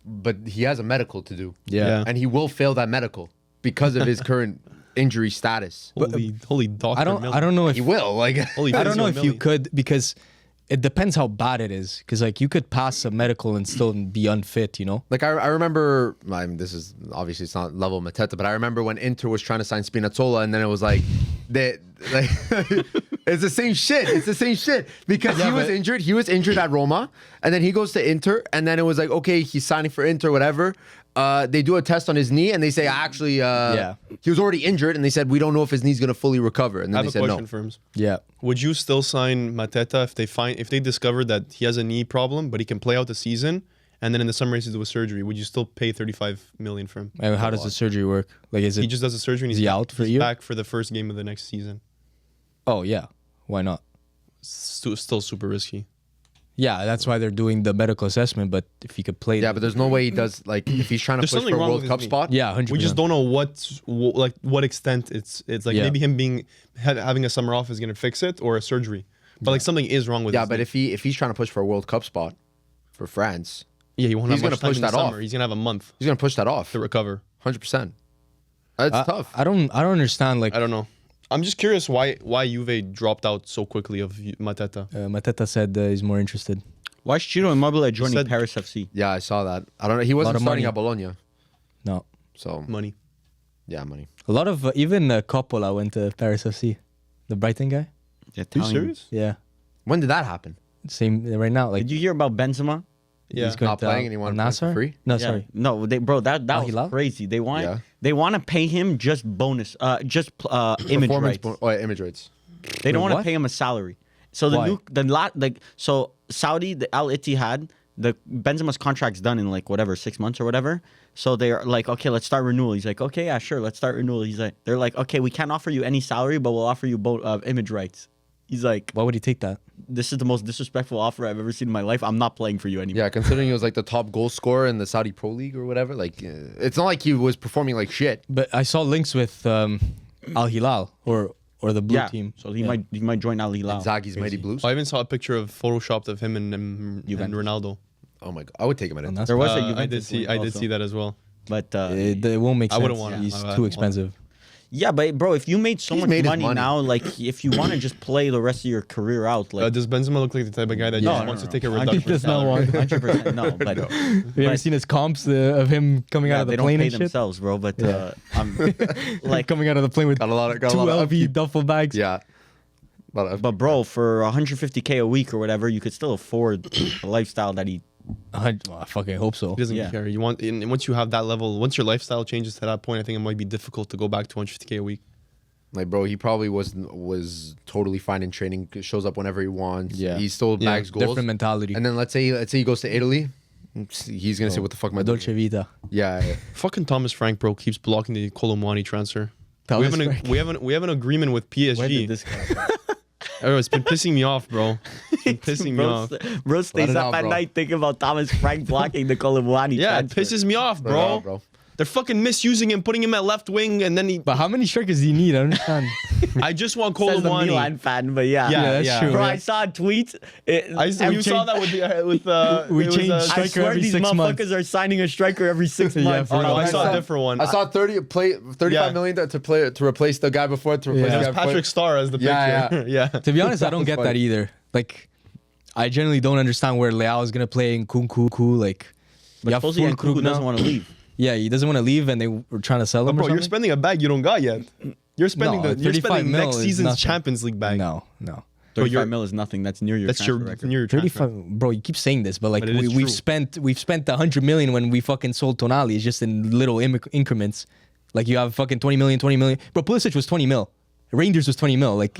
but he has a medical to do. Yeah. And he will fail that medical because of his current injury status. Holy Dr. I don't Miller. know if He will like. Holy I don't know if Physio you Millie. could because it depends how bad it is. Because like you could pass a medical and still be unfit, you know. Like I remember, I mean, this is obviously it's not level Mateta, but I remember when Inter was trying to sign Spinazzola, and then it was like, like it's the same shit. It's the same shit because he was injured. He was injured at Roma, and then he goes to Inter, and then it was like, okay, he's signing for Inter, whatever. They do a test on his knee, and they say actually, he was already injured, and they said we don't know if his knee's gonna fully recover, and I then have they a said question, no. Firms. Yeah. Would you still sign Mateta if they discover that he has a knee problem, but he can play out the season, and then in the summer he do a surgery? Would you still pay 35 million for him? And how does the surgery work? Like, is it? He just does the surgery and Is he out for a he's year? back for the first game of the next season. Oh yeah. Why not? Still super risky. Yeah, that's why they're doing the medical assessment. But if he could play, Yeah, but there's no way he does. Like, if he's trying to There's push something for a wrong World with Cup his knee. spot. yeah, 100%. We just don't know what extent it's like. Yeah. Maybe him being having a summer off is gonna fix it, or a surgery. But like something is wrong with. Yeah, his but knee. if he's trying to push for a World Cup spot for France, he won't he's have gonna much time push in the that off. summer. He's gonna have a month he's gonna push that off. to recover. 100%. That's tough. I don't understand. Like I don't know. I'm just curious why Juve dropped out so quickly of Mateta. Mateta said he's more interested. Why is Ciro Immobile joining said- Paris FC? Yeah, I saw that. I don't know. He wasn't of starting money. at Bologna, No, so Money. yeah, money. a lot of even Coppola went to Paris FC, the Brighton guy. The Are you Italian. serious? Yeah, When did that happen? same right now. Like Did you hear about Benzema? Yeah. he's going Not to playing and he wanted to play for Nasser? free? No, Yeah. sorry. No, that Al was Hilal? crazy. They want Yeah. they want to pay him just bonus, image Performance rights. image rates. They don't Wait, want to what? pay him a salary. So Why? so Saudi, the Al Ittihad, the Benzema's contract's done in like whatever 6 months or whatever. So they're like, okay, let's start renewal. He's like, okay, yeah, sure, let's start renewal. They're like, okay, we can't offer you any salary, but we'll offer you image rights. He's like, Why would he take that? this is the most disrespectful offer I've ever seen in my life. I'm not playing for you anymore. Yeah, considering he was like the top goal scorer in the Saudi Pro League or whatever. Like, it's not like he was performing like shit. But I saw links with Al Hilal or the blue team. So he might join Al Hilal. Zaghi's Mighty Blues. I even saw a picture of photoshopped of him and Ronaldo. Oh my god, I would take him in it. That's There was a I Juventus did see. link I did also. see that as well. But it won't make I sense. wouldn't want him. He's I too wouldn't expensive. yeah, but bro, if you made so He's much made his money, money. now, like if you want to just play the rest of your career out, like Does Benzema look like the type of guy that just wants to take a reduction? 100% no. But Have you ever seen his comps of him coming out yeah, of the they don't plane pay and shit? themselves, bro. But I'm Like coming out of the plane with Got a lot of two upkeep. LV duffel bags. Yeah. but bro, for 150K a week or whatever, you could still afford the lifestyle that he. I fucking hope so. He doesn't Yeah. care. You want, and once you have that level, once your lifestyle changes to that point, I think it might be difficult to go back to 150K a week. Like, bro, he probably was totally fine in training. Shows up whenever he wants. Yeah. He still Yeah, bags goals. Different mentality. And then let's say he goes to Italy. He's gonna say, "What the fuck am I doing?" Dolce Vita. Yeah, yeah. Fucking Thomas Frank, bro, keeps blocking the Colomwani transfer. Thomas we Frank. have an agreement with PSG. Where did this guy? Oh, it's been pissing me off, bro. It's been pissing me off. Bro stays it up out, at bro. night thinking about Thomas Frank blocking the Colomwani Yeah, it transfer. pisses me off, Let it out, bro. They're fucking misusing him, putting him at left wing, and then he. But how many strikers do you need? I don't understand. I just want Says the Colomwani. Milan fan, but yeah. Yeah, that's yeah. true. Bro, Yeah. I saw a tweet. You saw that with We it was, changed I striker swear every these 6 motherfuckers months. are signing a striker every 6 Yeah, months. for Oh no, real. I saw a different one. I saw 35 Yeah. million to replace the guy before. To replace Yeah. the It guy was Patrick before. Starr as the picture. Yeah, Yeah. To be honest, I don't was get that funny. either. Like, I generally don't understand where Leao is gonna play in Kunku. Like, But you have supposedly full Nkunku Krug doesn't now. want to leave. Yeah, he doesn't want to leave, and they were trying to sell him. Bro, or you're something? spending a bag you don't got yet. You're spending No, you're 35 spending mil next is season's nothing. Champions League bag. No. Bro, 35 mil is nothing. That's near your That's transfer your record. near your transfer. 35, bro. You keep saying this, but like But it is we've true. spent 100 million when we fucking sold Tonali. It's just in little increments. Like you have fucking 20 million. Bro, Pulisic was 20 mil. Rangers was 20 mil. Like,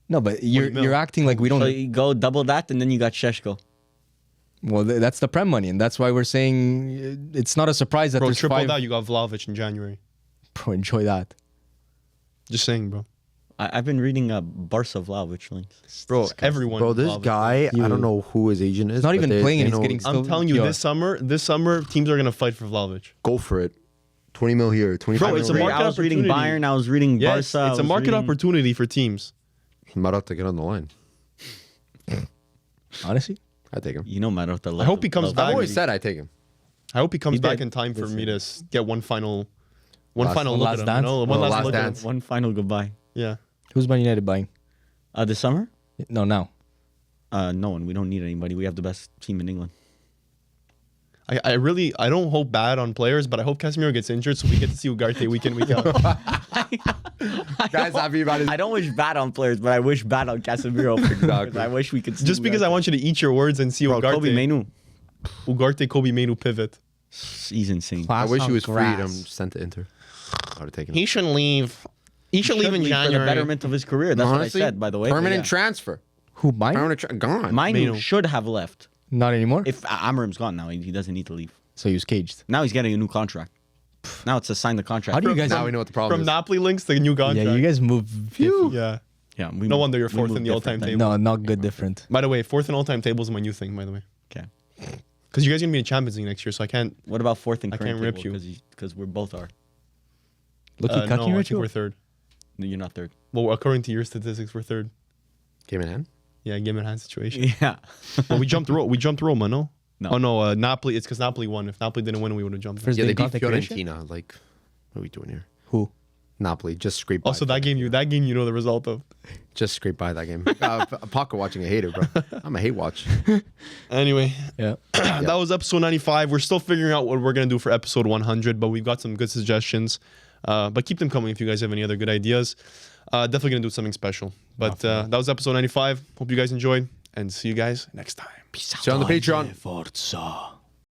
no, but 20 mil. you're acting like we don't. So you go double that, and then you got Sheshko. Well, that's the Prem money, and that's why we're saying it's not a surprise that Bro, there's triple 5. that you got Vlahovic in January. Bro, enjoy that. Just saying, bro. I've been reading Barca Vlahovic links. Bro, everyone. Bro, this Vlahovic. guy, I don't know who his agent is. He's not but even they- playing, they and he's know- getting. I'm still telling you, pure. this summer, teams are gonna fight for Vlahovic. Go for it. 20 mil here, 25 Bro, it's a mil market there. I was reading opportunity. Bayern. I was reading Yes, Barca. it's a market opportunity for teams. Marotta, get on the line. Honestly, I take him. You know, Marotta. I hope he comes I've back. always said I take him. I hope he comes He back did. in time for Listen. me to get one final Last- look one at last him. dance? You know? One One last last look at him. dance. One final goodbye. Yeah. who's Man United buying? This summer? No, now. No one. We don't need anybody. We have the best team in England. I don't hope bad on players, but I hope Casemiro gets injured so we get to see Ugarte week in, week out. Guys, happy about his. I don't wish bad on players, but I wish bad on Casemiro. Exactly. I wish we could. Just because I want you to eat your words and see Bro, Kobe Ugarte. Mainu. Kobe Mainu pivot. He's insane. I wish he was free. I'm Grass. sent to Inter. I would have taken him. He should leave. He should leave in For the January. betterment of his career. That's Honestly, what I said, by the way. but Permanent yeah. transfer. Who buying? Gone. Mainu Mainu. should have left. Not anymore. If Amarim's gone now, he doesn't need to leave. So he was caged. Now he's getting a new contract. Now it's to sign the contract. How do you guys? Now we know what the problem From is. Napoli links to new contract. Yeah, you guys move. Yeah. Yeah. No wonder you're we fourth move in the all-time different table. then. No, not good. Different. By the way, fourth in all-time table is my new thing. By the way, Okay. because you guys are gonna be in Champions League next year, so I can't. What about fourth in I current can't rip table? you. Because we're both are. Look, No, I think Rachel. we're third. No, you're not third. Well, according to your statistics, we're third. Game in hand. Yeah, game in hand situation. Yeah. Well, we jumped Roma, no? No. Oh no, Napoli. It's because Napoli won. If Napoli didn't win, we would have jumped. First Yeah, day they in beat contact Croatia? Fiorentina. Like, what are we doing here? Who? Napoli just scraped by. Also, that game you know the result of. Just scraped by that game. Pocket watching a hater, bro. I'm a hate watch. Anyway, Yeah. that was episode 95. We're still figuring out what we're gonna do for episode 100, but we've got some good suggestions. But keep them coming if you guys have any other good ideas. Definitely gonna do something special. But that was episode 95. Hope you guys enjoyed, and see you guys next time. Peace out. See you on the Patreon. Forza.